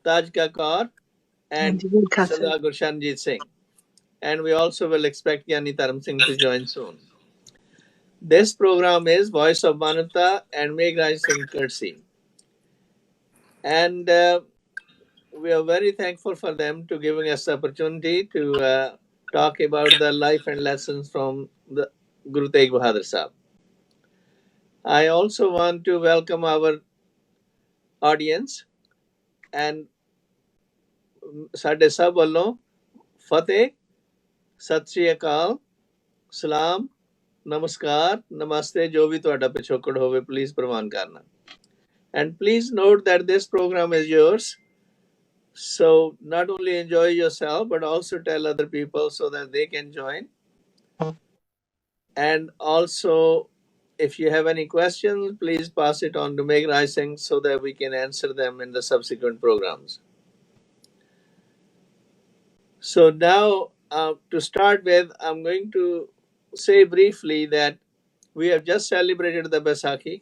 Taj Kaur, and Sardar Gurshanjit Singh. And we also will expect Yani Taram Singh to join soon. This program is Voice of Manata and Meghraj Singh Kursi. And we are very thankful for them to giving us the opportunity to talk about the life and lessons from the Guru Tegh Bahadur Sahib. I also want to welcome our audience and ਸਾਡੇ ਸਭ ਵੱਲੋਂ ਫਤਿਹ, ਸਤਿ ਸ੍ਰੀ ਅਕਾਲ, ਸਲਾਮ, ਨਮਸਕਾਰ, ਨਮਸਤੇ, ਜੋ ਵੀ ਤੁਹਾਡਾ ਪਿਛੋਕੜ ਹੋਵੇ please ਪ੍ਰਵਾਨ ਕਰਨਾ. And please note that this program is yours. So not only enjoy yourself, but also tell other people so that they can join. And also, if you have any questions, please pass it on to Meghraj Singh so that we can answer them in the subsequent programs. So now, to start with, I'm going to say briefly that we have just celebrated the Baisakhi,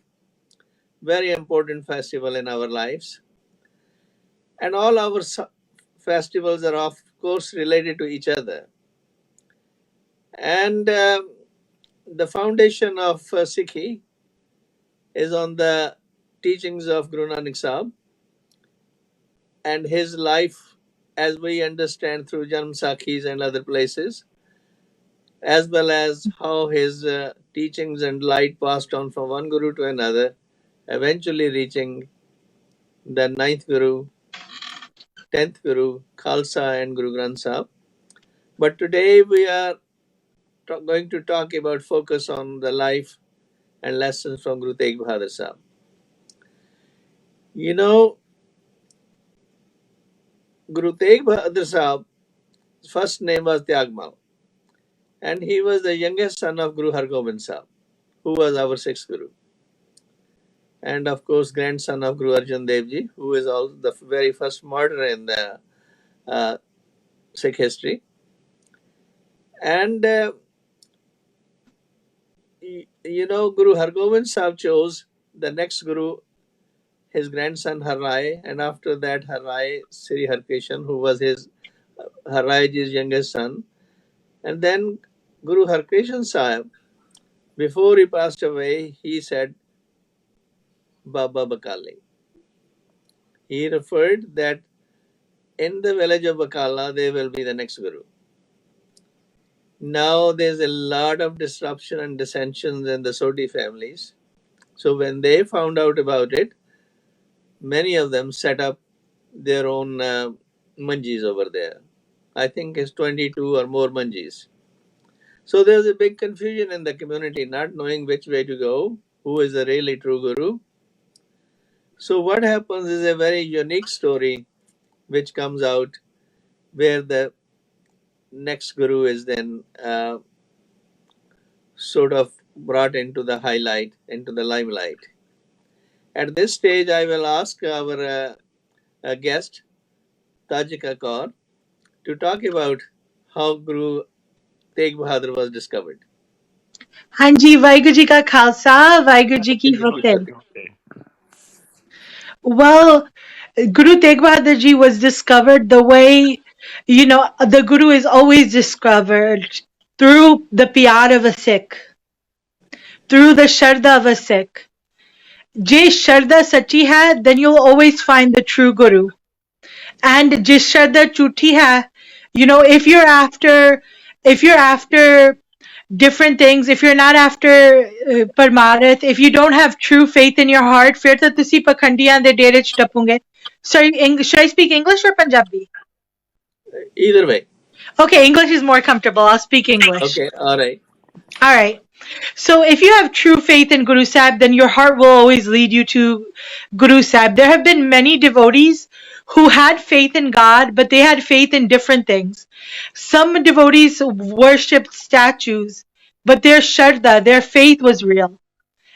very important festival in our lives. And all our festivals are, of course, related to each other. And the foundation of Sikhi is on the teachings of Guru Nanak Sahib and his life as we understand through Janam Sakhis and other places, as well as how his teachings and light passed on from one Guru to another, eventually reaching the 9th Guru, 10th Guru, Khalsa and Guru Granth Sahib. But today we are going to talk about focus on the life and lessons from Guru Tegh Bahadur Sahib. You know, Guru Tegh Bahadur Sahib's first name was Tyagmal, and he was the youngest son of Guru Hargobind Sahib, who was our 6th Guru, and of course grandson of Guru Arjan Dev Ji, who is also the very first martyr in the Sikh history. And you know, Guru Hargobind Sahib chose the next Guru, his grandson Har Rai, and after that Har Rai Sri Harkrishan, who was his Har Rai Ji's youngest son. And then Guru Harkrishan Sahib, before he passed away, he said Baba Bakali. He referred that in the village of Bakala, they will be the next Guru. Now there's a lot of disruption and dissensions in the Sodhi families. So when they found out about it, many of them set up their own manjis over there. I think it's 22 or more manjis. So there's a big confusion in the community, not knowing which way to go, who is the really true Guru. So what happens is a very unique story which comes out where the next Guru is then sort of brought into the highlight, into the limelight. At this stage, I will ask our guest, Taj Kaur, to talk about how Guru Tegh Bahadur was discovered. Hanji, Vaheguru Ji Ka Khalsa, Vaheguru Ji Ki Fateh. Well, Guru Tegh Bahadur Ji was discovered the way, the Guru is always discovered through the pyar of a Sikh, through the Sharda of a Sikh. Je Sharda Sachi hai, then you'll always find the true Guru. And Je Sharda Chuti hai, if you're after different things, if you're not after Parmarat, if you don't have true faith in your heart, fir ta tusi pakhandiyan de dere ch tapunge. Sorry, should I speak English or Punjabi? Either way. Okay, English is more comfortable. I'll speak English. Okay, all right. All right. So if you have true faith in Guru Sahib, then your heart will always lead you to Guru Sahib. There have been many devotees who had faith in God, but they had faith in different things. Some devotees worshipped statues, but their Sharda, their faith was real.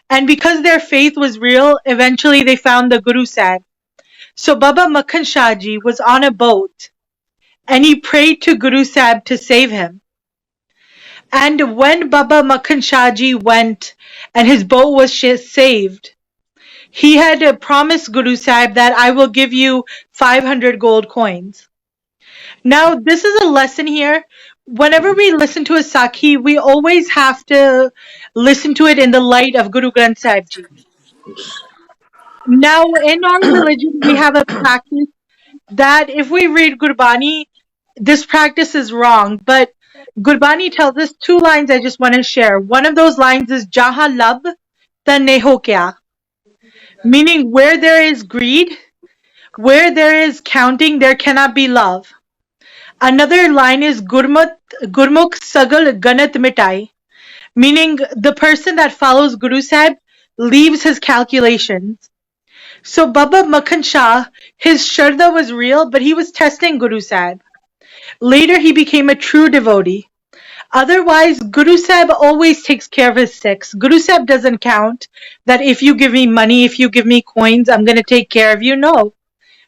And because their faith was real, eventually they found the Guru Sahib. So Baba Makhan Shah Ji was on a boat and he prayed to Guru Sahib to save him. And when Baba Makhan Shah Ji went and his boat was saved, he had promised Guru Sahib that I will give you 500 gold coins. Now, this is a lesson here. Whenever we listen to a Sakhi, we always have to listen to it in the light of Guru Granth Sahib Ji. Now, in our religion, we have a practice that if we read Gurbani, this practice is wrong. But Gurbani tells us two lines I just want to share. One of those lines is Jahan lab ta neho kya, meaning where there is greed, where there is counting, there cannot be love. Another line is Gurmukh sagal ganat mitai, meaning the person that follows Guru Sahib leaves his calculations. So Baba Makhan Shah, his Shraddha was real, but he was testing Guru Sahib. Later he became a true devotee. Otherwise, Guru Sahib always takes care of his Sikhs. Guru Sahib doesn't count that if you give me money, if you give me coins, I'm going to take care of you. No.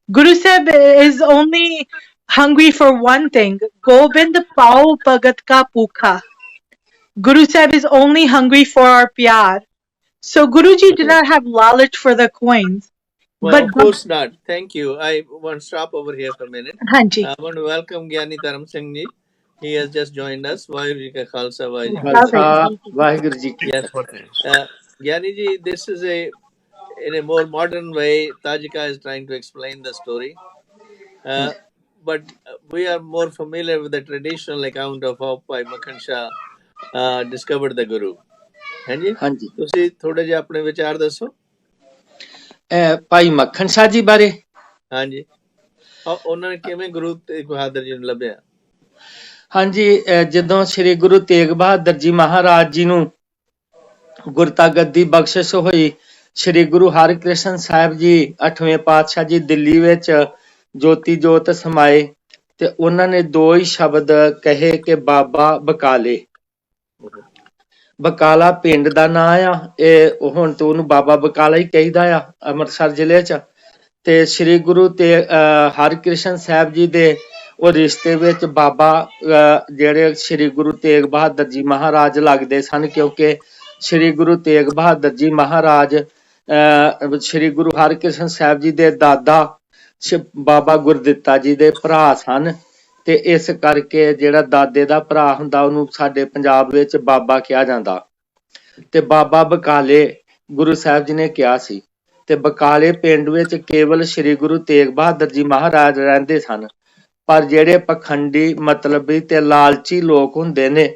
Guru Sahib is only hungry for one thing. Gobind pao bhagat ka pukha. Guru Sahib is only hungry for our pyar. So Guruji did not have lalach for the coins. Well, But of course not. Thank you. I want to stop over here for a minute. Hanji. I want to welcome Gyani Dharam Singh ji. He has just joined us. Vaheguru Ji Ka Khalsa, Vaheguru Ji Ki Khalsa, Vaheguru Ji Ki Yes. Gyani ji, this is in a more modern way, Tajika is trying to explain the story. But we are more familiar with the traditional account of how Bhai Makhan Shah discovered the Guru. ਹਾਂਜੀ ਹਾਂਜੀ ਤੁਸੀਂ ਥੋੜੇ ਜਿਹਾ ਆਪਣੇ ਵਿਚਾਰ ਦੱਸੋ ਭਾਈ ਮੱਖਣ ਸ਼ਾਹ ਜੀ ਬਾਰੇ ਹਾਂਜੀ ਉਹਨਾਂ ਨੇ ਕਿਵੇਂ ਗੁਰੂ ਤੇਗ ਬਹਾਦਰ ਜੀ ਨੂੰ ਲੱਭਿਆ ਹਾਂਜੀ ਜਦੋਂ ਸ੍ਰੀ ਗੁਰੂ ਤੇਗ ਬਹਾਦਰ ਜੀ ਮਹਾਰਾਜ ਜੀ ਨੂੰ ਗੁਰਤਾ ਗੱਦੀ ਬਖਸ਼ਿਸ਼ ਹੋਈ ਸ੍ਰੀ ਗੁਰੂ ਹਰਿਕ੍ਰਿਸ਼ਨ ਸਾਹਿਬ ਜੀ 8ਵੇਂ ਪਾਤਸ਼ਾਹ ਜੀ ਦਿੱਲੀ ਵਿੱਚ ਜੋਤੀ ਜੋਤ ਸਮਾਏ ਤੇ ਉਹਨਾਂ ਨੇ ਦੋ ਹੀ ਸ਼ਬਦ ਕਹੇ ਕਿ ਬਾਬਾ ਬਕਾਲੇ ਬਕਾਲਾ ਪਿੰਡ ਦਾ ਨਾਂ ਆ ਇਹ ਹੁਣ ਤੋਂ ਉਹਨੂੰ ਬਾਬਾ ਬਕਾਲਾ ਹੀ ਕਹੀਦਾ ਆ ਅੰਮ੍ਰਿਤਸਰ ਜ਼ਿਲ੍ਹੇ 'ਚ ਤੇ ਸ੍ਰੀ ਗੁਰੂ ਤੇ ਹਰਿਕ੍ਰਿਸ਼ਨ ਸਾਹਿਬ ਜੀ ਦੇ ਉਹ ਰਿਸ਼ਤੇ ਵਿੱਚ ਬਾਬਾ ਜਿਹੜੇ ਸ੍ਰੀ ਗੁਰੂ ਤੇਗ ਬਹਾਦਰ ਜੀ ਮਹਾਰਾਜ ਲੱਗਦੇ ਸਨ ਕਿਉਂਕਿ ਸ੍ਰੀ ਗੁਰੂ ਤੇਗ ਬਹਾਦਰ ਜੀ ਮਹਾਰਾਜ ਸ੍ਰੀ ਗੁਰੂ ਹਰਿਕ੍ਰਿਸ਼ਨ ਸਾਹਿਬ ਜੀ ਦੇ ਦਾਦਾ ਬਾਬਾ ਗੁਰਦਿੱਤਾ ਜੀ ਦੇ ਭਰਾ ਸਨ ਤੇ ਇਸ ਕਰਕੇ ਜਿਹੜਾ ਦਾਦੇ ਦਾ ਭਰਾ ਹੁੰਦਾ ਉਹਨੂੰ ਸਾਡੇ ਪੰਜਾਬ ਵਿੱਚ ਬਾਬਾ ਕਿਹਾ ਜਾਂਦਾ ਤੇ ਬਾਬਾ ਬਕਾਲੇ ਗੁਰੂ ਸਾਹਿਬ ਜੀ ਨੇ ਕਿਹਾ ਸੀ ਤੇ ਬਕਾਲੇ ਪਿੰਡ ਵਿੱਚ ਕੇਵਲ ਸ੍ਰੀ ਗੁਰੂ ਤੇਗ ਬਹਾਦਰ ਜੀ ਮਹਾਰਾਜ ਰਹਿੰਦੇ ਸਨ ਪਰ ਜਿਹੜੇ ਪਖੰਡੀ ਮਤਲਬੀ ਤੇ ਲਾਲਚੀ ਲੋਕ ਹੁੰਦੇ ਨੇ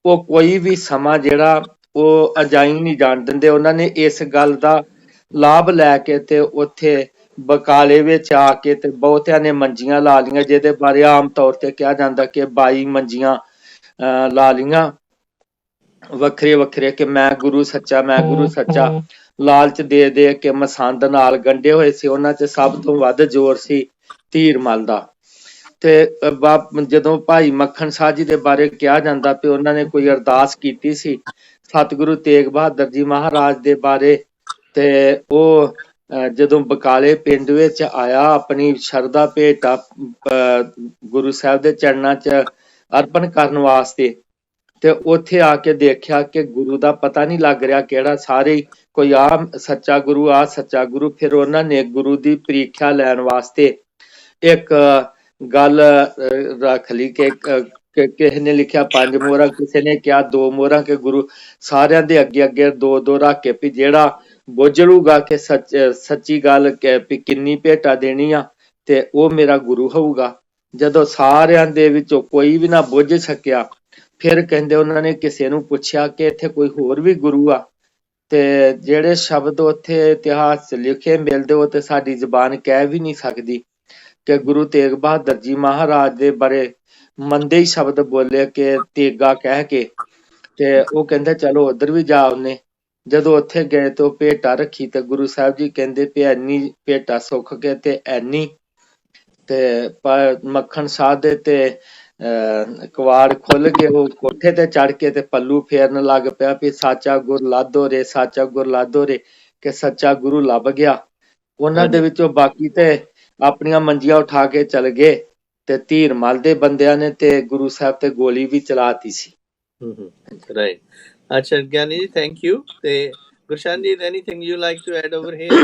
ਉਹ ਕੋਈ ਵੀ ਸਮਾਂ ਜਿਹੜਾ ਉਹ ਅਜਾਈਂ ਨਹੀਂ ਜਾਣ ਦਿੰਦੇ ਉਹਨਾਂ ਨੇ ਇਸ ਗੱਲ ਦਾ ਲਾਭ ਲੈ ਕੇ ਤੇ ਉੱਥੇ ਬਕਾਲੇ ਵਿੱਚ ਆ ਕੇ ਤੇ ਬਹੁਤਿਆਂ ਨੇ ਮੰਜੀਆਂ ਲਾ ਲਈਆਂ ਜਿਹਦੇ ਬਾਰੇ ਆਮ ਤੌਰ ਤੇ ਕਿਹਾ ਜਾਂਦਾ ਕਿ 22 ਮੰਜੀਆਂ ਲਾ ਲਈਆਂ ਵੱਖਰੇ ਵੱਖਰੇ ਕਿ ਮੈਂ ਗੁਰੂ ਸੱਚਾ ਲਾਲਚ ਦੇ ਦੇ ਕੇ ਮਸੰਦ ਨਾਲ ਗੰਢੇ ਹੋਏ ਸੀ ਉਹਨਾਂ 'ਚ ਸਭ ਤੋਂ ਵੱਧ ਜ਼ੋਰ ਸੀ ਧੀਰ ਮਲ ਦਾ ਤੇ ਜਦੋਂ ਭਾਈ ਮੱਖਣ ਸ਼ਾਹ ਜੀ ਦੇ ਬਾਰੇ ਕਿਹਾ ਜਾਂਦਾ ਕਿ ਉਹਨਾਂ ਨੇ ਕੋਈ ਅਰਦਾਸ ਕੀਤੀ ਸੀ ਸਤਿਗੁਰੂ ਤੇਗ ਬਹਾਦਰ ਜੀ ਮਹਾਰਾਜ ਦੇ ਬਾਰੇ ਤੇ ਉਹ ਜਦੋਂ ਬਕਾਲੇ ਪਿੰਡ ਵਿੱਚ ਆਇਆ ਆਪਣੀ ਸ਼ਰਧਾ ਭੇਟਾ ਗੁਰੂ ਸਾਹਿਬ ਦੇ ਚਰਨਾਂ 'ਚ ਅਰਪਣ ਕਰਨ ਵਾਸਤੇ ਤੇ ਉੱਥੇ ਆ ਕੇ ਦੇਖਿਆ ਕਿ ਗੁਰੂ ਦਾ ਪਤਾ ਨਹੀਂ ਲੱਗ ਰਿਹਾ ਕਿਹੜਾ ਸਾਰੇ ਕੋਈ ਆ ਸੱਚਾ ਗੁਰੂ ਫਿਰ ਉਹਨਾਂ ਨੇ ਗੁਰੂ ਦੀ ਪ੍ਰੀਖਿਆ ਲੈਣ ਵਾਸਤੇ ਇੱਕ ਗੱਲ ਰੱਖ ਲਈ ਕਿ ਕਿਸੇ ਨੇ ਲਿਖਿਆ 5 ਮੋਹਰਾਂ ਕਿਸੇ ਨੇ ਕਿਹਾ 2 ਮੋਹਰਾਂ ਕਿ ਗੁਰੂ ਸਾਰਿਆਂ ਦੇ ਅੱਗੇ ਅੱਗੇ 2 ਰੱਖ ਕੇ ਵੀ ਜਿਹੜਾ ਬੁੱਝਲੂਗਾ ਕਿ ਸੱਚੀ ਗੱਲ ਵੀ ਕਿੰਨੀ ਭੇਟਾ ਦੇਣੀ ਆ ਤੇ ਉਹ ਮੇਰਾ ਗੁਰੂ ਹੋਊਗਾ ਜਦੋਂ ਸਾਰਿਆਂ ਦੇ ਵਿੱਚੋਂ ਕੋਈ ਵੀ ਨਾ ਬੁੱਝ ਸਕਿਆ ਫਿਰ ਕਹਿੰਦੇ ਉਹਨਾਂ ਨੇ ਕਿਸੇ ਨੂੰ ਪੁੱਛਿਆ ਕਿ ਇੱਥੇ ਕੋਈ ਹੋਰ ਵੀ ਗੁਰੂ ਆ ਤੇ ਜਿਹੜੇ ਸ਼ਬਦ ਉੱਥੇ ਇਤਿਹਾਸ 'ਚ ਲਿਖੇ ਮਿਲਦੇ ਉਹ ਤੇ ਸਾਡੀ ਜ਼ੁਬਾਨ ਕਹਿ ਵੀ ਨਹੀਂ ਸਕਦੀ ਕਿ ਗੁਰੂ ਤੇਗ ਬਹਾਦਰ ਜੀ ਮਹਾਰਾਜ ਦੇ ਬਾਰੇ ਮੰਦੇ ਹੀ ਸ਼ਬਦ ਬੋਲੇ ਕਿ ਤੇਗਾ ਕਹਿ ਕੇ ਤੇ ਉਹ ਕਹਿੰਦੇ ਚਲੋ ਉੱਧਰ ਵੀ ਜਾ ਉਹਨੇ ਜਦੋਂ ਉੱਥੇ ਗਏ ਤੇ ਉਹ ਭੇਟਾ ਰੱਖੀ ਤੇ ਗੁਰੂ ਸਾਹਿਬ ਜੀ ਕਹਿੰਦੇ ਵੀ ਐਨੀ ਭੇਟਾ ਸੁੱਖ ਕੇ ਤੇ ਐਨੀ ਤੇ ਮੱਖਣ ਸ਼ਾਹ ਦੇ ਤੇ ਕਵਾੜ ਖੁੱਲ ਕੇ ਉਹ ਕੋਠੇ ਤੇ ਚੜ ਕੇ ਤੇ ਪੱਲੂ ਫੇਰਨ ਲੱਗ ਪਿਆ ਵੀ ਸਾਚਾ ਗੁਰ ਲਾਧੋ ਰੇ ਕਿ ਸੱਚਾ ਗੁਰੂ ਲੱਭ ਗਿਆ ਉਹਨਾਂ ਦੇ ਵਿੱਚੋਂ ਬਾਕੀ ਤੇ ਆਪਣੀਆਂ ਮੰਜੀਆਂ ਉਠਾ ਕੇ ਚਲ ਗਏ ਤੇ ਧੀਰ ਮਲ ਦੇ ਬੰਦਿਆਂ ਨੇ ਤੇ ਗੁਰੂ ਸਾਹਿਬ ਤੇ ਗੋਲੀ ਵੀ ਚਲਾਤੀ ਸੀ ਰਾਈਟ ਅੱਛਾ ਗਿਆਨੀ ਜੀ ਥੈਂਕ ਯੂ ਤੇ Gurshanjit, anything you like to add over here?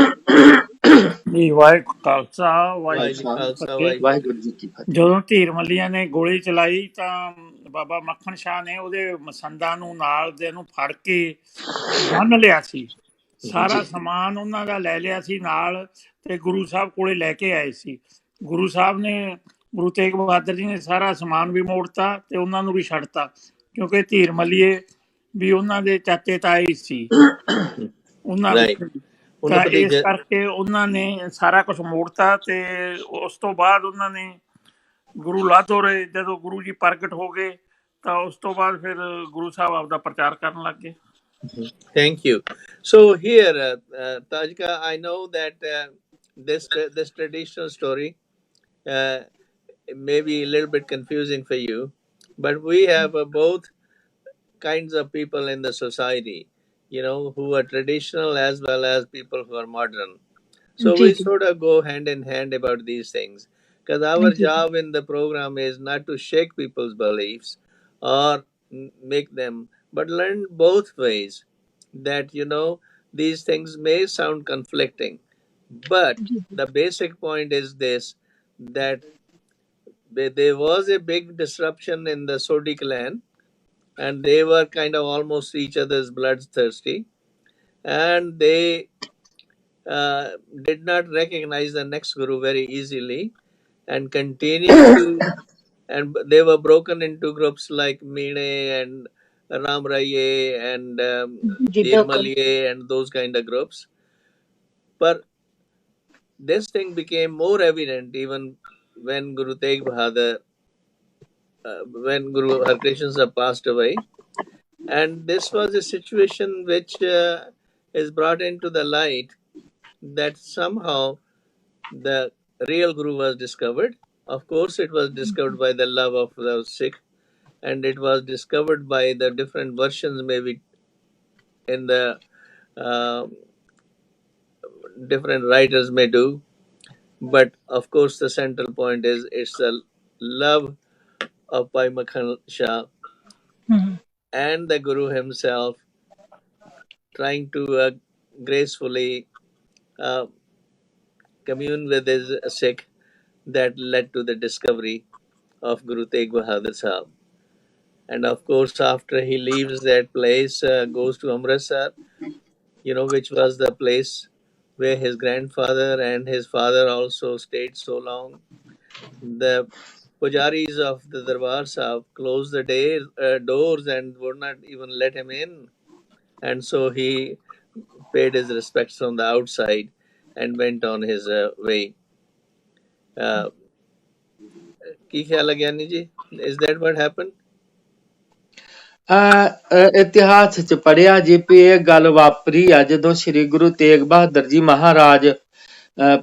ਜੀ Waheguru Khalsa Why the Waheguru ji Ki Khalsa, Fateh. why Waheguru ji ਕੀ ਫਤਿਹ। ਜਦੋਂ ਧੀਰ ਮੱਲੀਆਂ ਨੇ ਗੋਲੀ ਚਲਾਈ ਤਾਂ ਬਾਬਾ ਮੱਖਣ ਸ਼ਾਹ ਨੇ ਉਹਦੇ ਮਸੰਦਾਂ ਨੂੰ ਨਾਲ ਦੇ ਨੂੰ ਫੜ ਕੇ ਬੰਨ ਲਿਆ ਸੀ। ਸਾਰਾ ਸਮਾਨ ਉਹਨਾਂ ਦਾ ਲੈ ਲਿਆ ਸੀ ਨਾਲ ਤੇ ਗੁਰੂ ਸਾਹਿਬ ਕੋਲੇ ਲੈ ਕੇ ਆਏ ਸੀ। ਗੁਰੂ ਸਾਹਿਬ ਨੇ ਗੁਰੂ ਤੇਗ ਬਹਾਦਰ ਜੀ ਨੇ ਸਾਰਾ ਸਮਾਨ ਵੀ ਮੋੜਤਾ ਤੇ ਉਹਨਾਂ ਨੂੰ ਵੀ ਛੱਡਤਾ, ਕਿਉਂਕਿ ਧੀਰ ਮੱਲੀਏ ਵੀ ਉਹਨਾਂ ਦੇ ਚਾਚੇ ਤਾਏ ਸੀ ਉਹਨਾਂ right? ਵਿੱਚ। ਤਾਂ ਇਸ ਕਰਕੇ ਉਹਨਾਂ ਨੇ ਸਾਰਾ ਕੁਝ ਮੋੜਤਾ ਤੇ ਉਸ ਤੋਂ ਬਾਅਦ ਉਹਨਾਂ ਨੇ ਗੁਰੂ ਲਾਧੋਰੇ ਜਦੋਂ ਗੁਰੂ ਜੀ ਪ੍ਰਗਟ ਹੋ ਗਏ ਤਾਂ ਉਸ ਤੋਂ ਬਾਅਦ ਫਿਰ ਗੁਰੂ ਸਾਹਿਬ ਆਪਦਾ ਪ੍ਰਚਾਰ ਕਰਨ ਲੱਗ ਗਏ। Thank you. So here, Tajka, I know that this traditional story may be a little bit confusing for you, but we have both kinds of people in the society, who are traditional as well as people who are modern. So we sort of go hand in hand about these things, because our job in the program is not to shake people's beliefs or make them, but learn both ways. That these things may sound conflicting, but the basic point is this: that there was a big disruption in the Sodi clan, and they were kind of almost each other's bloodthirsty, and they did not recognize the next guru very easily, and continued to, and they were broken into groups like Mine and Ram Raye and Dhir Maliye and those kind of groups. But this thing became more evident even when Guru Tegh Bahadur, when Guru Harkrishan Sahib passed away. And this was a situation which is brought into the light that somehow the real Guru was discovered. Of course, it was discovered by the love of the Sikh, and it was discovered by the different versions maybe in the different writers may do. But of course, the central point is it's the love of Bhai Makhan Shah and the Guru himself trying to gracefully commune with his Sikh that led to the discovery of Guru Tegh Bahadur Sahib. And of course, after he leaves that place, goes to Amritsar, which was the place where his grandfather and his father also stayed so long. The pujaris of the Darbar Sahib closed the doors and would not even let him in. And so he paid his respects from the outside and went on his way. Ki khayal hai Gyani ji? Is that what happened? ਇਤਿਹਾਸ ਚ ਪੜਿਆ ਜੀ ਵੀ ਇਹ ਗੱਲ ਵਾਪਰੀ ਆ ਜਦੋਂ ਸ੍ਰੀ ਗੁਰੂ ਤੇਗ ਬਹਾਦਰ ਜੀ ਮਹਾਰਾਜ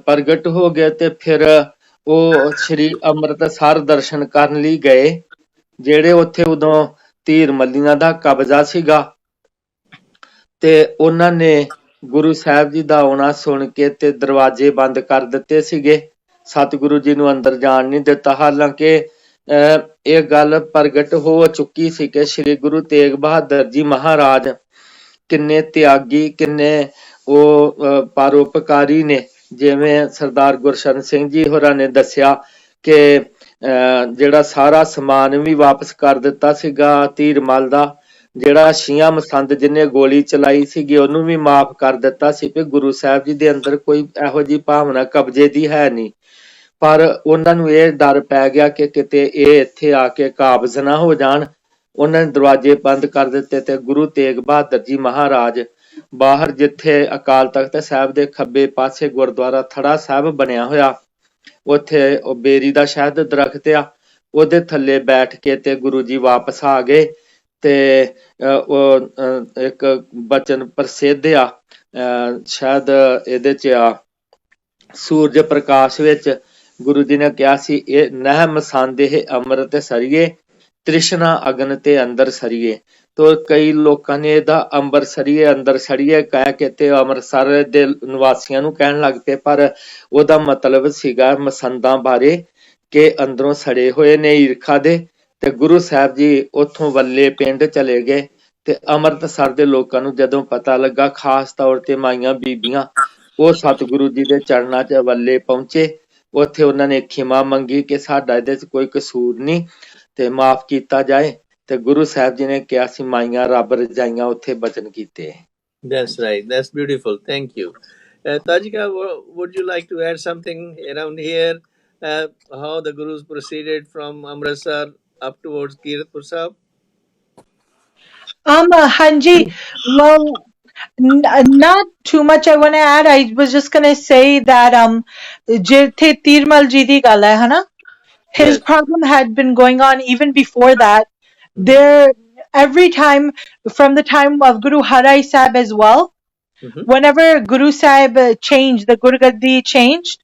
ਪ੍ਰਗਟ ਹੋ ਗਏ ਤੇ ਫਿਰ ਉਹ ਸ੍ਰੀ ਅੰਮ੍ਰਿਤਸਰ ਦਰਸ਼ਨ ਕਰਨ ਲਈ ਗਏ, ਜਿਹੜੇ ਉੱਥੇ ਉਦੋਂ ਧੀਰ ਮੱਲੀਆਂ ਦਾ ਕਬਜ਼ਾ ਸੀਗਾ, ਤੇ ਉਹਨਾਂ ਨੇ ਗੁਰੂ ਸਾਹਿਬ ਜੀ ਦਾ ਆਉਣਾ ਸੁਣ ਕੇ ਤੇ ਦਰਵਾਜ਼ੇ ਬੰਦ ਕਰ ਦਿੱਤੇ ਸੀਗੇ, ਸਤਿਗੁਰੂ ਜੀ ਨੂੰ ਅੰਦਰ ਜਾਣ ਨਹੀਂ ਦਿੱਤਾ। ਹਾਲਾਂਕਿ ਇਹ ਗੱਲ ਪ੍ਰਗਟ ਹੋ ਚੁੱਕੀ ਸੀ ਕਿ ਸ੍ਰੀ ਗੁਰੂ ਤੇਗ ਬਹਾਦਰ ਜੀ ਮਹਾਰਾਜ ਕਿੰਨੇ ਤਿਆਗੀ, ਕਿੰਨੇ ਉਹ ਪਰਉਪਕਾਰੀ ਨੇ। ਜਿਵੇਂ ਸਰਦਾਰ ਗੁਰਸ਼ਰਨ ਸਿੰਘ ਜੀ ਹੋਰਾਂ ਨੇ ਦੱਸਿਆ ਕਿ ਜਿਹੜਾ ਸਾਰਾ ਸਮਾਨ ਵੀ ਵਾਪਸ ਕਰ ਦਿੱਤਾ ਸੀਗਾ ਧੀਰਮਲ ਦਾ, ਜਿਹੜਾ ਸ਼ੀਆਂ ਮਸੰਦ ਜਿਹਨੇ ਗੋਲੀ ਚਲਾਈ ਸੀਗੀ ਉਹਨੂੰ ਵੀ ਮਾਫ ਕਰ ਦਿੱਤਾ ਸੀ ਕਿ ਗੁਰੂ ਸਾਹਿਬ ਜੀ ਦੇ ਅੰਦਰ ਕੋਈ ਇਹੋ ਜਿਹੀ ਭਾਵਨਾ ਕਬਜ਼ੇ ਦੀ ਹੈ ਨਹੀਂ। ਪਰ ਉਹਨਾਂ ਨੂੰ ਇਹ ਡਰ ਪੈ ਗਿਆ ਕਿ ਕਿਤੇ ਇਹ ਇੱਥੇ ਆ ਕੇ ਕਾਬਜ਼ ਨਾ ਹੋ ਜਾਣ। ਉਹਨਾਂ ਨੇ ਦਰਵਾਜ਼ੇ ਬੰਦ ਕਰ ਦਿੱਤੇ ਤੇ ਗੁਰੂ ਤੇਗ ਬਹਾਦਰ ਜੀ ਮਹਾਰਾਜ ਬਾਹਰ, ਜਿੱਥੇ ਅਕਾਲ ਤਖਤ ਸਾਹਿਬ ਦੇ ਖੱਬੇ ਪਾਸੇ ਗੁਰਦੁਆਰਾ ਥੜਾ ਸਾਹਿਬ ਬਣਿਆ ਹੋਇਆ, ਉੱਥੇ ਉਹ ਬੇਰੀ ਦਾ ਸ਼ਹਿਦ ਦਰਖਤ ਆ, ਉਹਦੇ ਥੱਲੇ ਬੈਠ ਕੇ ਤੇ ਗੁਰੂ ਜੀ ਵਾਪਸ ਆ ਗਏ। ਤੇ ਉਹ ਇੱਕ ਬਚਨ ਪ੍ਰਸਿੱਧ ਆ, ਸ਼ਾਇਦ ਇਹਦੇ ਚ ਆ ਸੂਰਜ ਪ੍ਰਕਾਸ਼ ਵਿੱਚ ਗੁਰੂ ਜੀ ਨੇ ਕਿਹਾ ਸੀ, ਇਹ ਨਹਿ ਮਸੰਦ ਇਹ ਅੰਮ੍ਰਿਤ ਸਰੀਏ, ਤ੍ਰਿਸ਼ਨਾ ਅਗਨ ਤੇ ਅੰਦਰ ਸਰੀਏ। ਤੋ ਕਈ ਲੋਕਾਂ ਨੇ ਇਹਦਾ ਅੰਬਰ ਸਰੀਏ ਅੰਦਰ ਸਰੀਏ ਕਹਿ ਕੇ ਤੇ ਅੰਮ੍ਰਿਤਸਰ ਦੇ ਨਿਵਾਸੀਆਂ ਨੂੰ ਕਹਿਣ ਲੱਗ ਪਏ, ਪਰ ਉਹਦਾ ਮਤਲਬ ਸੀਗਾ ਮਸੰਦਾਂ ਬਾਰੇ ਕਿ ਅੰਦਰੋਂ ਸੜੇ ਹੋਏ ਨੇ ਈਰਖਾ ਦੇ। ਤੇ ਗੁਰੂ ਸਾਹਿਬ ਜੀ ਉੱਥੋਂ ਵੱਲੇ ਪਿੰਡ ਚਲੇ ਗਏ ਤੇ ਅੰਮ੍ਰਿਤਸਰ ਦੇ ਲੋਕਾਂ ਨੂੰ ਜਦੋਂ ਪਤਾ ਲੱਗਾ, ਖਾਸ ਤੌਰ ਤੇ ਮਾਈਆਂ ਬੀਬੀਆਂ, ਉਹ ਸਤਿਗੁਰੂ ਜੀ ਦੇ ਚਰਨਾਂ 'ਚ ਵੱਲੇ ਪਹੁੰਚੇ। ਉੱਥੇ ਉਹਨਾਂ ਨੇ ਖਿਮਾ ਮੰਗੀ ਕਿ ਸਾਡਾ ਇਹਦੇ 'ਚ ਕੋਈ ਕਸੂਰ ਨਹੀਂ ਤੇ ਮਾਫ ਕੀਤਾ ਜਾਏ। ਤੇ ਗੁਰੂ ਸਾਹਿਬ ਜੀ ਨੇ ਕਿਹਾ ਸੀ ਮਾਈਆਂ ਰੱਬ ਰਜਾਈਆਂ, ਉੱਥੇ ਬਚਨ ਕੀਤੇ। That's right. That's beautiful. Thank you. Tajika, would you like to add something around here? How the Gurus proceeded from Amritsar up towards Kiratpur Sahib? Hanji, well, not too much I want to add. I was just going to say that jithe Tirmal ji di gal hai hana, his Yes. problem had been going on even before that. There, every time from the time of Guru Harai Sahib as well, whenever Guru Sahib changed, the Guru Gaddi changed,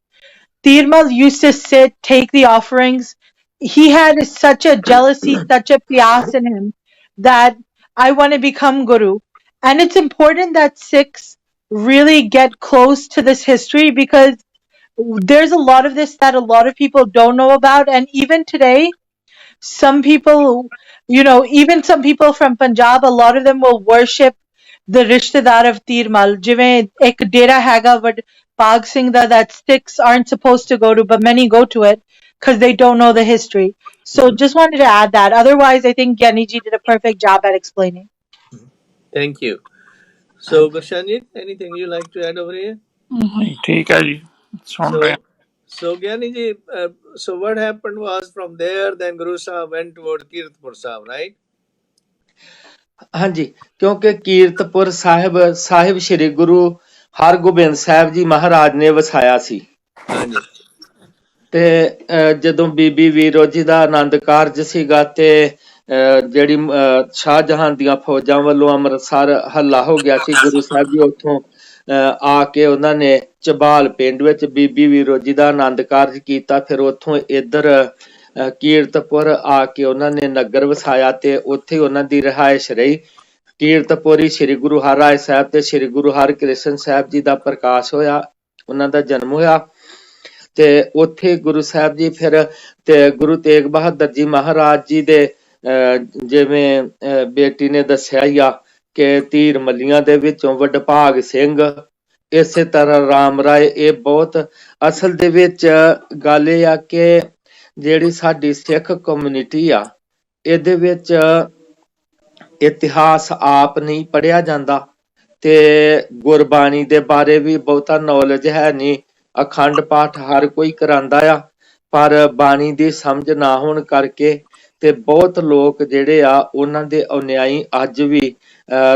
Tirmal used to sit, take the offerings. He had such a jealousy, such a piyas in him that I want to become Guru. And it's important that Sikhs really get close to this history, because there's a lot of this that a lot of people don't know about. And even today, some people, even some people from Punjab, a lot of them will worship the Rishtedar of Tirmal. Jiਵੇਂ ਇੱਕ ਡੇਰਾ ਹੈਗਾ Pag Singh da that Sikhs aren't supposed to go to, but many go to it because they don't know the history. So just wanted to add that. Otherwise, I think Gyani ji did a perfect job at explaining. Thank you. So, Gurshanjit, anything you like to add over here? ठीक है जी, सुन रहे हैं। So Gyani ji, so what happened was from there, then Guru Sahib went toward Kirtpur Sahib, right? ਹਾਂਜੀ, ਕਿਉਂਕਿ ਕੀਰਤਪੁਰ ਸਾਹਿਬ ਸ੍ਰੀ ਗੁਰੂ ਹਰਗੋਬਿੰਦ ਸਾਹਿਬ ਜੀ ਮਹਾਰਾਜ ਨੇ ਵਸਾਇਆ ਸੀ। ਹਾਂਜੀ। ਤੇ ਜਦੋਂ ਬੀਬੀ ਵੀਰੋ ਜੀ ਦਾ ਆਨੰਦ ਕਾਰਜ ਸੀਗਾ ਤੇ ਜਿਹੜੀ ਸ਼ਾਹਜਹਾਨ ਦੀਆਂ ਫੌਜਾਂ ਵੱਲੋਂ ਅੰਮ੍ਰਿਤਸਰ ਹੱਲਾ ਹੋ ਗਿਆ ਸੀ, ਗੁਰੂ ਸਾਹਿਬ ਜੀ ਉੱਥੋਂ ਆ ਕੇ ਉਹਨਾਂ ਨੇ ਝਬਾਲ ਪਿੰਡ ਵਿੱਚ ਬੀਬੀ ਵੀਰੋ ਜੀ ਦਾ ਆਨੰਦ ਕਾਰਜ ਕੀਤਾ। ਫਿਰ ਉੱਥੋਂ ਇੱਧਰ ਕੀਰਤਪੁਰ ਆ ਕੇ ਉਹਨਾਂ ਨੇ ਨਗਰ ਵਸਾਇਆ ਤੇ ਉੱਥੇ ਉਹਨਾਂ ਦੀ ਰਿਹਾਇਸ਼ ਰਹੀ। ਕੀਰਤਪੁਰੀ ਸ੍ਰੀ ਗੁਰੂ ਹਰਿਰਾਏ ਸਾਹਿਬ ਤੇ ਸ੍ਰੀ ਗੁਰੂ ਹਰਕ੍ਰਿਸ਼ਨ ਸਾਹਿਬ ਜੀ ਦਾ ਪ੍ਰਕਾਸ਼ ਹੋਇਆ, ਉਹਨਾਂ ਦਾ ਜਨਮ ਹੋਇਆ। ਤੇ ਉੱਥੇ ਗੁਰੂ ਸਾਹਿਬ ਜੀ ਫਿਰ ਤੇ ਗੁਰੂ ਤੇਗ ਬਹਾਦਰ ਜੀ ਮਹਾਰਾਜ ਜੀ ਦੇ ਜਿਵੇਂ ਬੇਟੀ ਨੇ ਦੱਸਿਆ ਹੀ ਆ ਕਿ ਧੀਰ ਮੱਲੀਆਂ ਦੇ ਵਿੱਚੋਂ ਵਡਭਾਗ ਸਿੰਘ, ਇਸੇ ਤਰ੍ਹਾਂ ਰਾਮ ਰਾਏ। ਇਹ ਬਹੁਤ ਅਸਲ ਦੇ ਵਿੱਚ ਗੱਲ ਇਹ ਆ ਕਿ ਜਿਹੜੀ ਸਾਡੀ ਸਿੱਖ ਕਮਿਊਨਿਟੀ ਆ, ਇਹਦੇ ਵਿੱਚ ਇਤਿਹਾਸ ਆਪ ਨਹੀਂ ਪੜ੍ਹਿਆ ਜਾਂਦਾ ਤੇ ਗੁਰਬਾਣੀ ਦੇ ਬਾਰੇ ਵੀ ਬਹੁਤਾ ਨੌਲੇਜ ਹੈ ਨਹੀਂ। ਅਖੰਡ ਪਾਠ ਹਰ ਕੋਈ ਕਰਾਂਦਾ ਆ, ਪਰ ਬਾਣੀ ਦੀ ਸਮਝ ਨਾ ਹੋਣ ਕਰਕੇ ਤੇ ਬਹੁਤ ਲੋਕ ਜਿਹੜੇ ਆ ਉਹਨਾਂ ਦੇ ਅਨਿਆਈ ਅੱਜ ਵੀ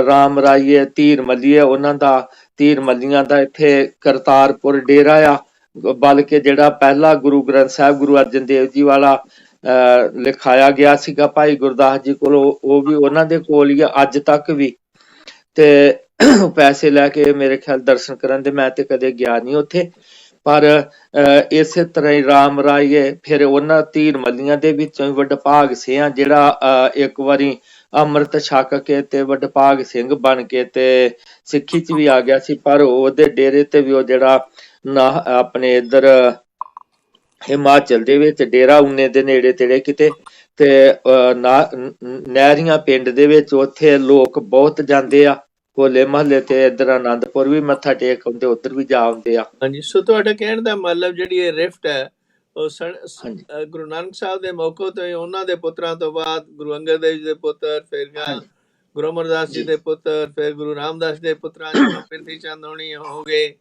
ਰਾਮ ਰਾਈਏ, ਧੀਰ ਮੱਲੀਏ, ਉਹਨਾਂ ਦਾ ਧੀਰ ਮੱਲੀਆਂ ਦਾ ਇੱਥੇ ਕਰਤਾਰਪੁਰ ਡੇਰਾ ਆ। ਬਲਕਿ ਜਿਹੜਾ ਪਹਿਲਾ ਗੁਰੂ ਗ੍ਰੰਥ ਸਾਹਿਬ ਗੁਰੂ ਅਰਜਨ ਦੇਵ ਜੀ ਵਾਲਾ ਲਿਖਾਇਆ ਗਿਆ ਸੀਗਾ ਭਾਈ ਗੁਰਦਾਸ ਜੀ ਕੋਲ, ਉਹ ਵੀ ਉਹਨਾਂ ਦੇ ਕੋਲ ਹੀ ਆ ਅੱਜ ਤੱਕ ਵੀ। ਤੇ ਪੈਸੇ ਲੈ ਕੇ ਮੇਰੇ ਖਿਆਲ ਦਰਸ਼ਨ ਕਰਨ ਦੇ ਮੈਂ ਤੇ ਕਦੇ ਗਿਆ ਨਹੀਂ ਉੱਥੇ, ਪਰ ਇਸੇ ਤਰ੍ਹਾਂ ਹੀ ਰਾਮ ਰਾਈਏ ਫਿਰ ਉਹਨਾਂ ਧੀਰ ਮੱਲੀਆਂ ਦੇ ਵਿੱਚੋਂ ਹੀ ਵਡਭਾਗ ਸਿੰਘ ਜਿਹੜਾ ਇੱਕ ਵਾਰੀ ਅੰਮ੍ਰਿਤ ਛਕ ਕੇ ਤੇ ਵਡਭਾਗ ਸਿੰਘ ਬਣ ਕੇ ਤੇ ਸਿੱਖੀ ਚ ਵੀ ਆ ਗਿਆ ਸੀ। ਪਰ ਉਹਦੇ ਡੇਰੇ ਤੇ ਵੀ ਉਹ ਜਿਹੜਾ ਨਾ ਆਪਣੇ ਇੱਧਰ ਹਿਮਾਚਲ ਦੇ ਵਿੱਚ ਡੇਰਾ ਊਨੇ ਦੇ ਨੇੜੇ ਤੇੜੇ ਕਿਤੇ ਤੇ ਨਹਿਰੀਆਂ ਪਿੰਡ ਦੇ ਵਿੱਚ ਉੱਥੇ ਲੋਕ ਬਹੁਤ ਜਾਂਦੇ ਆ ਹੋਲੇ ਮਹੱਲੇ ਤੇ। ਇੱਧਰ ਆਨੰਦਪੁਰ ਵੀ ਮੱਥਾ ਟੇਕ ਆਉਂਦੇ, ਉੱਧਰ ਵੀ ਜਾ ਆਉਂਦੇ ਆ। ਹਾਂਜੀ, ਸੋ ਤੁਹਾਡਾ ਕਹਿਣ ਦਾ ਮਤਲਬ ਜਿਹੜੀ ਇਹ ਰਿਫਟ ਹੈ ਉਹ ਗੁਰੂ ਨਾਨਕ ਸਾਹਿਬ ਦੇ ਮੌਕੇ ਤੋਂ ਹੀ ਉਹਨਾਂ ਦੇ ਪੁੱਤਰਾਂ ਤੋਂ ਬਾਅਦ ਗੁਰੂ ਅੰਗਦ ਦੇਵ ਜੀ ਦੇ ਪੁੱਤਰ, ਫਿਰ ਗੁਰੂ ਅਮਰਦਾਸ ਜੀ ਦੇ ਪੁੱਤਰ, ਫਿਰ ਗੁਰੂ ਰਾਮਦਾਸ ਦੇ ਪੁੱਤਰਾਂ ਜਿਵੇਂ ਪ੍ਰਿਥੀ ਚੰਦ ਹੋਣੀ ਹੋ ਗਏ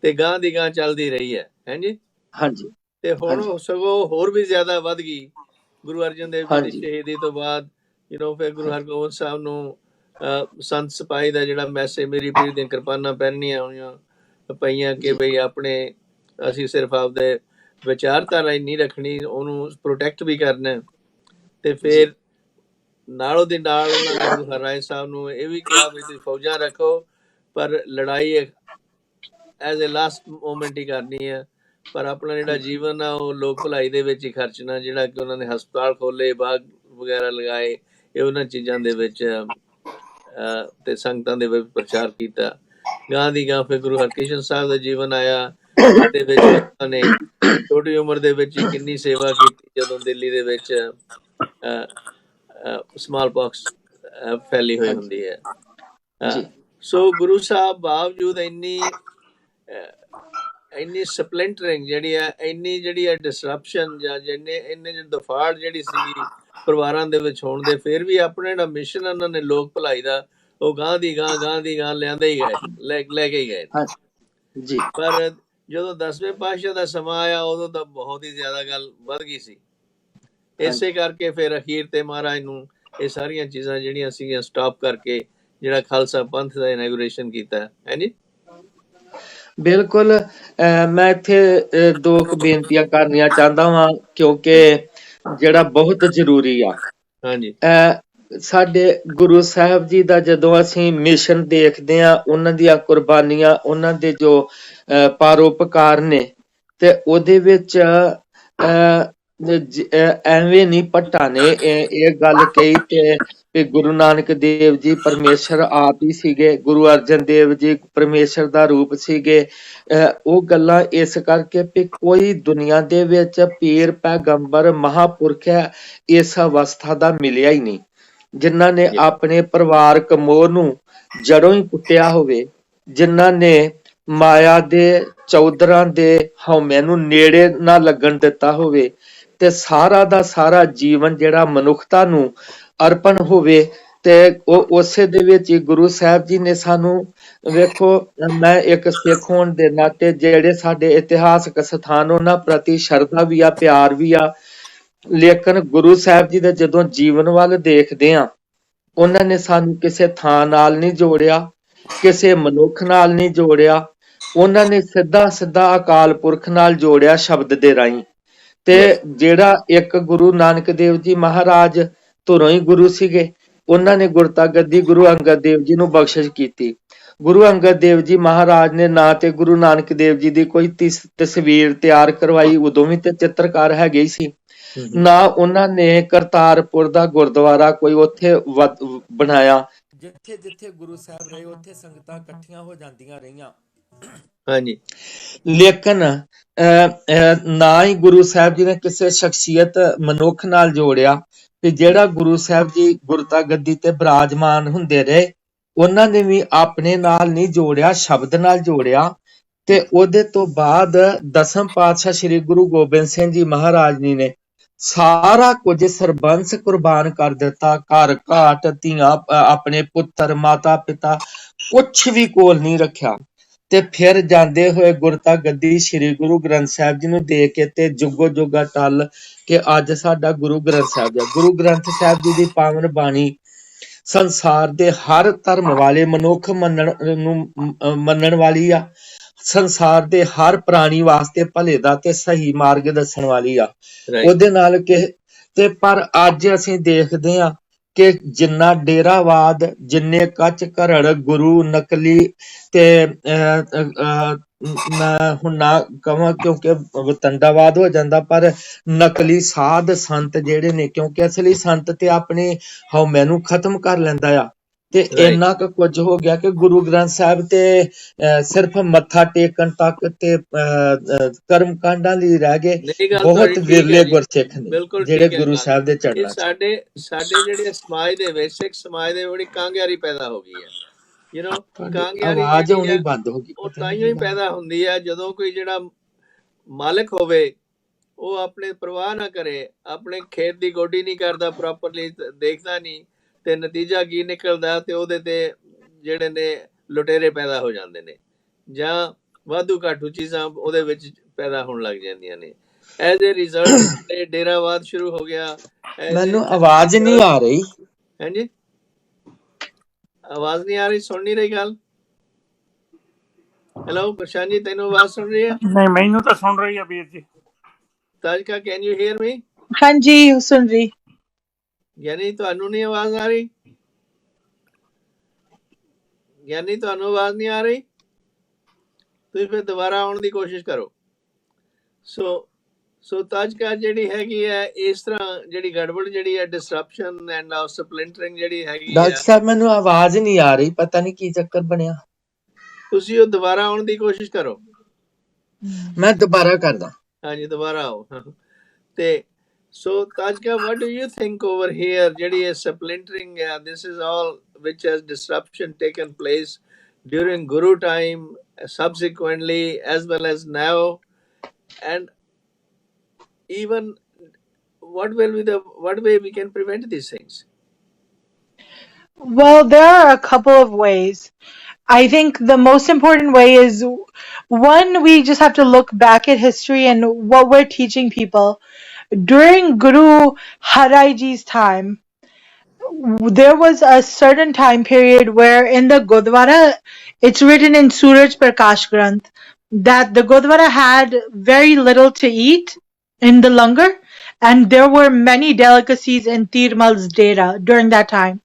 ਤੇ ਗਾਂ ਦੀ ਗਾਂ ਚੱਲਦੀ ਰਹੀ ਹੈ। ਹਾਂਜੀ ਹਾਂਜੀ। ਤੇ ਹੁਣ ਸਗੋਂ ਹੋਰ ਵੀ ਜ਼ਿਆਦਾ ਵੱਧ ਗਈ ਗੁਰੂ ਅਰਜਨ ਦੇਵ ਜੀ ਦੀ ਸ਼ਹੀਦੀ ਤੋਂ ਬਾਅਦ। ਫਿਰ ਗੁਰੂ ਹਰਗੋਬਿੰਦ ਸਾਹਿਬ ਨੂੰ ਸੰਤ ਸਿਪਾਹੀ ਦਾ ਜਿਹੜਾ ਮੈਸੇਜ ਮੇਰੀ ਪੀੜੀ ਦੀਆਂ ਕਿਰਪਾਨਾਂ ਪਹਿਨਣੀਆਂ ਹੋਈਆਂ ਪਈਆਂ ਕਿ ਬਈ ਆਪਣੇ ਅਸੀਂ ਸਿਰਫ ਆਪਦੇ ਵਿਚਾਰਧਾਰਾ ਨਹੀਂ ਰੱਖਣੀ, ਉਹਨੂੰ ਪ੍ਰੋਟੈਕਟ ਵੀ ਕਰਨਾ। ਤੇ ਫਿਰ ਨਾਲੋਂ ਦੀ ਨਾਲ ਉਹਨਾਂ ਨੇ ਗੁਰੂ ਹਰਿਰਾਏ ਸਾਹਿਬ ਨੂੰ ਇਹ ਵੀ ਕਿਹਾ ਵੀ ਤੁਸੀਂ ਫੌਜਾਂ ਰੱਖੋ, ਪਰ ਲੜਾਈ ਐਜ਼ ਏ ਲਾਸਟ ਮੂਮੈਂਟ ਹੀ ਕਰਨੀ ਹੈ, ਪਰ ਆਪਣਾ ਜਿਹੜਾ ਜੀਵਨ ਆ ਉਹ ਲੋਕ ਭਲਾਈ ਦੇ ਵਿੱਚ ਹੀ ਖਰਚਣਾ। ਜਿਹੜਾ ਕਿ ਉਹਨਾਂ ਨੇ ਹਸਪਤਾਲ ਖੋਲੇ, ਬਾਗ ਵਗੈਰਾ ਲਗਾਏ, ਇਹ ਉਹਨਾਂ ਚੀਜ਼ਾਂ ਦੇ ਵਿੱਚ ਤੇ ਸੰਗਤਾਂ ਦੇ ਵਿੱਚ ਪ੍ਰਚਾਰ ਕੀਤਾ। ਗਾਂ ਦੀ ਗਾਂ ਫਿਰ ਗੁਰੂ ਹਰਕ੍ਰਿਸ਼ਨ ਸਾਹਿਬ ਦਾ ਜੀਵਨ ਆਇਆ, ਜਿਹਦੇ ਵਿੱਚ ਉਹਨਾਂ ਨੇ ਛੋਟੀ ਉਮਰ ਦੇ ਵਿੱਚ ਹੀ ਕਿੰਨੀ ਸੇਵਾ ਕੀਤੀ। ਜਦੋਂ ਦਿੱਲੀ ਦੇ ਵਿੱਚ ਸਮਾਲ ਪੌਕਸ ਫੈਲੀ ਹੋਈ ਹੁੰਦੀ ਹੈ। ਸੋ ਗੁਰੂ ਸਾਹਿਬ ਬਾਵਜੂਦ ਇੰਨੀ ਸਪਲਿੰਟਰਿੰਗ ਜਿਹੜੀ ਹੈ, ਇੰਨੀ ਜਿਹੜੀ ਹੈ ਡਿਸਰਪਸ਼ਨ ਜਾਂ ਇੰਨੇ ਦਫਾੜ ਜਿਹੜੀ ਸੀਗੀ ਪਰਿਵਾਰਾਂ ਦੇ ਵਿੱਚ ਹੋਣ ਦੇ, ਫਿਰ ਵੀ ਆਪਣੇ ਜਿਹੜਾ ਮਿਸ਼ਨ ਉਹਨਾਂ ਨੇ ਲੋਕ ਭਲਾਈ ਦਾ, ਉਹ ਗਾਂ ਦੀ ਗਾਂ ਲਿਆਂਦੇ ਹੀ ਗਏ, ਲੈ ਕੇ ਹੀ ਗਏ ਜੀ। ਪਰ ਜਦੋਂ 10ਵੇਂ ਪਾਤਸ਼ਾਹ ਦਾ ਸਮਾਂ ਆਇਆ, ਉਦੋਂ ਤਾਂ ਬਹੁਤ ਹੀ ਜ਼ਿਆਦਾ ਗੱਲ ਵੱਧ ਗਈ ਸੀ। ਇਸੇ ਕਰਕੇ ਫਿਰ ਅਖੀਰ ਤੇ ਮਹਾਰਾਜ ਨੂੰ ਇਹ ਸਾਰੀਆਂ ਚੀਜ਼ਾਂ ਜਿਹੜੀਆਂ ਸੀਗੀਆਂ ਸਟਾਪ ਕਰਕੇ ਜਿਹੜਾ ਖਾਲਸਾ ਪੰਥ ਦਾ ਇਨੈਗੂਰੇਸ਼ਨ ਕੀਤਾ ਹੈ ਜੀ। ਬਿਲਕੁਲ। ਮੈਂ ਇੱਥੇ ਦੋ ਕੁ ਬੇਨਤੀਆਂ ਕਰਨੀਆਂ ਚਾਹੁੰਦਾ ਵਾਂ, ਕਿਉਂਕਿ ਜਿਹੜਾ ਬਹੁਤ ਜ਼ਰੂਰੀ ਆ। ਹਾਂਜੀ। ਸਾਡੇ ਗੁਰੂ ਸਾਹਿਬ ਜੀ ਦਾ ਜਦੋਂ ਅਸੀਂ ਮਿਸ਼ਨ ਦੇਖਦੇ ਹਾਂ, ਉਹਨਾਂ ਦੀਆਂ ਕੁਰਬਾਨੀਆਂ, ਉਹਨਾਂ ਦੇ ਜੋ ਪਰਉਪਕਾਰ ਨੇ, ਤੇ ਉਹਦੇ ਵਿੱਚ ਐਵੇਂ ਨਹੀਂ ਭੱਟਾ ਨੇ ਇਹ ਗੱਲ ਕਹੀ ਤੇ ਗੁਰੂ ਨਾਨਕ ਦੇਵ ਜੀ ਪਰਮੇਸ਼ਰ ਆਪ ਹੀ ਸੀਗੇ, ਗੁਰੂ ਅਰਜਨ ਦੇਵ ਜੀ ਪਰਮੇਸ਼ਰ ਦਾ ਰੂਪ ਸੀਗੇ। ਉਹ ਗੱਲਾਂ ਇਸ ਕਰਕੇ ਵੀ ਕੋਈ ਦੁਨੀਆ ਦੇ ਵਿੱਚ ਪੀਰ ਪੈਗੰਬਰ ਮਹਾਂਪੁਰਖ ਇਸ ਅਵਸਥਾ ਦਾ ਮਿਲਿਆ ਹੀ ਨਹੀਂ, ਜਿਨ੍ਹਾਂ ਨੇ ਆਪਣੇ ਪਰਿਵਾਰਕ ਮੋਹ ਨੂੰ ਜੜੋਂ ਹੀ ਪੁੱਟਿਆ ਹੋਵੇ, ਜਿਨ੍ਹਾਂ ਨੇ ਮਾਇਆ ਦੇ ਚੌਧਰਾਂ ਦੇ ਹਉਮੈ ਨੂੰ ਨੇੜੇ ਨਾ ਲੱਗਣ ਦਿੱਤਾ ਹੋਵੇ, ਤੇ ਸਾਰਾ ਦਾ ਸਾਰਾ ਜੀਵਨ ਜਿਹੜਾ ਮਨੁੱਖਤਾ ਨੂੰ ਅਰਪਣ ਹੋਵੇ। ਤੇ ਉਹ ਉਸੇ ਦੇ ਵਿੱਚ ਹੀ ਗੁਰੂ ਸਾਹਿਬ ਜੀ ਨੇ ਸਾਨੂੰ, ਵੇਖੋ, ਮੈਂ ਇੱਕ ਸਿੱਖ ਹੋਣ ਦੇ ਨਾਤੇ ਜਿਹੜੇ ਸਾਡੇ ਇਤਿਹਾਸਕ ਸਥਾਨ ਉਹਨਾਂ ਪ੍ਰਤੀ ਸ਼ਰਧਾ ਵੀ ਆ, ਪਿਆਰ ਵੀ ਆ, ਲੇਕਿਨ ਗੁਰੂ ਸਾਹਿਬ ਜੀ ਦੇ ਜਦੋਂ ਜੀਵਨ ਵੱਲ ਦੇਖਦੇ ਆ, ਉਹਨਾਂ ਨੇ ਸਾਨੂੰ ਕਿਸੇ ਥਾਂ ਨਾਲ ਨਹੀਂ ਜੋੜਿਆ, ਕਿਸੇ ਮਨੁੱਖ ਨਾਲ ਨਹੀਂ ਜੋੜਿਆ, ਉਹਨਾਂ ਨੇ ਸਿੱਧਾ ਅਕਾਲ ਪੁਰਖ ਨਾਲ ਜੋੜਿਆ ਸ਼ਬਦ ਦੇ ਰਾਹੀਂ। ਤੇ ਜਿਹੜਾ ਇੱਕ ਗੁਰੂ ਨਾਨਕ ਦੇਵ ਜੀ ਮਹਾਰਾਜ ਧੁਰੋਂ ਹੀ ਗੁਰੂ ਸੀਗੇ, ਉਹਨਾਂ ਨੇ ਗੁਰਤਾ ਗੱਦੀ ਗੁਰੂ ਅੰਗਦ ਦੇਵ ਜੀ ਨੂੰ ਬਖਸ਼ਿਸ਼ ਕੀਤੀ। ਗੁਰੂ ਅੰਗਦ ਦੇਵ ਜੀ ਮਹਾਰਾਜ ਨੇ ਨਾ ਤੇ ਗੁਰੂ ਨਾਨਕ ਦੇਵ ਜੀ ਦੀ ਕੋਈ ਤਸਵੀਰ ਤਿਆਰ ਕਰਵਾਈ, ਉਦੋਂ ਵੀ ਤੇ ਚਿੱਤਰਕਾਰ ਹੈਗੇ ਸੀ, ਨਾ ਉਹਨਾਂ ਨੇ ਕਰਤਾਰਪੁਰ ਦਾ ਗੁਰਦੁਆਰਾ ਕੋਈ ਉੱਥੇ ਬਣਾਇਆ। ਜਿੱਥੇ ਜਿੱਥੇ ਗੁਰੂ ਸਾਹਿਬ ਰਹੇ ਉੱਥੇ ਸੰਗਤਾਂ ਇਕੱਠੀਆਂ ਹੋ ਜਾਂਦੀਆਂ ਰਹੀਆਂ। ਹਾਂਜੀ। ਲੇਕਿਨ ਨਾ ਹੀ ਗੁਰੂ ਸਾਹਿਬ ਜੀ ਨੇ ਕਿਸੇ ਸ਼ਖਸੀਅਤ ਮਨੁੱਖ ਨਾਲ ਜੋੜਿਆ, ਤੇ ਜਿਹੜਾ ਗੁਰੂ ਸਾਹਿਬ ਜੀ ਗੁਰਤਾ ਗੱਦੀ ਤੇ ਬਿਰਾਜਮਾਨ ਹੁੰਦੇ ਰਹੇ, ਉਹਨਾਂ ਨੇ ਵੀ ਆਪਣੇ ਨਾਲ ਨਹੀਂ ਜੋੜਿਆ, ਸ਼ਬਦ ਨਾਲ ਜੋੜਿਆ। ਤੇ ਉਹਦੇ ਤੋਂ ਬਾਅਦ 10ਵੇਂ ਪਾਤਸ਼ਾਹ ਸ੍ਰੀ ਗੁਰੂ ਗੋਬਿੰਦ ਸਿੰਘ ਜੀ ਮਹਾਰਾਜ ਜੀ ਨੇ ਸਾਰਾ ਕੁਝ ਸਰਬੰਸ ਕੁਰਬਾਨ ਕਰ ਦਿੱਤਾ, ਘਰ ਘਾਟ, ਧੀਆਂ, ਆਪਣੇ ਪੁੱਤਰ, ਮਾਤਾ ਪਿਤਾ, ਕੁਛ ਵੀ ਕੋਲ ਨਹੀਂ ਰੱਖਿਆ। ਤੇ ਫਿਰ ਜਾਂਦੇ ਹੋਏ ਗੁਰਤਾ ਗੱਦੀ ਸ੍ਰੀ ਗੁਰੂ ਗ੍ਰੰਥ ਸਾਹਿਬ ਜੀ ਨੂੰ ਦੇ ਕੇ ਤੇ ਜੁਗੋ ਜੁਗਾ ਟੱਲ ਕਿ ਅੱਜ ਸਾਡਾ ਗੁਰੂ ਗ੍ਰੰਥ ਸਾਹਿਬ ਹੈ। ਗੁਰੂ ਗ੍ਰੰਥ ਸਾਹਿਬ ਜੀ ਦੀ ਪਾਵਨ ਬਾਣੀ ਸੰਸਾਰ ਦੇ ਹਰ ਧਰਮ ਵਾਲੇ ਮਨੁੱਖ ਮੰਨਣ ਵਾਲੀ ਆ, ਸੰਸਾਰ ਦੇ ਹਰ ਪ੍ਰਾਣੀ ਵਾਸਤੇ ਭਲੇ ਦਾ ਤੇ ਸਹੀ ਮਾਰਗ ਦੱਸਣ ਵਾਲੀ ਆ। ਉਹਦੇ ਨਾਲ ਤੇ ਪਰ ਅੱਜ ਅਸੀਂ ਦੇਖਦੇ ਹਾਂ ਕਿ ਜਿੰਨਾ ਡੇਰਾਵਾਦ, ਜਿੰਨੇ ਕੱਚ ਘਰੜ ਗੁਰੂ ਨਕਲੀ, ਤੇ ਮੈਂ ਹੁਣ ਨਾ ਕਵਾਂ ਕਿਉਂਕਿ ਵਤੰਡਾਵਾਦ ਹੋ ਜਾਂਦਾ, ਪਰ ਨਕਲੀ ਸਾਧ ਸੰਤ ਜਿਹੜੇ ਨੇ, ਕਿਉਂਕਿ ਅਸਲੀ ਸੰਤ ਤੇ ਆਪਣੇ ਹਉਮੈ ਨੂੰ ਖਤਮ ਕਰ ਲੈਂਦਾ ਆ। ਤੇ ਇੰਨਾ ਕੁ ਕੁਝ ਹੋ ਗਿਆ ਕਿ ਗੁਰੂ ਗ੍ਰੰਥ ਸਾਹਿਬ ਤੇ ਸਿਰਫ ਮੱਥਾ ਟੇਕਣ ਤੱਕ ਤੇ ਕਰਮ ਕਾਂਡਾਂ ਲਈ ਰਹਿ ਗਏ। ਬਹੁਤ ਵਿਰਲੇ ਗੁਰਸਿੱਖ ਨੇ ਜਿਹੜੇ ਗੁਰੂ ਸਾਹਿਬ ਦੇ ਚੜ੍ਹਨਾ। ਸਾਡੇ ਜਿਹੜੇ ਸਮਾਜ ਦੇ ਵਿੱਚ, ਸਿੱਖ ਸਮਾਜ ਦੇ ਬੜੀ ਕਾਂਗਿਆਰੀ ਪੈਦਾ ਹੋ ਗਈ ਹੈ। ਆਵਾਜ਼ ਆਉਣੀ ਬੰਦ ਹੋ ਗਈ। ਉਹ ਤਾਂਹੀਓ ਹੀ ਪੈਦਾ ਹੁੰਦੀ ਹੈ ਜਦੋਂ ਕੋਈ ਜਿਹੜਾ ਮਾਲਕ ਹੋਵੇ ਉਹ ਆਪਣੇ ਪਰਵਾਹ ਨਾ ਕਰੇ, ਆਪਣੇ ਖੇਤ ਦੀ ਗੋਡੀ ਨਹੀਂ ਕਰਦਾ, ਪ੍ਰੋਪਰਲੀ ਦੇਖਦਾ ਨਹੀਂ, ਤੇ ਨਤੀਜਾ ਕੀ ਨਿਕਲਦਾ, ਤੇ ਉਹਦੇ ਤੇ ਜਿਹੜੇ ਨੇ ਲੁਟੇਰੇ ਪੈਦਾ ਹੋ ਜਾਂਦੇ ਨੇ, ਜਾਂ ਵਾਧੂ ਘਾਟੂ ਚੀਜ਼ਾਂ ਉਹਦੇ ਵਿੱਚ ਪੈਦਾ ਹੋਣ ਲੱਗ ਜਾਂਦੀਆਂ ਨੇ। ਐਜ਼ ਏ ਰਿਜ਼ਲਟ ਡੇਰਾਵਾਦ ਸ਼ੁਰੂ ਹੋ ਗਿਆ। ਮੈਨੂੰ ਆਵਾਜ਼ ਨਹੀਂ ਆ ਰਹੀ। ਹਾਂਜੀ, ਆਵਾਜ਼ ਨਹੀਂ ਆ ਰਹੀ, ਸੁਣ ਨਹੀਂ ਰਹੀ ਗੱਲ? ਹੈਲੋ ਪ੍ਰਸ਼ਾਂਤ ਜੀ, ਤੈਨੂੰ ਆਵਾਜ਼ ਸੁਣ ਰਹੀ ਹੈ? ਨਹੀਂ, ਮੈਨੂੰ ਤਾਂ ਸੁਣ ਰਹੀ ਹੈ ਵੀਰ ਜੀ। ਤਾਜਕਾ, ਕੈਨ ਯੂ ਹੀਅਰ ਮੀ? ਹਾਂਜੀ, ਸੁਣ ਰਹੀ। ਗਿਆਨੀ, ਤੁਹਾਨੂੰ ਨਹੀਂ ਆਵਾਜ਼ ਆ ਰਹੀ? ਗਿਆਨੀ, ਤੁਹਾਨੂੰ ਆਵਾਜ਼ ਨਹੀਂ ਆ ਰਹੀ? ਤੁਸੀਂ ਫਿਰ ਦੁਬਾਰਾ ਆਉਣ ਦੀ ਕੋਸ਼ਿਸ਼ ਕਰੋ। ਸੋ ਤਾਜਕਾ ਜਿਹੜੀ ਹੈਗੀ ਹੈ, ਇਸ ਤਰ੍ਹਾਂ ਜਿਹੜੀ ਗੜਬੜ ਜਿਹੜੀ ਹੈ, ਡਿਸਰਪਸ਼ਨ ਐਂਡ ਸਪਲਿੰਟਰਿੰਗ ਜਿਹੜੀ ਹੈਗੀ। ਡਾਕਟਰ ਸਾਹਿਬ, ਮੈਨੂੰ ਆਵਾਜ਼ ਨਹੀਂ ਆ ਰਹੀ, ਪਤਾ ਨਹੀਂ ਕੀ ਚੱਕਰ ਬਣਿਆ। ਤੁਸੀਂ ਉਹ ਦੁਬਾਰਾ ਆਉਣ ਦੀ ਕੋਸ਼ਿਸ਼ ਕਰੋ। ਮੈਂ ਦੁਬਾਰਾ ਕਰਦਾ। ਹਾਂਜੀ, ਦੁਬਾਰਾ ਆਓ। ਤੇ So, Tajka, what do you think over here? Jedi is splintering. This is all which has disruption taken place during Guru time, subsequently, as well as now, and even what way we can prevent these things? Well, there are a couple of ways. I think the most important way is one, we just have to look back at history and what we're teaching people. During Guru Harai Ji's time, there was a certain time period where in the Gurdwara, it's written in Suraj Prakash Granth that the Gurdwara had very little to eat in the langar, and there were many delicacies in Tirmal's dera during that time.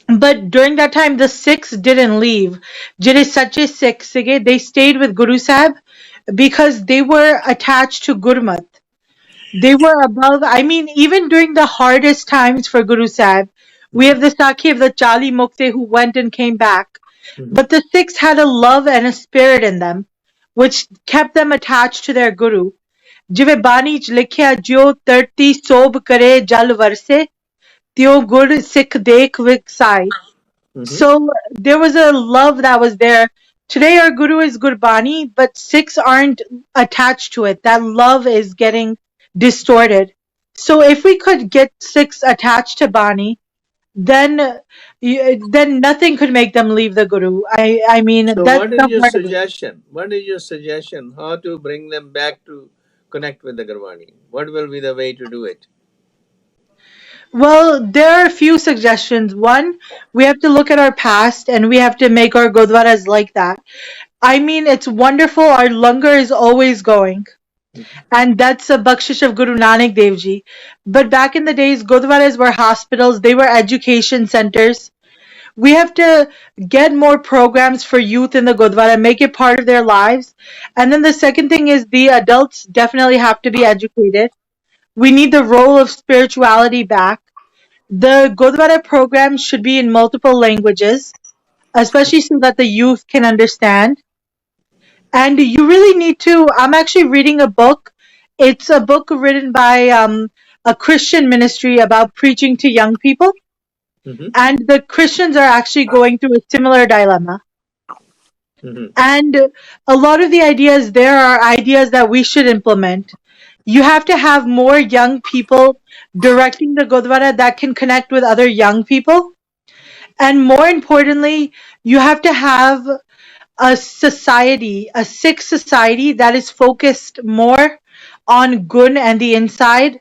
But during that time, the Sikhs didn't leave. Jire Sache Sikhs sige, they stayed with Guru Sahib because they were attached to Gurmat. They were above, I mean, even during the hardest times for Guru Sahib, we have the Sakhi of the Chali Mukte who went and came back. Mhm. But the Sikhs had a love and a spirit in them, which kept them attached to their Guru. ਜਿਵੇਂ ਬਾਣੀ ਚ ਲਿਖਿਆ ਜਿਉ ਧਰਤੀ ਸੋਭ ਕਰੇ ਜਲ ਵਰਸੇ ਤਿਉ ਗੁਰ ਸਿੱਖ ਦੇਖ ਵਿਕਸਾਈ. So there was a love that was there. Today our Guru is Gurbani, but Sikhs aren't attached to it. That love is getting distorted. So if we could get Sikhs attached to Bani, then nothing could make them leave the Guru. I mean, So, that's what is not your part of it. suggestion? What is your suggestion? How to bring them back to connect with the Gurvani? What will be the way to do it? Well, there are a few suggestions. One, we have to look at our past and we have to make our Gurdwaras like that. I mean, it's wonderful. Our langar is always going. And that's a bakshish of Guru Nanak Dev Ji. But back in the days, Gurdwaras were hospitals, they were education centers. We have to get more programs for youth in the Gurdwara, make it part of their lives. And then the second thing is the adults definitely have to be educated. We need the role of spirituality back. The Gurdwara program should be in multiple languages, especially so that the youth can understand. And you really need to. I'm actually reading a book. It's a book written by a Christian ministry about preaching to young people. And the Christians are actually going through a similar dilemma. And a lot of the ideas there are ideas that we should implement. You have to have more young people directing the Gurdwara that can connect with other young people. And more importantly, you have to have a society, a Sikh society that is focused more on gun and the inside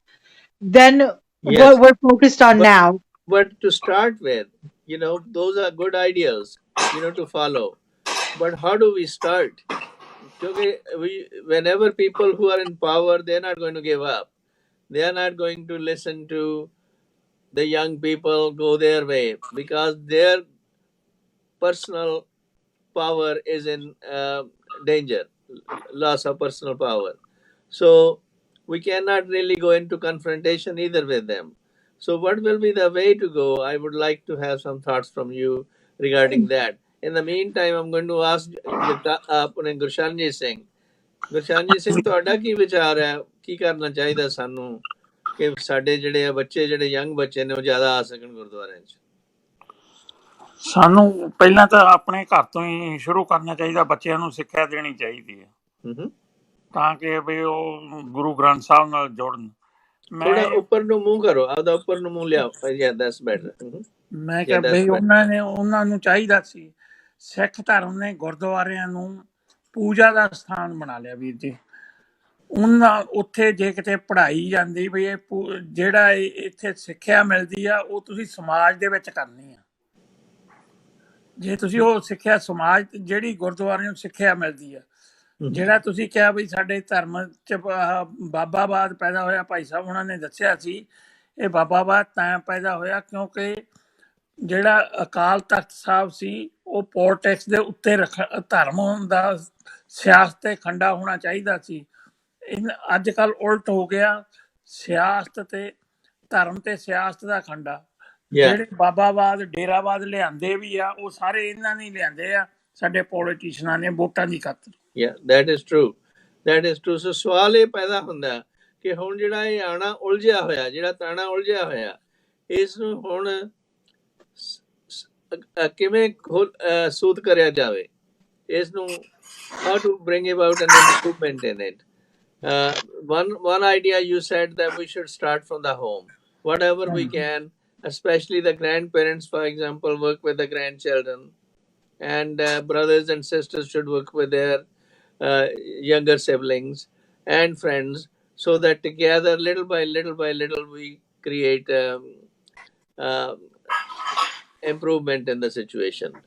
than Yes. what we're focused on now. But to start with, those are good ideas, to follow. But how do we start? Okay, whenever people who are in power, they're not going to give up. They are not going to listen to the young people go their way because their personal power is in danger, loss of personal power. So we cannot really go into confrontation either with them. So what will be the way to go? I would like to have some thoughts from you regarding that. In the meantime, I'm going to ask Gurshanji Singh. ਗੁਰਸ਼ਾਨਜੀਤ Singh ਤੁਹਾਡਾ ਕੀ ਵਿਚਾਰ ਹੈ ਕੀ ਕਰਨਾ ਚਾਹੀਦਾ ਸਾਨੂੰ ਕਿ ਸਾਡੇ ਜਿਹੜੇ ਬੱਚੇ ਜਿਹੜੇ ਯੰਗ ਬੱਚੇ ਨੇ ਉਹ ਜ਼ਿਆਦਾ ਆ ਸਕਣ ਗੁਰਦੁਆਰਿਆਂ 'ਚ ਸਾਨੂੰ ਪਹਿਲਾਂ ਤਾਂ ਆਪਣੇ ਘਰ ਤੋਂ ਹੀ ਸ਼ੁਰੂ ਕਰਨਾ ਚਾਹੀਦਾ ਬੱਚਿਆਂ ਨੂੰ ਸਿੱਖਿਆ ਦੇਣੀ ਚਾਹੀਦੀ ਹੈ ਤਾਂ ਕਿ ਵੀ ਉਹ ਗੁਰੂ ਗ੍ਰੰਥ ਸਾਹਿਬ ਨਾਲ ਜੁੜਨ ਥੋੜਾ ਉੱਪਰ ਨੂੰ ਮੂੰਹ ਕਰੋ ਆਪਦਾ ਉੱਪਰ ਨੂੰ ਮੂੰਹ ਲਿਆਓ ਦੈਟਸ ਬੈਟਰ ਮੈਂ ਕਿਹਾ ਬਈ ਉਹਨਾਂ ਨੂੰ ਚਾਹੀਦਾ ਸੀ ਸਿੱਖ ਧਰਮ ਨੇ ਗੁਰਦੁਆਰਿਆਂ ਨੂੰ ਪੂਜਾ ਦਾ ਸਥਾਨ ਬਣਾ ਲਿਆ ਵੀਰ ਜੀ ਉਹਨਾਂ ਉੱਥੇ ਜੇ ਕਿਤੇ ਪੜ੍ਹਾਈ ਜਾਂਦੀ ਵੀ ਇਹ ਜਿਹੜਾ ਇੱਥੇ ਸਿੱਖਿਆ ਮਿਲਦੀ ਆ ਉਹ ਤੁਸੀਂ ਸਮਾਜ ਦੇ ਵਿੱਚ ਕਰਨੀ ਆ ਜੇ ਤੁਸੀਂ ਉਹ ਸਿੱਖਿਆ ਸਮਾਜ ਜਿਹੜੀ ਗੁਰਦੁਆਰੇ ਨੂੰ ਸਿੱਖਿਆ ਮਿਲਦੀ ਆ ਜਿਹੜਾ ਤੁਸੀਂ ਕਿਹਾ ਵੀ ਸਾਡੇ ਧਰਮ 'ਚ ਬਾਬਾਵਾਦ ਪੈਦਾ ਹੋਇਆ ਭਾਈ ਸਾਹਿਬ ਉਹਨਾਂ ਨੇ ਦੱਸਿਆ ਸੀ ਇਹ ਬਾਬਾਵਾਦ ਤਾਂ ਪੈਦਾ ਹੋਇਆ ਕਿਉਂਕਿ ਜਿਹੜਾ ਅਕਾਲ ਤਖਤ ਸਾਹਿਬ ਸੀ ਉਹ ਪੋਲਿਟਿਕਸ ਦੇ ਉੱਤੇ ਧਰਮ ਦਾ ਸਿਆਸਤ ਤੇ ਖੰਡਾ ਹੋਣਾ ਚਾਹੀਦਾ ਸੀ ਅੱਜ ਕੱਲ ਉਲਟ ਹੋ ਗਿਆ ਸਿਆਸਤ ਤੇ ਧਰਮ ਤੇ ਸਿਆਸਤ ਦਾ ਖੰਡਾ ਜਿਹੜੇ ਬਾਬਾਵਾਦ ਡੇਰਾਵਾਦ ਲਿਆਂਦੇ ਵੀ ਆ ਉਹ ਸਾਰੇ ਇਹਨਾਂ ਨੇ ਲਿਆਂਦੇ ਆ ਸਾਡੇ ਪੋਲੀਟੀਸ਼ੀਅਨਾਂ ਨੇ ਵੋਟਾਂ ਦੀ ਖਾਤਰ that is true so ਸਵਾਲ ਇਹ ਪੈਦਾ ਹੁੰਦਾ ਕਿ ਹੁਣ ਜਿਹੜਾ ਇਹ ਆਣਾ ਉਲਝਿਆ ਹੋਇਆ, ਜਿਹੜਾ ਤਾਣਾ ਉਲਝਿਆ ਹੋਇਆ, ਇਸ ਨੂੰ ਹੁਣ ਕਿਵੇਂ ਸੂਤ ਕਰਿਆ ਜਾਵੇ, ਇਸ ਨੂੰ how to bring about an improvement in it. One idea you said that we should start from the home, whatever we can, especially the grandparents, for example, work with the grandchildren, and brothers and sisters should work with their younger siblings and friends, so that together, little by little, we create improvement in the situation.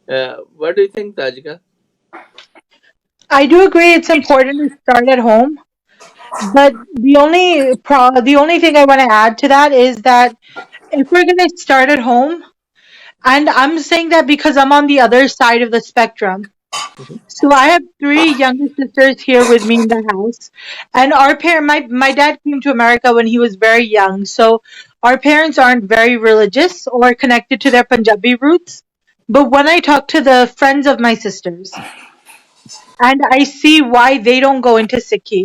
What do you think, Tajika? I do agree it's important to start at home, but the only thing I want to add to that is that if we're going to start at home, and I'm saying that because I'm on the other side of the spectrum. So I have 3 younger sisters here with me in the house, and my dad came to America when he was very young, so our parents aren't very religious or connected to their Punjabi roots. But when I talk to the friends of my sisters, and I see why they don't go into Sikhi,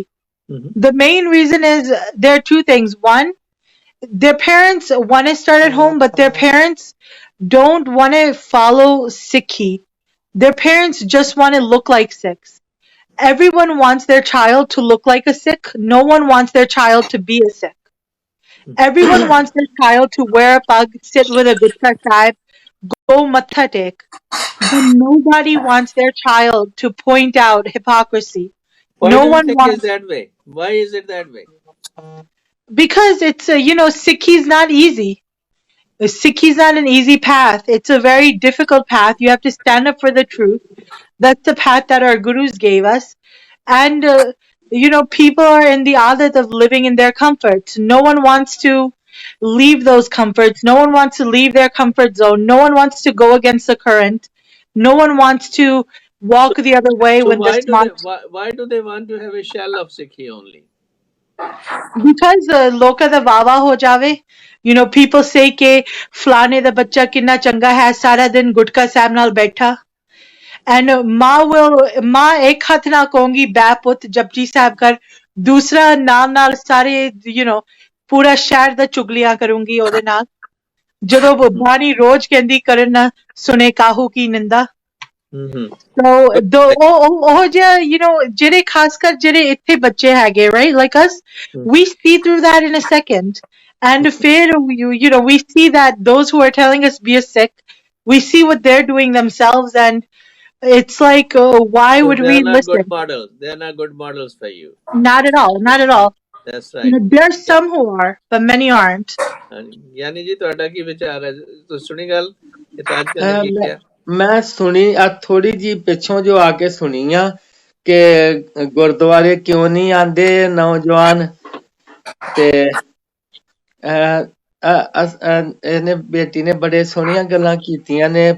the main reason is there are 2 things. One, their parents want to start at home, but their parents don't want to follow Sikhi. Their parents just want to look like Sikhs. Everyone wants their child to look like a Sikh. No one wants their child to be a Sikh. Everyone wants their child to wear a pug, sit with a Gutta Sahib, go matha tek. But nobody wants their child to point out hypocrisy. Why No do you one think wants, it's that way? Why is it that way? because it's Sikhi is not easy. Sikhi is not an easy path. It's a very difficult path. You have to stand up for the truth. That's the path that our gurus gave us. And, people are in the adat of living in their comforts. No one wants to leave those comforts. No one wants to leave their comfort zone. No one wants to go against the current. No one wants to walk the other way So when the why do they want to have a shell of Sikhi only? because loka da wawa ho jave. People say ke flane da bachcha kinna changa hai, sara din gutka sahib nal baitha. And माँ एक हाथ ना कहूंगी बै पुत जपजी साहब कर, दूसरा नाल सारे पूरा शहर दा चुगलियां करूंगी ओदे नाल, ਜਦੋਂ ਬਾਣੀ ਰੋਜ਼ ਕਹਿੰਦੀ ਕਰਨ ਨਾ ਸੁਣੇ ਕਾਹੂ ਕੀ ਨਿੰਦਾ। So ਉਹ ਜਿਹੜੇ ਖਾਸ ਕਰ ਜਿਹੜੇ ਇੱਥੇ ਬੱਚੇ ਹੈਗੇ, right, like us, we see through that in a second. And ਫਿਰ we see that those who are telling us be a Sikh, we see what they're doing themselves, and it's like, why So would they we are not listen? good models. They are not good models for you. Not at all. Not at all. That's right. There's some who are, but many aren't. ਯਾਨੀ ਜੀ ਤੁਹਾਡਾ ਕੀ ਵਿਚਾਰ ਹੈ? ਤੁਸੀਂ ਸੁਣੀ ਗੱਲ ਇਹ ਤਾਜਕਾ ਨੇ ਕੀ ਕਿਹਾ? ਮੈਂ ਸੁਣੀ ਆ ਥੋੜੀ ਜੀ ਪਿੱਛੋਂ ਜੋ ਆ ਕੇ ਸੁਣੀ ਆ ਕਿ ਗੁਰਦੁਆਰੇ ਕਿਉਂ ਨਹੀਂ ਆਂਦੇ ਨੌਜਵਾਨ, ਤੇ ਇਹਨੇ ਬੇਟੀ ਨੇ ਬੜੇ ਸੋਹਣੀਆਂ ਗੱਲਾਂ ਕੀਤੀਆਂ ਨੇ,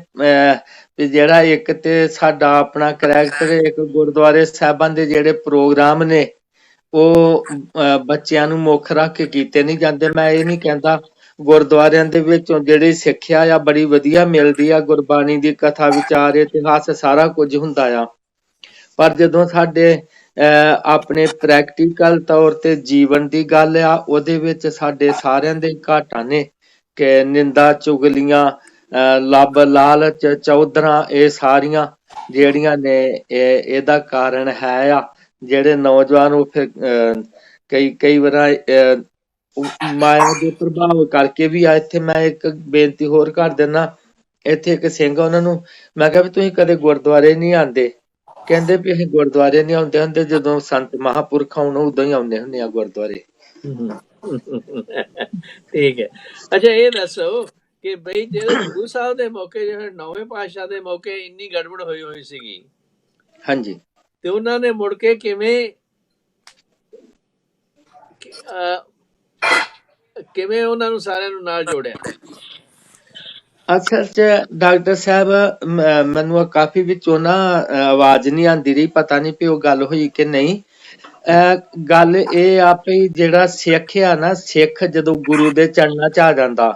ਵੀ ਜਿਹੜਾ ਇੱਕ ਤੇ ਸਾਡਾ ਆਪਣਾ ਕਰੈਕਟਰ, ਇੱਕ ਗੁਰਦੁਆਰੇ ਸਾਹਿਬਾਂ ਦੇ ਜਿਹੜੇ ਪ੍ਰੋਗਰਾਮ ਨੇ ਉਹ ਬੱਚਿਆਂ ਨੂੰ ਮੁੱਖ ਰੱਖ ਕੇ ਕੀਤੇ ਨਹੀਂ ਜਾਂਦੇ। ਮੈਂ ਇਹ ਨਹੀਂ ਕਹਿੰਦਾ, ਗੁਰਦੁਆਰਿਆਂ ਦੇ ਵਿੱਚੋਂ ਜਿਹੜੀ ਸਿੱਖਿਆ ਆ ਬੜੀ ਵਧੀਆ ਮਿਲਦੀ ਆ, ਗੁਰਬਾਣੀ ਦੀ ਕਥਾ ਵਿਚਾਰ ਇਤਿਹਾਸ ਸਾਰਾ ਕੁਝ ਹੁੰਦਾ ਆ, ਪਰ ਜਦੋਂ ਸਾਡੇ ਆਪਣੇ ਪ੍ਰੈਕਟੀਕਲ ਤੌਰ ਤੇ ਜੀਵਨ ਦੀ ਗੱਲ ਆ ਉਹਦੇ ਵਿੱਚ ਸਾਡੇ ਸਾਰਿਆਂ ਦੇ ਘਾਟਾਂ ਨੇ ਕਿ ਨਿੰਦਾ ਚੁਗਲੀਆਂ ਲੱਭ ਲਾਲਚ ਚੌਧਰਾਂ ਇਹ ਸਾਰੀਆਂ ਜਿਹੜੀਆਂ ਨੇ ਇਹਦਾ ਕਾਰਨ ਹੈ ਆ। ਜਿਹੜੇ ਨੌਜਵਾਨ ਉਹ ਫਿਰ ਕਈ ਵਾਰ ਮਾਇਆ ਦੇ ਪ੍ਰਭਾਵ ਕਰਕੇ ਵੀ ਆ। ਇੱਥੇ ਮੈਂ ਇੱਕ ਬੇਨਤੀ ਹੋਰ ਕਰ ਦਿੰਦਾ, ਇੱਥੇ ਇੱਕ ਸਿੰਘ ਉਹਨਾਂ ਨੂੰ ਮੈਂ ਕਿਹਾ ਵੀ ਤੁਸੀਂ ਕਦੇ ਗੁਰਦੁਆਰੇ ਨਹੀਂ ਆਉਂਦੇ? ਕਹਿੰਦੇ ਵੀ ਅਸੀਂ ਗੁਰਦੁਆਰੇ ਨਹੀਂ ਆਉਂਦੇ ਹੁੰਦੇ, ਜਦੋਂ ਸੰਤ ਮਹਾਂਪੁਰਖ ਆਉਣ ਉਦੋਂ ਹੀ ਆਉਂਦੇ ਹੁੰਦੇ ਆ ਗੁਰਦੁਆਰੇ। ਠੀਕ ਹੈ। ਅੱਛਾ ਇਹ ਦੱਸੋ ਕਿ ਬਈ ਜਿਹੜੇ ਗੁਰੂ ਸਾਹਿਬ ਦੇ ਮੌਕੇ, ਜਿਹੜੇ 9ਵੇਂ ਪਾਤਸ਼ਾਹ ਦੇ ਮੌਕੇ ਇੰਨੀ ਗੜਬੜ ਹੋਈ ਸੀਗੀ, ਹਾਂਜੀ, ਤੇ ਉਹਨਾਂ ਨੇ ਮੁੜ ਕੇ ਕਿਵੇਂ ਉਹਨਾਂ ਨੂੰ ਸਾਰਿਆਂ ਨੂੰ ਨਾਲ ਜੋੜਿਆ? ਅਸਲ ਚ ਡਾਕਟਰ ਸਾਹਿਬ ਮੈਨੂੰ ਕਾਫੀ ਵਿੱਚੋਂ ਨਾ ਆਵਾਜ਼ ਨਹੀਂ ਆਉਂਦੀ ਰਹੀ, ਪਤਾ ਨਹੀਂ ਵੀ ਉਹ ਗੱਲ ਹੋਈ ਕਿ ਨਹੀਂ। ਗੱਲ ਇਹ ਆ ਵੀ ਜਿਹੜਾ ਸਿੱਖ ਆ ਨਾ, ਸਿੱਖ ਜਦੋਂ ਗੁਰੂ ਦੇ ਚਰਨਾਂ ਚ ਆ ਜਾਂਦਾ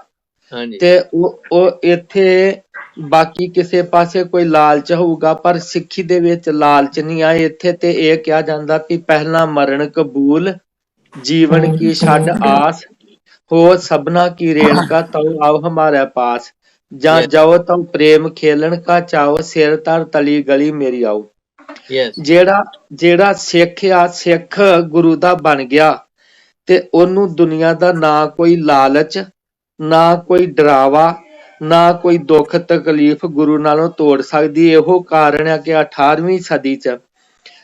ਤੇ ਉਹ ਇੱਥੇ ਬਾਕੀ ਕਿਸੇ ਪਾਸੇ ਕੋਈ ਲਾਲਚ ਹੋਊਗਾ, ਪਰ ਸਿੱਖੀ ਦੇ ਵਿੱਚ ਲਾਲਚ ਨਹੀਂ ਆ। ਇੱਥੇ ਤੇ ਇਹ ਕਿਹਾ ਜਾਂਦਾ ਵੀ ਪਹਿਲਾਂ ਮਰਨ ਕਬੂਲ जीवन की छाड़ आस, हो सबना की रेणुका तऊ आओ हमारे पास। जा Yes. जाओ तऊ प्रेम खेलन का चाओ, सिर तर तली गली मेरी आओ। Yes. ਜਿਹੜਾ ਜਿਹੜਾ ਸਿੱਖ ਆ, ਸਿੱਖ ਗੁਰੂ ਦਾ ਬਣ ਗਿਆ ਤੇ ਉਹਨੂੰ ਦੁਨੀਆ ਦਾ ਨਾ ਕੋਈ ਲਾਲਚ, ਨਾ ਕੋਈ ਡਰਾਵਾ, ਨਾ ਕੋਈ ਦੁੱਖ ਤਕਲੀਫ ਗੁਰੂ ਨਾਲੋਂ ਤੋੜ ਸਕਦੀ। ਇਹੋ ਕਾਰਨ ਆ ਕਿ 18ਵੀਂ ਸਦੀ ਚ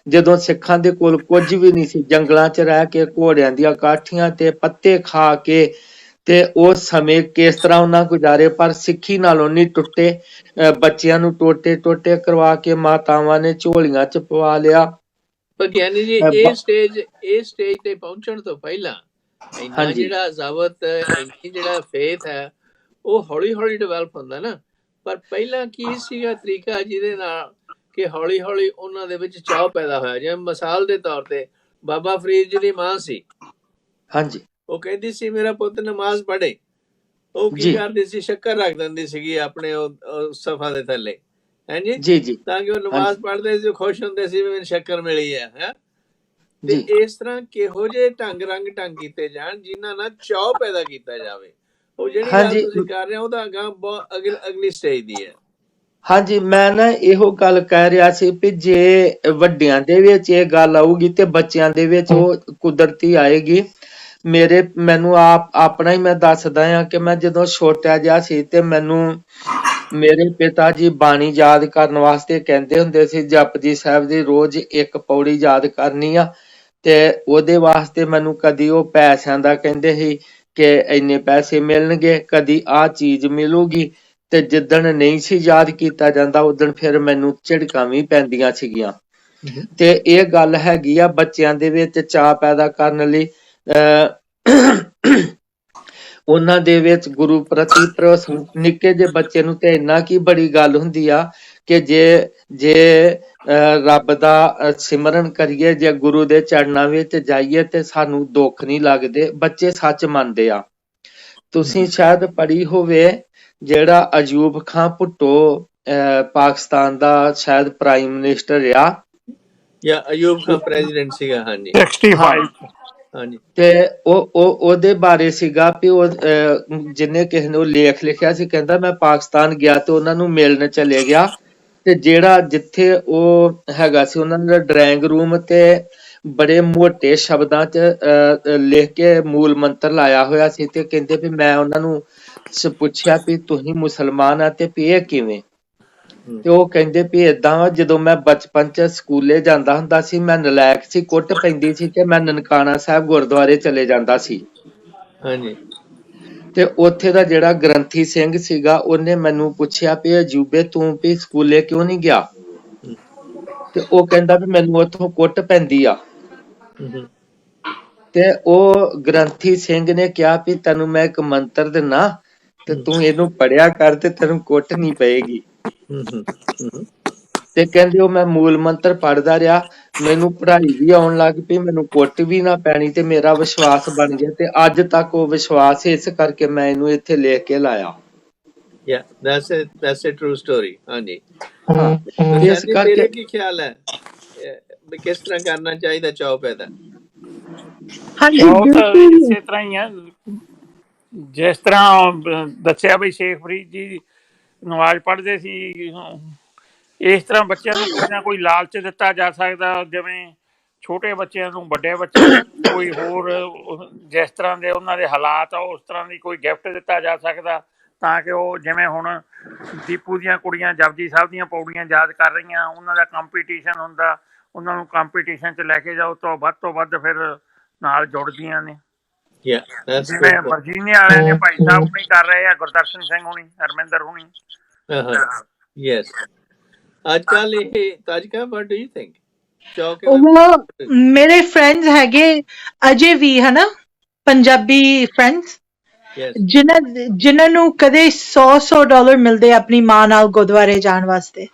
ਜਦੋਂ ਸਿੱਖਾਂ ਦੇ ਕੋਲ ਕੁਝ ਵੀ ਨਹੀਂ ਸੀ, ਜੰਗਲਾਂ ਚ ਰਹਿ ਕੇ ਘੋੜਿਆਂ ਦੀਆਂ ਕਾਠੀਆਂ ਤੇ ਪੱਤੇ ਖਾ ਕੇ ਤੇ ਉਸ ਸਮੇਂ ਕਿਸ ਤਰ੍ਹਾਂ ਉਹਨਾਂ ਗੁਜ਼ਾਰੇ, ਪਰ ਸਿੱਖੀ ਨਾਲੋਂ ਨਹੀਂ ਟੁੱਟੇ। ਬੱਚਿਆਂ ਨੂੰ ਟੋਟੇ ਟੋਟੇ ਕਰਵਾ ਕੇ ਮਾਤਾਵਾਂ ਨੇ ਝੋਲੀਆਂ ਚ ਪਵਾ ਲਿਆ। ਪਰ ਗਿਆਨੀ ਜੀ ਇਹ ਸਟੇਜ ਤੇ ਪਹੁੰਚਣ ਤੋਂ ਪਹਿਲਾਂ ਇੰਨਾ ਹਾਂਜੀ ਜਿਹੜਾ ਜ਼ਾਬਤ, ਇੰਨੀ ਜਿਹੜਾ ਫੇਥ ਹੈ ਉਹ ਹੌਲੀ ਹੌਲੀ ਡਿਵੈਲਪ ਹੁੰਦਾ ਨਾ। ਪਰ ਪਹਿਲਾਂ ਕੀ ਸੀਗਾ ਤਰੀਕਾ ਜਿਹਦੇ ਨਾਲ ਕਿ ਹੌਲੀ ਹੌਲੀ ਉਹਨਾਂ ਦੇ ਵਿੱਚ ਚਾਅ ਪੈਦਾ ਹੋਇਆ? ਜਿਵੇਂ ਮਿਸਾਲ ਦੇ ਤੌਰ ਤੇ ਬਾਬਾ ਫਰੀਦ ਜੀ ਦੀ ਮਾਂ ਸੀ, ਹਾਂਜੀ ਉਹ ਕਹਿੰਦੀ ਸੀ ਮੇਰਾ ਪੁੱਤ ਨਮਾਜ਼ ਪੜ੍ਹੇ। ਉਹ ਕੀ ਜੀ ਕਰਦੀ ਸੀ? ਸ਼ੱਕਰ ਰੱਖ ਦਿੰਦੀ ਸੀਗੀ ਆਪਣੇ ਉਹ ਸਫਾ ਦੇ ਥੱਲੇ, ਹਾਂਜੀ, ਜੀ ਜੀ ਤਾਂ ਕਿ ਉਹ ਨਮਾਜ਼ ਹਾਂਜੀ ਪੜ੍ਹਦੇ ਸੀ, ਖੁਸ਼ ਹੁੰਦੇ ਸੀ ਵੀ ਮੈਨੂੰ ਸ਼ੱਕਰ ਮਿਲੀ ਹੈ। ਤੇ ਜੀ ਇਸ ਤਰ੍ਹਾਂ ਕਿਹੋ ਜਿਹੇ ਢੰਗ ਕੀਤੇ ਜਾਣ ਜਿਨ੍ਹਾਂ ਨਾਲ ਚਾਅ ਪੈਦਾ ਕੀਤਾ ਜਾਵੇ? ਉਹ ਜਿਹੜੀ ਗੱਲ ਹਾਂਜੀ ਤੁਸੀਂ ਕਰ ਰਹੇ ਹੋ ਉਹਦਾ ਅਗਾਂਹ ਬਹੁਤ ਅਗਲੀ ਸਟੇਜ ਦੀ ਹੈ। ਹਾਂਜੀ ਮੈਂ ਨਾ ਇਹੋ ਗੱਲ ਕਹਿ ਰਿਹਾ ਸੀ ਵੀ ਜੇ ਵੱਡਿਆਂ ਦੇ ਵਿੱਚ ਇਹ ਗੱਲ ਆਊਗੀ ਤੇ ਬੱਚਿਆਂ ਦੇ ਵਿੱਚ ਉਹ ਕੁਦਰਤੀ ਆਏਗੀ। ਮੈਨੂੰ ਆਪਣਾ ਹੀ ਮੈਂ ਦੱਸਦਾ ਆ ਕਿ ਮੈਂ ਜਦੋਂ ਛੋਟਾ ਜਿਹਾ ਸੀ ਤੇ ਮੈਨੂੰ ਮੇਰੇ ਪਿਤਾ ਜੀ ਬਾਣੀ ਯਾਦ ਕਰਨ ਵਾਸਤੇ ਕਹਿੰਦੇ ਹੁੰਦੇ ਸੀ, ਜਪਜੀ ਸਾਹਿਬ ਦੀ ਰੋਜ਼ ਇੱਕ ਪੌੜੀ ਯਾਦ ਕਰਨੀ ਆ। ਤੇ ਉਹਦੇ ਵਾਸਤੇ ਮੈਨੂੰ ਕਦੀ ਉਹ ਪੈਸਿਆਂ ਦਾ ਕਹਿੰਦੇ ਸੀ ਕਿ ਇੰਨੇ ਪੈਸੇ ਮਿਲਣਗੇ, ਕਦੀ ਆਹ ਚੀਜ਼ ਮਿਲੂਗੀ। ਤੇ ਜਿੱਦਣ ਨਹੀਂ ਸੀ ਯਾਦ ਕੀਤਾ ਜਾਂਦਾ ਉਦਣ ਫਿਰ ਮੈਨੂੰ ਝਿੜਕਾਂ ਵੀ ਪੈਂਦੀਆਂ ਸੀਗੀਆਂ। ਤੇ ਇਹ ਗੱਲ ਹੈਗੀ ਆ ਬੱਚਿਆਂ ਦੇ ਵਿੱਚ ਚਾਅ ਪੈਦਾ ਕਰਨ ਲਈ, ਉਹਨਾਂ ਦੇ ਵਿੱਚ ਗੁਰੂ ਪ੍ਰਤੀ ਭਰੋਸਾ। ਨਿੱਕੇ ਜਿਹੇ ਬੱਚੇ ਨੂੰ ਤੇ ਇੰਨਾ ਕੀ ਬੜੀ ਗੱਲ ਹੁੰਦੀ ਆ ਕਿ ਜੇ ਰੱਬ ਦਾ ਸਿਮਰਨ ਕਰੀਏ, ਜੇ ਗੁਰੂ ਦੇ ਚਰਨਾਂ ਵਿੱਚ ਜਾਈਏ ਤੇ ਸਾਨੂੰ ਦੁੱਖ ਨਹੀਂ ਲੱਗਦੇ। ਬੱਚੇ ਸੱਚ ਮੰਨਦੇ ਆ। ਤੁਸੀਂ ਸ਼ਾਇਦ ਪੜ੍ਹੀ ਹੋਵੇ ਜਿਹੜਾ ਅਯੂਬ ਖਾਂ ਭੁੱਟੋ ਪਾਕਿਸਤਾਨ ਦਾ ਸ਼ਾਇਦ ਪ੍ਰਾਈਮ ਮਿਨਿਸਟਰ ਰਿਹਾ, ਜਾਂ ਅਯੂਬ ਖਾਨ ਪ੍ਰੈਜ਼ੀਡੈਂਟ ਸੀਗਾ। ਹਾਂਜੀ 65 ਹਾਂਜੀ ਤੇ ਉਹਦੇ ਬਾਰੇ ਸੀਗਾ ਵੀ ਉਹ ਜਿਹਨੇ ਕਿਸੇ ਨੇ ਉਹ ਲੇਖ ਲਿਖਿਆ ਸੀ, ਕਹਿੰਦਾ ਮੈਂ ਪਾਕਿਸਤਾਨ ਗਿਆ ਤੇ ਉਹਨਾਂ ਨੂੰ ਮਿਲਣ ਚਲੇ ਗਿਆ ਤੇ ਜਿਹੜਾ ਜਿੱਥੇ ਉਹ ਹੈਗਾ ਸੀ ਉਹਨਾਂ ਦਾ ਡਰਾਇੰਗ ਰੂਮ ਤੇ ਬੜੇ ਮੋਟੇ ਸ਼ਬਦਾਂ ਚ ਲਿਖ ਕੇ ਮੂਲ ਮੰਤਰ ਲਾਇਆ ਹੋਇਆ ਸੀ। ਤੇ ਕਹਿੰਦੇ ਵੀ ਮੈਂ ਉਹਨਾਂ ਨੂੰ ਪੁੱਛਿਆ ਵੀ ਤੁਸੀਂ ਮੁਸਲਮਾਨ ਆ ਤੇ ਵੀ ਇਹ ਕਿਵੇਂ? ਤੇ ਉਹ ਕਹਿੰਦੇ ਵੀ ਏਦਾਂ ਵਾ, ਜਦੋਂ ਮੈਂ ਬਚਪਨ ਚ ਸਕੂਲੇ ਜਾਂਦਾ ਹੁੰਦਾ ਸੀ, ਮੈਂ ਨਲਾਇਕ ਸੀ, ਕੁੱਟ ਪੈਂਦੀ ਸੀ ਤੇ ਮੈਂ ਨਨਕਾਣਾ ਸਾਹਿਬ ਗੁਰਦੁਆਰੇ ਚਲੇ ਜਾਂਦਾ ਸੀ। ਹਾਂਜੀ ਤੇ ਉੱਥੇ ਦਾ ਜਿਹੜਾ ਗ੍ਰੰਥੀ ਸਿੰਘ ਸੀਗਾ ਉਹਨੇ ਮੈਨੂੰ ਪੁੱਛਿਆ ਵੀ ਅਜੂਬੇ ਤੂੰ ਵੀ ਸਕੂਲੇ ਕਿਉਂ ਨਹੀਂ ਗਿਆ? ਤੇ ਉਹ ਕਹਿੰਦਾ ਵੀ ਮੈਨੂੰ ਉੱਥੋਂ ਕੁੱਟ ਪੈਂਦੀ ਆ। ਤੇ ਉਹ ਗ੍ਰੰਥੀ ਸਿੰਘ ਨੇ ਕਿਹਾ ਵੀ ਤੈਨੂੰ ਮੈਂ ਇੱਕ ਮੰਤਰ ਦਿੰਨਾ ਤੇ ਤੂੰ ਇਹਨੂੰ ਪੜਿਆ ਕਰ ਤੇ ਤੈਨੂੰ ਕੁੱਟ ਨਹੀਂ ਪਏਗੀ। ਤੇ ਕਹਿੰਦੇ ਉਹ ਮੈਂ ਮੂਲ ਮੰਤਰ ਪੜਦਾ ਰਿਹਾ, ਮੈਨੂੰ ਪੜ੍ਹਾਈ ਵੀ ਆਉਣ ਲੱਗ ਪਈ, ਮੈਨੂੰ ਕੁੱਟ ਵੀ ਨਾ ਪੈਣੀ ਤੇ ਮੇਰਾ ਵਿਸ਼ਵਾਸ ਬਣ ਗਿਆ। ਤੇ ਅੱਜ ਤੱਕ ਉਹ ਵਿਸ਼ਵਾਸ ਇਸ ਕਰਕੇ ਮੈਂ ਇਹਨੂੰ ਇੱਥੇ ਲਿਖ ਕੇ ਲਾਇਆ। Yeah, that's a true story. ਹਾਂਜੀ ਹਾਂ ਇਸ ਤੇਰੇ ਕਰਕੇ ਕੀ ਖਿਆਲ ਹੈ ਵੀ ਕਿਸ ਤਰ੍ਹਾਂ ਕਰਨਾ ਚਾਹੀਦਾ ਚਾਅ ਪੈਦਾ? ਹਾਂਜੀ ਉਹ ਤਾਂ ਬਿਲਕੁਲ। ਇਸੇ ਤਰ੍ਹਾਂ ਹੀ ਆ ਜਿਸ ਤਰ੍ਹਾਂ ਦੱਸਿਆ ਬਈ ਸ਼ੇਖ ਫਰੀਦ ਜੀ ਨਮਾਜ਼ ਪੜ੍ਹਦੇ ਸੀ। ਇਸ ਤਰ੍ਹਾਂ ਬੱਚਿਆਂ ਨੂੰ ਕੋਈ ਨਾ ਕੋਈ ਲਾਲਚ ਦਿੱਤਾ ਜਾ ਸਕਦਾ, ਜਿਵੇਂ ਛੋਟੇ ਬੱਚਿਆਂ ਨੂੰ, ਵੱਡੇ ਬੱਚਿਆਂ ਨੂੰ ਕੋਈ ਹੋਰ ਜਿਸ ਤਰ੍ਹਾਂ ਦੇ ਉਹਨਾਂ ਦੇ ਹਾਲਾਤ ਆ ਉਸ ਤਰ੍ਹਾਂ ਦੀ ਕੋਈ ਗਿਫਟ ਦਿੱਤਾ ਜਾ ਸਕਦਾ, ਤਾਂ ਕਿ ਉਹ ਜਿਵੇਂ ਹੁਣ ਦੀਪੂ ਦੀਆਂ ਕੁੜੀਆਂ ਜਪਜੀ ਸਾਹਿਬ ਦੀਆਂ ਪੌੜੀਆਂ ਯਾਦ ਕਰ ਰਹੀਆਂ, ਉਹਨਾਂ ਦਾ ਕੰਪੀਟੀਸ਼ਨ ਹੁੰਦਾ, ਉਹਨਾਂ ਨੂੰ ਕੰਪੀਟੀਸ਼ਨ 'ਚ ਲੈ ਕੇ ਜਾਓ ਤਾਂ ਵੱਧ ਤੋਂ ਵੱਧ ਫਿਰ ਨਾਲ ਜੁੜਦੀਆਂ ਨੇ। Yeah, that's ਜਿਵੇਂ good point. ਵਰਜੀਨੀਆ ਵਾਲਿਆਂ ਦੇ ਭਾਈ ਸਾਹਿਬ ਹੁਣੀ ਕਰ ਰਹੇ ਆ, ਗੁਰਦਰਸ਼ਨ ਸਿੰਘ ਹੁਣੀ, ਹਰਮਿੰਦਰ ਹੁਣੀ। Yes. ਅੱਜ ਕੱਲ ਇਹ ਤਾਜਕਾ, what do you think? ਚਾਅ ਉਹ ਮੇਰੇ ਫਰੈਂਡਸ ਹੈਗੇ ਅਜੇ ਵੀ, ਹਨਾ, ਪੰਜਾਬੀ ਫਰੈਂਡਸ, ਜਿਨ੍ਹਾਂ ਨੂੰ ਕਦੇ $100 ਮਿਲਦੇ ਆਪਣੀ ਮਾਂ ਨਾਲ ਗੁਰਦੁਆਰੇ ਜਾਣ ਵਾਸਤੇ।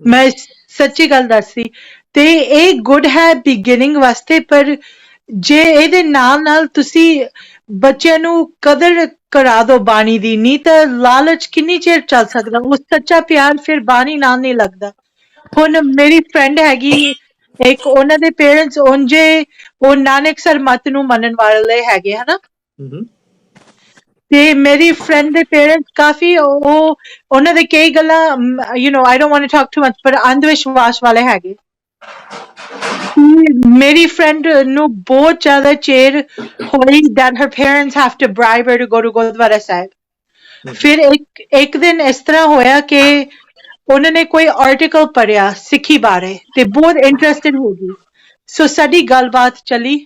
ਮੈਂ ਸੱਚੀ ਗੱਲ ਦੱਸੀ ਤੇ ਇਹ ਗੁੱਡ ਹੈ ਬਿਗਿਨਿੰਗ ਵਾਸਤੇ, ਪਰ ਜੇ ਇਹਦੇ ਨਾਲ ਤੁਸੀਂ ਬੱਚਿਆਂ ਨੂੰ ਕਦਰ ਕਰਾ ਦੋ ਬਾਣੀ ਦੀ, ਨਹੀਂ ਤਾਂ ਲਾਲਚ ਕਿੰਨੀ ਚਿਰ ਚੱਲ ਸਕਦਾ? ਉਹ ਸੱਚਾ ਪਿਆਰ ਫਿਰ ਬਾਣੀ ਨਾਲ ਨਹੀਂ ਲੱਗਦਾ। ਹੁਣ ਮੇਰੀ ਫਰੈਂਡ ਹੈਗੀ ਇੱਕ ਉਹਨਾਂ ਦੇ ਪੇਰੈਂਟਸ ਉਂਝੇ ਉਹ ਨਾਨਕਸਰ ਮਤ ਨੂੰ ਮੰਨਣ ਵਾਲੇ ਹੈਗੇ ਹਨਾ। ਤੇ ਮੇਰੀ ਫਰੈਂਡ ਦੇ ਪੇਰੈਂਟਸ ਕਾਫੀ ਉਹਨਾਂ ਦੇ ਕਈ ਗੱਲਾਂ you know I don't want to talk too much ਪਰ ਅੰਧ ਵਿਸ਼ਵਾਸ ਵਾਲੇ ਹੈਗੇ। ਮੇਰੀ ਫਰੈਂਡ ਨੂੰ ਬਹੁਤ ਜ਼ਿਆਦਾ ਚਿਰ ਹੋਈ that her parents have to bribe her to go to Gurdwara ਸਾਹਿਬ। ਫਿਰ ਇੱਕ ਦਿਨ ਇਸ ਤਰ੍ਹਾਂ ਹੋਇਆ ਕਿ ਉਹਨਾਂ ਨੇ ਕੋਈ ਆਰਟੀਕਲ ਪੜ੍ਹਿਆ ਸਿੱਖੀ ਬਾਰੇ ਤੇ ਬਹੁਤ ਇੰਟਰਸਟਿਡ ਹੋ ਗਈ। ਸੋ ਸਾਡੀ ਗੱਲਬਾਤ ਚੱਲੀ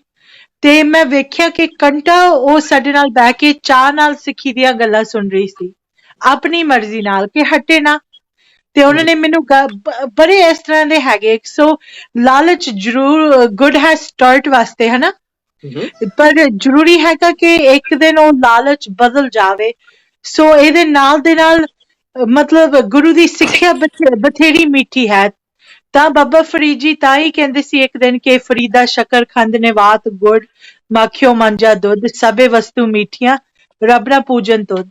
ਤੇ ਮੈਂ ਵੇਖਿਆ ਕਿ ਘੰਟਾ ਉਹ ਸਾਡੇ ਨਾਲ ਬਹਿ ਕੇ ਚਾਹ ਨਾਲ ਸਿੱਖੀ ਦੀਆਂ ਗੱਲਾਂ ਸੁਣ ਰਹੀ ਸੀ ਆਪਣੀ ਮਰਜ਼ੀ ਨਾਲ ਕਿ ਹਟੇ ਨਾ। ਤੇ ਉਹਨਾਂ ਨੇ ਮੈਨੂੰ ਬੜੇ ਇਸ ਤਰ੍ਹਾਂ ਦੇ ਹੈਗੇ। ਸੋ ਲਾਲਚ ਜ਼ਰੂਰ ਗੁੱਡ ਹੈ ਸਟਾਰਟ ਵਾਸਤੇ ਹਨਾ, ਪਰ ਜ਼ਰੂਰੀ ਹੈਗਾ ਕਿ ਇੱਕ ਦਿਨ ਉਹ ਲਾਲਚ ਬਦਲ ਜਾਵੇ। ਸੋ ਇਹਦੇ ਨਾਲ ਦੇ ਨਾਲ ਮਤਲਬ ਗੁਰੂ ਦੀ ਸਿੱਖਿਆ ਬਥੇਰੀ ਮਿੱਠੀ ਹੈ। ਤਾਂ ਬਾਬਾ ਫਰੀਦ ਜੀ ਤਾਂ ਹੀ ਕਹਿੰਦੇ ਸੀ ਇੱਕ ਦਿਨ ਕਿ ਫਰੀਦਾ ਸ਼ੱਕਰ ਖੰਡ ਨੇ ਵਾਤ ਗੁੜ ਮਾਖਿਓ ਮਾਂਜਾ ਦੁੱਧ ਸਭੇ ਵਸਤੂ ਮਿੱਠੀਆਂ ਰੱਬ ਨਾ ਪੂਜਨ ਤੁਧ।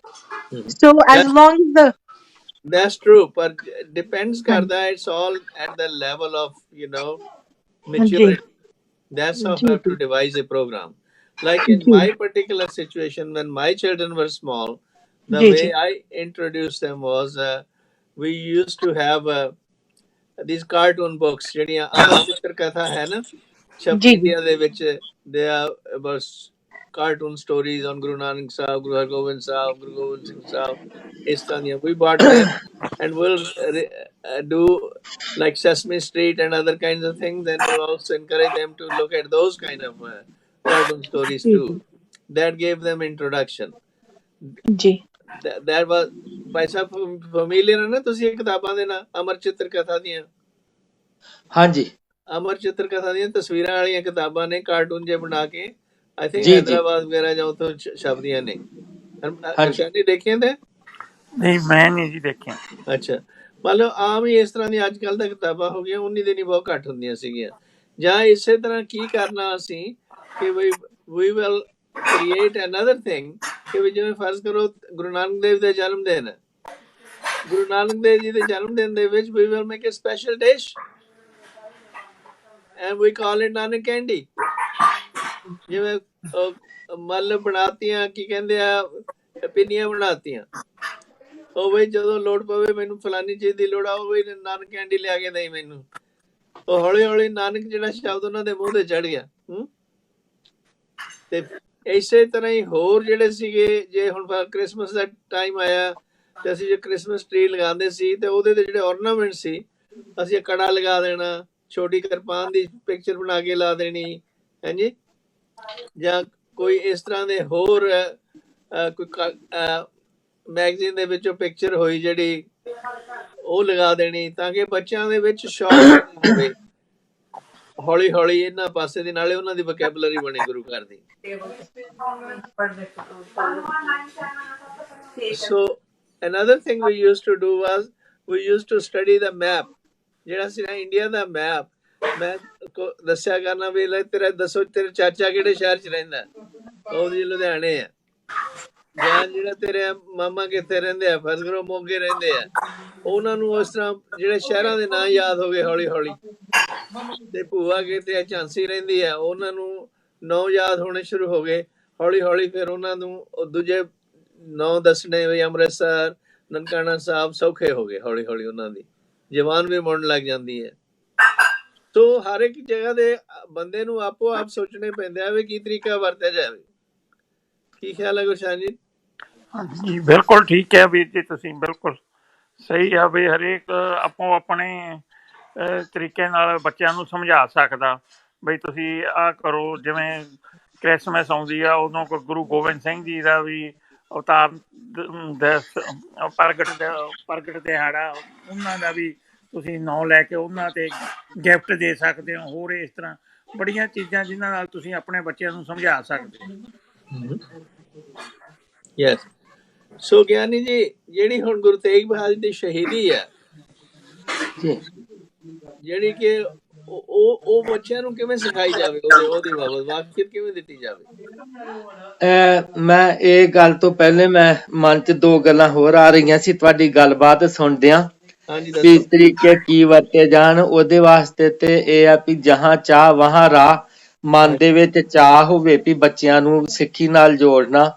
So as long as the That's true, but depends karda, it's all at the level of, maturity. That's how you have to devise a program. Like in my particular situation, when my children were small, the way I introduced them was we used to have these cartoon books ਜਿਹੜੀਆਂ ਅਮਰ ਚਿੱਤਰ ਕਥਾ ਹੈ ਨਾ ਛਪੀ India ਦੇ ਵਿੱਚ they are about cartoon stories on Guru Nanak Sahib, Guru Har Gobind Sahib, Guru Gobind Singh Sahib, ਇਸ ਤਰ੍ਹਾਂ ਦੀਆਂ we bought them and we'll do like Sesame Street and other kinds of things, and we'll also encourage them to look at those kind of cartoon stories too. That gave them introduction. That was Bhai Sahib familiar ਨਾ ਤੁਸੀਂ ਇਹ ਕਿਤਾਬਾਂ ਦੇ ਨਾਲ ਅਮਰ ਚਿੱਤਰ ਕਥਾ ਦੀਆਂ? ਹਾਂਜੀ, ਅਮਰ ਚਿੱਤਰ ਕਥਾ ਦੀਆਂ ਤਸਵੀਰਾਂ ਵਾਲੀਆਂ ਕਿਤਾਬਾਂ ਨੇ ਕਾਰਟੂਨ ਜੇ ਬਣਾ ਕੇ ਆਈ ਥਿੰਕ ਹੈਦਰਾਬਾਦ ਵਗੈਰਾ ਜਾਂ ਉੱਥੋਂ ਛਪਦੀਆਂ ਨੇ। ਨਹੀਂ ਦੇਖੀਆਂ ਤੇ? ਨਹੀਂ ਮੈਂ ਨਹੀਂ ਜੀ ਦੇਖਿਆ। ਅੱਛਾ, ਮਤਲਬ ਆਮ ਹੀ ਇਸ ਤਰ੍ਹਾਂ ਦੀਆਂ ਅੱਜ ਕੱਲ੍ਹ ਤਾਂ ਕਿਤਾਬਾਂ ਹੋ ਗਈਆਂ, ਉਨੀ ਦਿਨ ਹੀ ਬਹੁਤ ਘੱਟ ਹੁੰਦੀਆਂ ਸੀਗੀਆਂ। ਜਾਂ ਇਸੇ ਤਰ੍ਹਾਂ ਕੀ ਕਰਨਾ ਅਸੀਂ ਕਿ we we will create another thing ਕਿ ਵੀ ਜਿਵੇਂ ਫਰਜ਼ ਕਰੋ ਗੁਰੂ ਨਾਨਕ ਦੇਵ ਦੇ ਜਨਮ ਦਿਨ, ਗੁਰੂ ਨਾਨਕ ਦੇਵ ਜੀ ਦੇ ਜਨਮ ਦਿਨ ਦੇ ਵਿੱਚ we will make a special dish and we call it Nanak candy. ਜਿਵੇਂ ਮੱਲ ਬਣਾਤੀਆਂ ਕੀ ਕਹਿੰਦੇ ਆ ਪਿੰਨੀਆਂ ਬਣਾਤੀਆਂ, ਉਹ ਬਈ ਜਦੋਂ ਲੋੜ ਪਵੇ ਮੈਨੂੰ ਫਲਾਨੀ ਚੀਜ਼ ਦੀ ਲੋੜ ਆ ਉਹ ਬਈ ਨਾਨਕ ਕੈਂਡੀ ਲਿਆ ਕੇ ਦੇਈ ਮੈਨੂੰ। ਉਹ ਹੌਲੀ ਹੌਲੀ ਨਾਨਕ ਜਿਹੜਾ ਸ਼ਬਦ ਉਹਨਾਂ ਦੇ ਮੂੰਹ ਤੇ ਚੜ ਗਿਆ। ਤੇ ਇਸੇ ਤਰ੍ਹਾਂ ਹੀ ਹੋਰ ਜਿਹੜੇ ਸੀਗੇ, ਜੇ ਹੁਣ ਕ੍ਰਿਸਮਸ ਦਾ ਟਾਈਮ ਆਇਆ ਤੇ ਅਸੀਂ ਜੇ ਕ੍ਰਿਸਮਸ ਟ੍ਰੀ ਲਗਾਉਂਦੇ ਸੀ ਤੇ ਉਹਦੇ ਤੇ ਜਿਹੜੇ ਔਰਨਾਮੈਂਟ ਸੀ ਅਸੀਂ ਕੜਾ ਲਗਾ ਦੇਣਾ, ਛੋਟੀ ਕਿਰਪਾਨ ਦੀ ਪਿਕਚਰ ਬਣਾ ਕੇ ਲਾ ਦੇਣੀ, ਹਾਂਜੀ। ਜਾਂ ਕੋਈ ਇਸ ਤਰ੍ਹਾਂ ਦੇ ਹੋਰ ਕੋਈ ਮੈਗਜ਼ੀਨ ਦੇ ਵਿੱਚੋਂ ਪਿਕਚਰ ਹੋਈ ਜਿਹੜੀ ਉਹ ਲਗਾ ਦੇਣੀ ਤਾਂ ਕਿ ਬੱਚਿਆਂ ਦੇ ਵਿੱਚ ਸ਼ੌਕ ਹੋਵੇ। ਹੌਲੀ ਹੌਲੀ ਇਹਨਾਂ ਪਾਸੇ ਦੇ ਨਾਲੇ ਉਹਨਾਂ ਦੀ ਵੋਕੈਬਲਰੀ ਬਣੇ ਗੁਰੂ ਘਰ ਦੀ। So another thing we used to do was we used to study the map. ਜਿਹੜਾ ਸੀ ਨਾ ਇੰਡੀਆ ਦਾ ਮੈਪ, ਮੈਂ ਦੱਸਿਆ ਕਰਨਾ ਵੀ ਤੇਰਾ ਦੱਸੋ ਤੇਰੇ ਚਾਚਾ ਕਿਹੜੇ ਸ਼ਹਿਰ ਚ ਰਹਿੰਦਾ, ਉਹ ਜੀ ਲੁਧਿਆਣੇ ਆ। ਜਾਂ ਜਿਹੜਾ ਤੇਰੇ ਮਾਮਾ ਕਿੱਥੇ ਰਹਿੰਦੇ ਆ, ਫਰਜ਼ ਕਰੋ ਮੋਗੇ ਰਹਿੰਦੇ ਆ, ਉਹਨਾਂ ਨੂੰ ਉਸ ਤਰ੍ਹਾਂ ਜਿਹੜੇ ਸ਼ਹਿਰਾਂ ਦੇ ਨਾਂ ਯਾਦ ਹੋ ਗਏ ਹੌਲੀ ਹੌਲੀ। ਤੇ ਭੂਆ ਕਿਤੇ ਝਾਂਸੀ ਰਹਿੰਦੀ ਆ, ਉਹਨਾਂ ਨੂੰ ਨਾਂ ਯਾਦ ਹੋਣੇ ਸ਼ੁਰੂ ਹੋ ਗਏ ਹੌਲੀ ਹੌਲੀ। ਫਿਰ ਉਹਨਾਂ ਨੂੰ ਦੂਜੇ ਨਾਂ ਦੱਸਣੇ ਵੀ ਅੰਮ੍ਰਿਤਸਰ ਨਨਕਾਣਾ ਸਾਹਿਬ ਸੌਖੇ ਹੋ ਗਏ ਹੌਲੀ ਹੌਲੀ, ਉਹਨਾਂ ਦੀ ਜ਼ਬਾਨ ਵੀ ਮੁੜਨ ਲੱਗ ਜਾਂਦੀ ਹੈ। ਸੋ ਹਰ ਇੱਕ ਜਗ੍ਹਾ ਦੇ ਬੰਦੇ ਨੂੰ ਆਪੋ ਆਪ ਸੋਚਣੇ ਪੈਂਦੇ ਆ ਵੀ ਕੀ ਤਰੀਕਾ ਵਰਤਿਆ ਜਾਵੇ। ਕੀ ਖਿਆਲ ਹੈ ਗੁਰਸ਼ਾਨ ਜੀ? ਹਾਂਜੀ ਬਿਲਕੁਲ ਠੀਕ ਹੈ ਵੀਰ ਜੀ, ਤੁਸੀਂ ਬਿਲਕੁਲ ਸਹੀ ਆ ਵੀ ਹਰੇਕ ਆਪੋ ਆਪਣੇ ਤਰੀਕੇ ਨਾਲ ਬੱਚਿਆਂ ਨੂੰ ਸਮਝਾ ਸਕਦਾ ਬਈ ਤੁਸੀਂ ਆਹ ਕਰੋ। ਜਿਵੇਂ ਕ੍ਰਿਸਮਸ ਆਉਂਦੀ ਆ ਉਦੋਂ ਗੁਰੂ ਗੋਬਿੰਦ ਸਿੰਘ ਜੀ ਦਾ ਵੀ ਅਵਤਾਰ ਪ੍ਰਗਟ ਦਿਹਾੜਾ, ਉਹਨਾਂ ਦਾ ਵੀ ਤੁਸੀਂ ਨਾਂ ਲੈ ਕੇ ਉਹਨਾਂ ਤੇ ਗਿਫਟ ਦੇ ਸਕਦੇ ਹੋ। ਹੋਰ ਇਸ ਤਰ੍ਹਾਂ ਬੜੀਆਂ ਚੀਜ਼ਾਂ ਜਿਨ੍ਹਾਂ ਨਾਲ ਤੁਸੀਂ ਆਪਣੇ ਬੱਚਿਆਂ ਨੂੰ ਸਮਝਾ ਸਕਦੇ ਹੋ। ਯੈਸ। ਸੋ ਗਿਆਨੀ ਜੀ, ਜਿਹੜੀ ਹੁਣ ਗੁਰੂ ਤੇਗ ਬਹਾਦਰ ਦੀ ਸ਼ਹੀਦੀ ਹੈ, ਜਿਹੜੀ ਕਿ ਉਹ ਬੱਚਿਆਂ ਨੂੰ ਕਿਵੇਂ ਸਿਖਾਈ ਜਾਵੇ, ਉਹਦੀ ਬਾਬਤ ਵਾਕਫੀਅਤ ਕਿਵੇਂ ਦਿੱਤੀ ਜਾਵੇ? ਮੈਂ ਇਹ ਗੱਲ ਤੋਂ ਪਹਿਲੇ ਮੈਂ ਮਨ 'ਚ ਦੋ ਗੱਲਾਂ ਹੋਰ ਆ ਰਹੀਆਂ ਸੀ ਤੁਹਾਡੀ ਗੱਲਬਾਤ ਸੁਣਦਿਆਂ। ਹਾਂਜੀ ਵੀ ਦੱਸੋ। ਤਰੀਕੇ ਕੀ ਵਰਤੇ ਜਾਣ ਉਹਦੇ ਵਾਸਤੇ ਤੇ ਇਹ ਆ ਵੀ ਜਹਾਂ ਚਾਹ ਵਹਾਂ ਰਾਹ। ਮਨ ਦੇ ਵਿੱਚ ਚਾਹ ਹੋਵੇ ਵੀ ਬੱਚਿਆਂ ਨੂੰ ਸਿੱਖੀ ਨਾਲ ਜੋੜਨਾ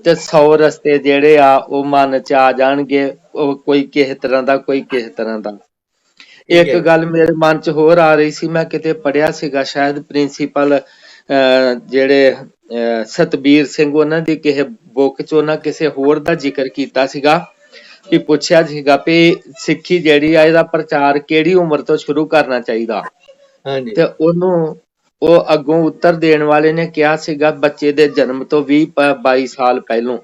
ਤੇ 100 ਰਸਤੇ ਜਿਹੜੇ ਆ ਉਹ ਮਨ ਚ ਆ ਜਾਣਗੇ। ਉਹ ਕੋਈ ਕਿਸੇ ਤਰ੍ਹਾਂ ਦਾ, ਕੋਈ ਕਿਸੇ ਤਰ੍ਹਾਂ ਦਾ। ਠੀਕ ਇੱਕ ਹੈ। ਗੱਲ ਮੇਰੇ ਮਨ ਚ ਹੋਰ ਆ ਰਹੀ ਸੀ, ਮੈਂ ਕਿਤੇ ਪੜ੍ਹਿਆ ਸੀਗਾ ਸ਼ਾਇਦ ਪ੍ਰਿੰਸੀਪਲ ਜਿਹੜੇ ਸਤਬੀਰ ਸਿੰਘ, ਉਹਨਾਂ ਦੀ ਕਿਸੇ ਬੁੱਕ ਚ ਉਹਨਾਂ ਕਿਸੇ ਹੋਰ ਦਾ ਜ਼ਿਕਰ ਕੀਤਾ ਸੀਗਾ ਵੀ ਪੁੱਛਿਆ ਸੀਗਾ ਵੀ ਸਿੱਖੀ ਜਿਹੜੀ ਆ ਇਹਦਾ ਪ੍ਰਚਾਰ ਕਿਹੜੀ ਉਮਰ ਤੋਂ ਸ਼ੁਰੂ ਕਰਨਾ ਚਾਹੀਦਾ। ਹਾਂਜੀ ਤੇ ਉਹਨੂੰ ਉਹ ਅੱਗੋਂ ਉੱਤਰ ਦੇਣ ਵਾਲੇ ਨੇ ਕਿਹਾ ਸੀਗਾ ਬੱਚੇ ਦੇ ਜਨਮ ਤੋਂ 20-22 ਸਾਲ ਪਹਿਲੋਂ।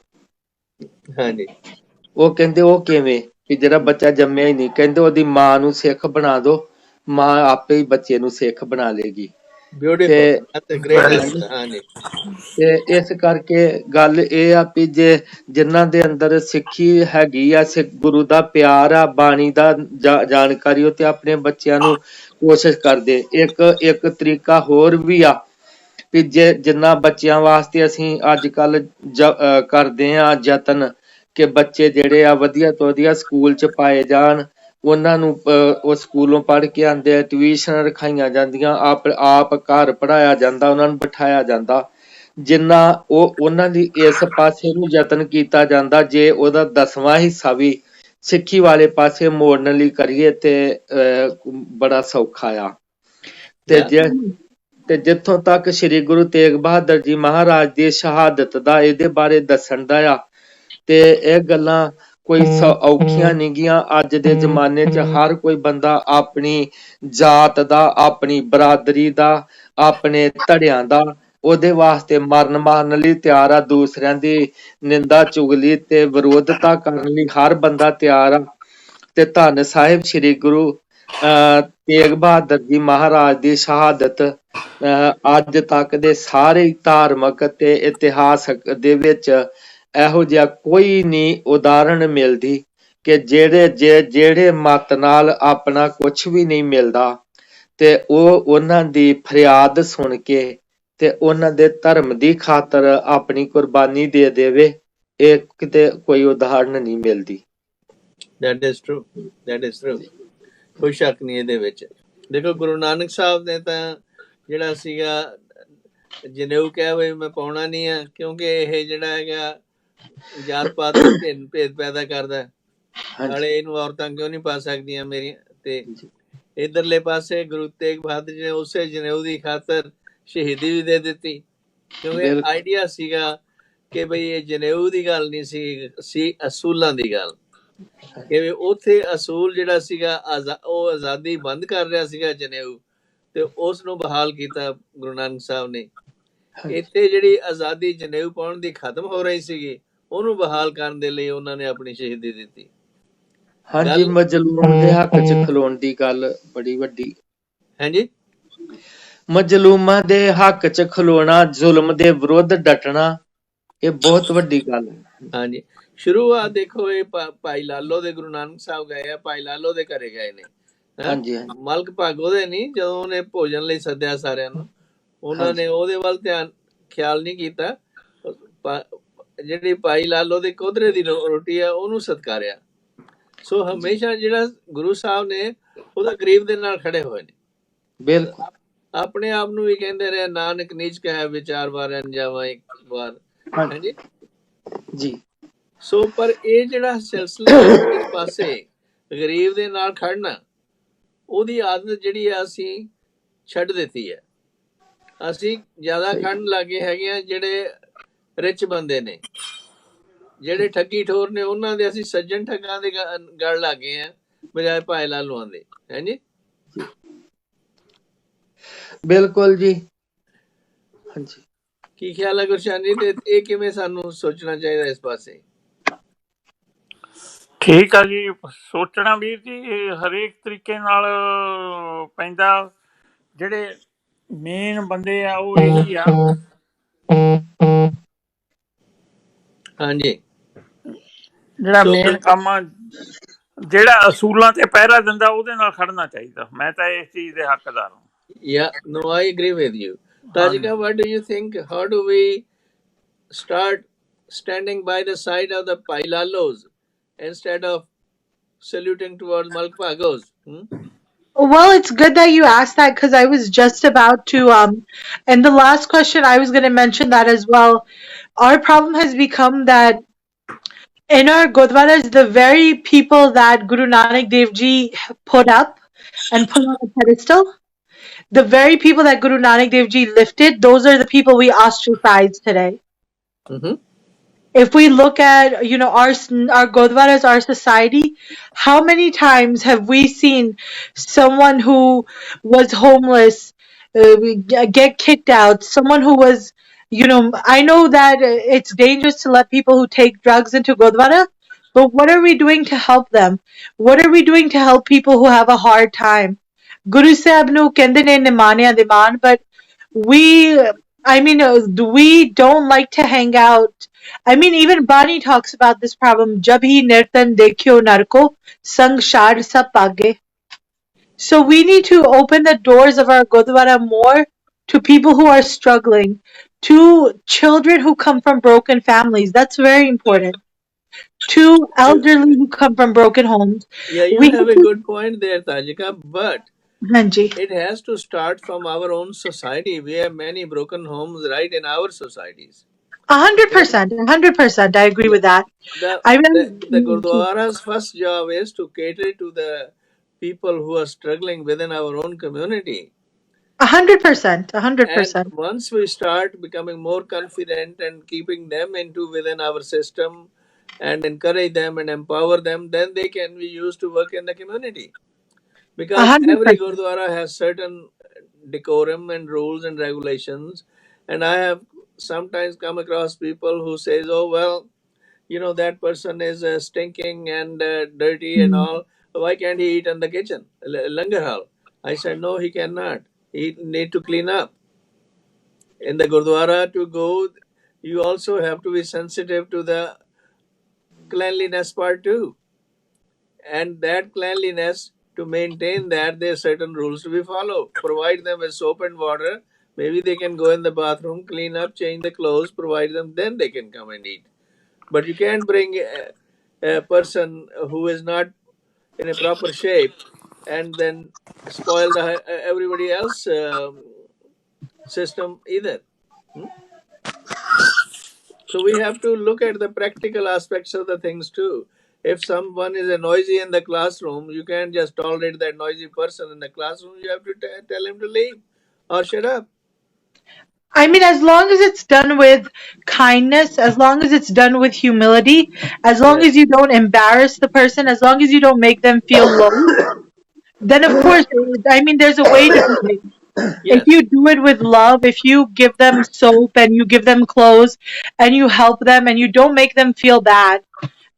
ਹਾਂਜੀ ਉਹ ਕਹਿੰਦੇ ਉਹ ਕਿਵੇਂ ਵੀ ਜਿਹੜਾ ਬੱਚਾ ਜੰਮਿਆ ਹੀ ਨਹੀਂ, ਕਹਿੰਦੇ ਉਹਦੀ ਮਾਂ ਨੂੰ ਸਿੱਖ ਬਣਾ ਦੋ, ਮਾਂ ਆਪੇ ਹੀ ਬੱਚੇ ਨੂੰ ਸਿੱਖ ਬਣਾ ਲੇਗੀ। ਬਿਊਟੀਫੁਲ, ਤੇ ਦੈਟਸ ਅ ਗ੍ਰੇਟ ਹਾਂਜੀ, ਆਨਸਰ। ਹਾਂਜੀ ਤੇ ਇਸ ਕਰਕੇ ਗੱਲ ਇਹ ਆ ਵੀ ਜੇ ਜਿਨ੍ਹਾਂ ਦੇ ਅੰਦਰ ਸਿੱਖੀ ਹੈਗੀ ਆ, ਸਿੱਖ ਗੁਰੂ ਦਾ ਪਿਆਰ ਆ, ਬਾਣੀ ਦਾ ਜਾਣਕਾਰੀ, ਉਹ ਤੇ ਆਪਣੇ ਬੱਚਿਆਂ ਨੂੰ ਕੋਸ਼ਿਸ਼ ਕਰਦੇ। ਇੱਕ ਤਰੀਕਾ ਹੋਰ ਵੀ ਆ ਵੀ ਜੇ ਜਿੰਨਾ ਬੱਚਿਆਂ ਵਾਸਤੇ ਅਸੀਂ ਅੱਜ ਕੱਲ ਕਰਦੇ ਆ ਯਤਨ ਕਿ ਬੱਚੇ ਜਿਹੜੇ ਆ ਵਧੀਆ ਤੋਂ ਵਧੀਆ ਸਕੂਲ ਚ ਪਾਏ ਜਾਣ, ਉਹਨਾਂ ਨੂੰ ਉਹ ਸਕੂਲੋਂ ਪੜ੍ਹ ਕੇ ਆਉਂਦੇ ਆ, ਟਿਊਸ਼ਨ ਰਖਾਈਆਂ ਜਾਂਦੀਆਂ, ਆਪ ਘਰ ਪੜ੍ਹਾਇਆ ਜਾਂਦਾ, ਉਹਨਾਂ ਨੂੰ ਬਿਠਾਇਆ ਜਾਂਦਾ। ਜਿੰਨਾ ਉਹਨਾਂ ਦੀ ਇਸ ਪਾਸੇ ਨੂੰ ਯਤਨ ਕੀਤਾ ਜਾਂਦਾ, ਜੇ ਉਹਦਾ 10ਵਾਂ ਹਿੱਸਾ ਵੀ ਸਿੱਖੀ ਵਾਲੇ ਪਾਸੇ ਮੋੜਨ ਲਈ ਕਰੀਏ ਤੇ ਬੜਾ ਸੌਖਾ ਆ। ਤੇ ਯਾ ਤੇ ਜਿੱਥੋਂ ਤੱਕ ਸ੍ਰੀ ਗੁਰੂ ਤੇਗ ਬਹਾਦਰ ਜੀ ਮਹਾਰਾਜ ਦੀ ਸ਼ਹਾਦਤ ਦਾ ਇਹਦੇ ਬਾਰੇ ਦੱਸਣ ਦਾ ਆ, ਤੇ ਇਹ ਗੱਲਾਂ ਕੋਈ ਔਖੀਆਂ ਨਹੀਂ ਗੀਆਂ। ਅੱਜ ਦੇ ਜ਼ਮਾਨੇ 'ਚ ਹਰ ਕੋਈ ਬੰਦਾ ਆਪਣੀ ਜਾਤ ਦਾ, ਆਪਣੀ ਬਰਾਦਰੀ ਦਾ, ਆਪਣੇ ਧੜਿਆਂ ਦਾ, ਉਹਦੇ ਵਾਸਤੇ ਮਰਨ ਮਾਰਨ ਲਈ ਤਿਆਰ ਆ। ਦੂਸਰਿਆਂ ਦੀ ਨਿੰਦਾ ਚੁਗਲੀ ਤੇ ਵਿਰੋਧਤਾ ਕਰਨ ਲਈ ਹਰ ਬੰਦਾ ਤਿਆਰ ਆ। ਤੇ ਧੰਨ ਸਾਹਿਬ ਸ੍ਰੀ ਗੁਰੂ ਤੇਗ ਬਹਾਦਰ ਜੀ ਮਹਾਰਾਜ ਦੀ ਸ਼ਹਾਦਤ ਅੱਜ ਤੱਕ ਦੇ ਸਾਰੇ ਧਾਰਮਿਕ ਤੇ ਇਤਿਹਾਸਕ ਦੇ ਵਿੱਚ ਇਹੋ ਜਿਹਾ ਕੋਈ ਨਹੀਂ ਉਦਾਹਰਣ ਮਿਲਦੀ ਕਿ ਜਿਹੜੇ ਮਤ ਨਾਲ ਆਪਣਾ ਕੁਛ ਵੀ ਨਹੀਂ ਮਿਲਦਾ ਤੇ ਉਹ ਉਹਨਾਂ ਦੀ ਫਰਿਆਦ ਸੁਣ ਕੇ ਤੇ ਉਹਨਾਂ ਦੇ ਧਰਮ ਦੀ ਖਾਤਰ ਆਪਣੀ ਕੁਰਬਾਨੀ ਦੇ ਦੇਵੇ। ਇਹ ਕਿਤੇ ਕੋਈ ਉਦਾਹਰਣ ਨਹੀਂ ਮਿਲਦੀ। That is true, that is true. ਕੋਈ ਸ਼ੱਕ ਨਹੀਂ ਇਹਦੇ ਵਿੱਚ। ਦੇਖੋ ਗੁਰੂ ਨਾਨਕ ਸਾਹਿਬ ਨੇ ਤਾਂ ਜਿਹੜਾ ਸੀਗਾ ਜਨੇਊ ਕਿਹਾ ਵੀ ਮੈਂ ਪਾਉਣਾ ਨਹੀਂ ਆ, ਕਿਉਂਕਿ ਇਹ ਜਿਹੜਾ ਹੈਗਾ ਜਾਤ ਪਾਤ ਦਾ ਭੇਦ ਪੈਦਾ ਕਰਦਾ। ਨਾਲੇ ਇਹਨੂੰ ਔਰਤਾਂ ਕਿਉਂ ਨਹੀਂ ਪਾ ਸਕਦੀਆਂ ਮੇਰੀਆਂ। ਤੇ ਇਧਰਲੇ ਪਾਸੇ ਗੁਰੂ ਤੇਗ ਬਹਾਦਰ ਜੀ ਨੇ ਉਸੇ ਜਨੇਊ ਦੀ ਖਾਤਰ ਸ਼ਹੀਦੀ ਵੀ ਦੇ ਦਿੱਤੀ, ਕਿਉਂਕਿ ਆਈਡੀਆ ਸੀਗਾ ਕਿ ਬਈ ਇਹ ਜਨੇਊ ਦੀ ਗੱਲ ਨਹੀਂ ਸੀ ਅਸੂਲਾਂ ਦੀ ਗੱਲ। ਕਿ ਉੱਥੇ ਅਸੂਲ ਜਿਹੜਾ ਸੀਗਾ ਉਹ ਆਜ਼ਾਦੀ ਬੰਦ ਕਰ ਰਿਹਾ ਸੀਗਾ ਜਨੇਊ, ਤੇ ਉਸ ਨੂੰ ਬਹਾਲ ਕੀਤਾ ਗੁਰੂ ਨਾਨਕ ਸਾਹਿਬ ਨੇ। ਇੱਥੇ ਜਿਹੜੀ ਆਜ਼ਾਦੀ ਜਨੇਊ ਪਾਉਣ ਦੀ ਖਤਮ ਹੋ ਰਹੀ ਸੀਗੀ, ਉਹਨੂੰ ਬਹਾਲ ਕਰਨ ਦੇ ਲਈ ਉਹਨਾਂ ਨੇ ਆਪਣੀ ਸ਼ਹੀਦੀ ਦਿੱਤੀ। ਹਾਂਜੀ, ਮਜਲੂਮ ਦੇ ਹੱਕ 'ਚ ਖਲੋਣ ਦੀ ਗੱਲ ਬੜੀ ਵੱਡੀ। ਹਾਂਜੀ, ਮਜਲੂਮਾਂ ਦੇ ਹੱਕ 'ਚ ਖਲੋਣਾ, ਜ਼ੁਲਮ ਦੇ ਵਿਰੁੱਧ ਡਟਣਾ, ਇਹ ਬਹੁਤ ਵੱਡੀ ਗੱਲ ਹੈ। ਹਾਂਜੀ, ਸ਼ੁਰੂਆਤ ਦੇਖੋ ਇਹ ਭਾਈ ਲਾਲੋ ਦੇ ਗੁਰੂ ਨਾਨਕ ਸਾਹਿਬ ਗਏ ਆ, ਭਾਈ ਲਾਲੋ ਦੇ ਘਰੇ ਗਏ ਨੇ। ਹਾਂਜੀ ਮਲਕ ਭਾਗੋ ਦੇ ਨਹੀਂ, ਜਦੋਂ ਉਹਨੇ ਭੋਜਨ ਲਈ ਸੱਦਿਆ ਸਾਰਿਆਂ ਨੂੰ, ਉਹਨਾਂ ਨੇ ਉਹਦੇ ਵੱਲ ਖਿਆਲ ਨਹੀਂ ਕੀਤਾ। ਜਿਹੜੀ ਭਾਈ ਲਾਲੋ ਦੀ ਕੋਧਰੇ ਦੀ ਰੋਟੀ ਆ ਉਹਨੂੰ ਸਤਕਾਰਿਆ। ਸੋ ਹਮੇਸ਼ਾ ਜਿਹੜਾ ਗੁਰੂ ਸਾਹਿਬ ਨੇ ਉਹਦਾ ਗਰੀਬ ਦੇ ਨਾਲ ਖੜੇ ਹੋਏ ਨੇ। ਬਿਲਕੁਲ। ਆਪਣੇ ਆਪ ਨੂੰ ਵੀ ਕਹਿੰਦੇ ਰਹੇ ਨਾਨਕ ਨੀਚ ਕਹਿ ਵਿਚਾਰ ਵਾਰ ਜਾਵਾਂ ਇੱਕ ਵਾਰ। ਹਾਂਜੀ ਜੀ। ਸੋ ਪਰ ਇਹ ਜਿਹੜਾ ਸਿਲਸਿਲਾ ਇਸ ਪਾਸੇ ਗਰੀਬ ਦੇ ਨਾਲ ਖੜਨਾ, ਉਹਦੀ ਆਦਤ ਜਿਹੜੀ ਆ ਅਸੀਂ ਛੱਡ ਦਿੱਤੀ ਹੈ। ਅਸੀਂ ਜ਼ਿਆਦਾ ਖੜਨ ਲੱਗੇ ਹੈਗੇ ਆ ਜਿਹੜੇ ਰਿਚ ਬੰਦੇ ਨੇ, ਜਿਹੜੇ ਠੱਗੀ ਠੋਰ ਨੇ, ਉਹਨਾਂ ਦੇ ਅਸੀਂ ਸੱਜਣ ਠੱਗਾਂ ਦੇ ਗਲ ਲੱਗੇ ਆ ਬਜਾਏ ਭਾਈ ਲਾਲੋਆਂ ਦੇ। ਹਾਂਜੀ ਬਿਲਕੁਲ ਜੀ। ਹਾਂਜੀ, ਕੀ ਖਿਆਲ ਹੈ ਗੁਰਸ਼ਨ ਜੀ, ਤੇ ਇਹ ਕਿਵੇਂ ਸਾਨੂੰ ਸੋਚਣਾ ਚਾਹੀਦਾ ਇਸ ਪਾਸੇ? ਠੀਕ ਆ ਜੀ, ਸੋਚਣਾ ਵੀਰ ਜੀ ਹਰੇਕ ਤਰੀਕੇ ਨਾਲ ਪੈਂਦਾ। ਜਿਹੜੇ ਮੇਨ ਬੰਦੇ ਆ ਉਹ ਇਹੀ ਆ। ਹਾਂਜੀ, ਜਿਹੜਾ ਮੇਨ ਕੰਮ ਆ, ਜਿਹੜਾ ਅਸੂਲਾਂ ਤੇ ਪਹਿਰਾ ਦਿੰਦਾ, ਉਹਦੇ ਨਾਲ ਖੜਨਾ ਚਾਹੀਦਾ। ਮੈਂ ਤਾਂ ਇਸ ਚੀਜ਼ ਦੇ ਹੱਕਦਾਰ ਹਾਂ। Yeah, no, I agree with you. Tajika, what do you think? How do we start standing by the side of the Pai Lalos instead of saluting towards Malkpa goes? Well, it's good that you asked that because I was just about to and the last question I was going to mention that as well. Our problem has become that in our gurdwaras, the very people that Guru Nanak Dev Ji put up and put on a pedestal, the very people that Guru Nanak Dev Ji lifted, those are the people we ostracize today. Mm-hmm. If we look at, you know, our gurdwaras, our society, how many times have we seen someone who was homeless get kicked out? Someone who was, you know, I know that it's dangerous to let people who take drugs into gurdwara, but what are we doing to help them? What are we doing to help people who have a hard time? Guru Sahib nu kende ne nimane diman, but we, I mean, we don't like to hang out. I mean, even Bani talks about this problem. Jab hi nirtan dekhyo narko, sang shad sab paage. So we need to open the doors of our Gurdwara more to people who are struggling, to children who come from broken families. That's very important. To elderly who come from broken homes. Yeah, you We have have a to, good point there, Tajika, but Hanji. it has to start from our own society. We have many broken homes right in our societies. 100%, 100%. I agree Yeah. with that. The, I the mean, Gurdwara's first job is to cater to the people who are struggling within our own community. 100%, And 100%. once we start becoming more confident and keeping them into within our system and encourage them and empower them, then they can be used to work in the community. Because every 100%. Gurdwara has certain decorum and rules and regulations. And I have sometimes come across people who says, "Oh well, you know that person is stinking and dirty and Mm. all. Why can't he eat in the kitchen, langar hall?" I said, "No, he cannot. He need to clean up in the Gurdwara to go. You also have to be sensitive to the cleanliness part too, and that cleanliness, to maintain that, there are certain rules to be followed. Provide them with soap and water. Maybe they can go in the bathroom, clean up, change the clothes, provide them, then they can come and eat. But you can't bring a person who is not in a proper shape and then spoil the everybody else system either. Hmm? So we have to look at the practical aspects of the things too. If someone is a noisy in the classroom, you can't just tolerate that noisy person in the classroom. You have to tell him to leave or shut up. I mean, as long as it's done with kindness, as long as it's done with humility, as long Yes. as you don't embarrass the person, as long as you don't make them feel low, then of course, I mean, there's a way to do it. If Yes. you do it with love, if you give them soap and you give them clothes and you help them and you don't make them feel bad,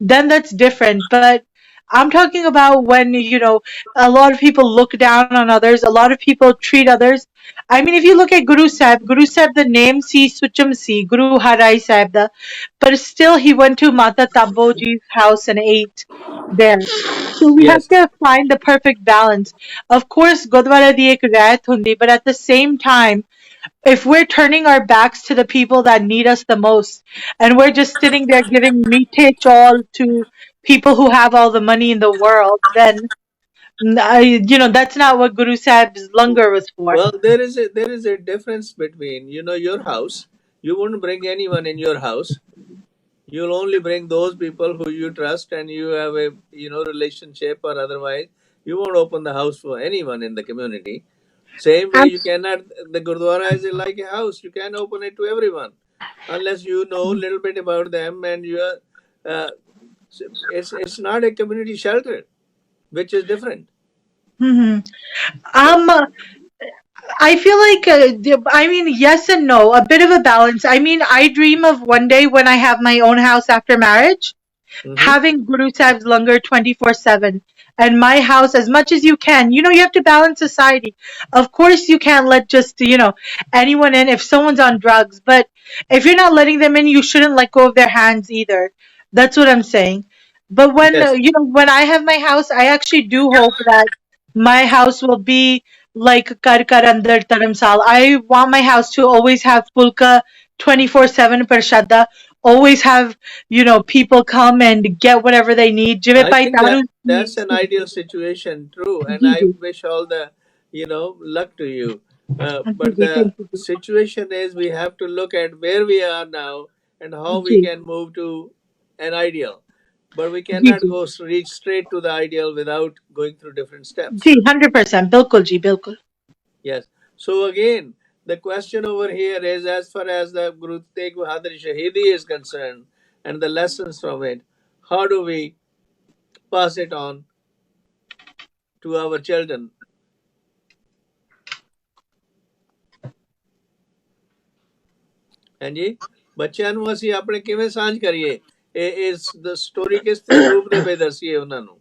then that's different. But I'm talking about when, you know, a lot of people look down on others, a lot of people treat others. I mean, if you look at Guru Sahib, the name Si Sucham Si, Guru Harai Sahib, but still he went to Mata Tabo Ji's house and ate there. So we have Yes. to find the perfect balance. Of course, Gurdwara di ek riayat hundi, but at the same time, if we're turning our backs to the people that need us the most and we're just sitting there giving meete chol to people who have all the money in the world, then you know, that's not what Guru Sahib's langar was for. Well, there is a difference between, you know, your house. You wouldn't bring anyone in your house. You'll only bring those people who you trust and you have a, you know, relationship, or otherwise you won't open the house for anyone in the community. Same way, And you cannot. The Gurdwara is like a house. You can't open it to everyone unless you know a little bit about them, and you are. Uh, it's not a community shelter, which is different. mhm. So um I feel like, I mean, yes and no, a bit of a balance. I mean, I dream of one day when I have my own house after marriage, hmm having Guru Sahib's langar 24/7 and my house as much as you can. You know, you have to balance society. Of course, you can't let just, you know, anyone in if someone's on drugs, but if you're not letting them in, you shouldn't let go of their hands either. That's what I'm saying. But when, yes, you know, when I have my house, I actually do hope that my house will be like Kar Kar Andar Dharamsal. I want my house to always have pulka 24/7 parshada. always have, people come and get whatever they need. ਜਿਵੇਂ I Bhai think Taru that's an ideal situation, true, and ਜੀ I ਜੀ wish all the luck to you. ਹਾਂਜੀ But ਜੀ the thank you ਜੀ situation is we have to look at where we are now and how we ਜੀ can move to an ideal. But we ਜੀ cannot ਜੀ go reach straight to the ideal without going through different ji steps. 100% बिल्कुल जी बिल्कुल Yes. So again, the question over here is as far as the Guru Tegh Bahadur Shahidi is concerned and the lessons from it, how do we pass it on to our children? ਹਾਂਜੀ ਬੱਚਿਆਂ ਨੂੰ ਅਸੀਂ ਆਪਣੇ ਕਿਵੇਂ ਸਾਂਝ ਕਰੀਏ ਇਹ ਇਸ ਦਾ ਸਟੋਰੀ ਕਿਸ ਰੂਪ ਦੇ ਵਿੱਚ ਦਸੀਏ ਉਹਨਾਂ ਨੂੰ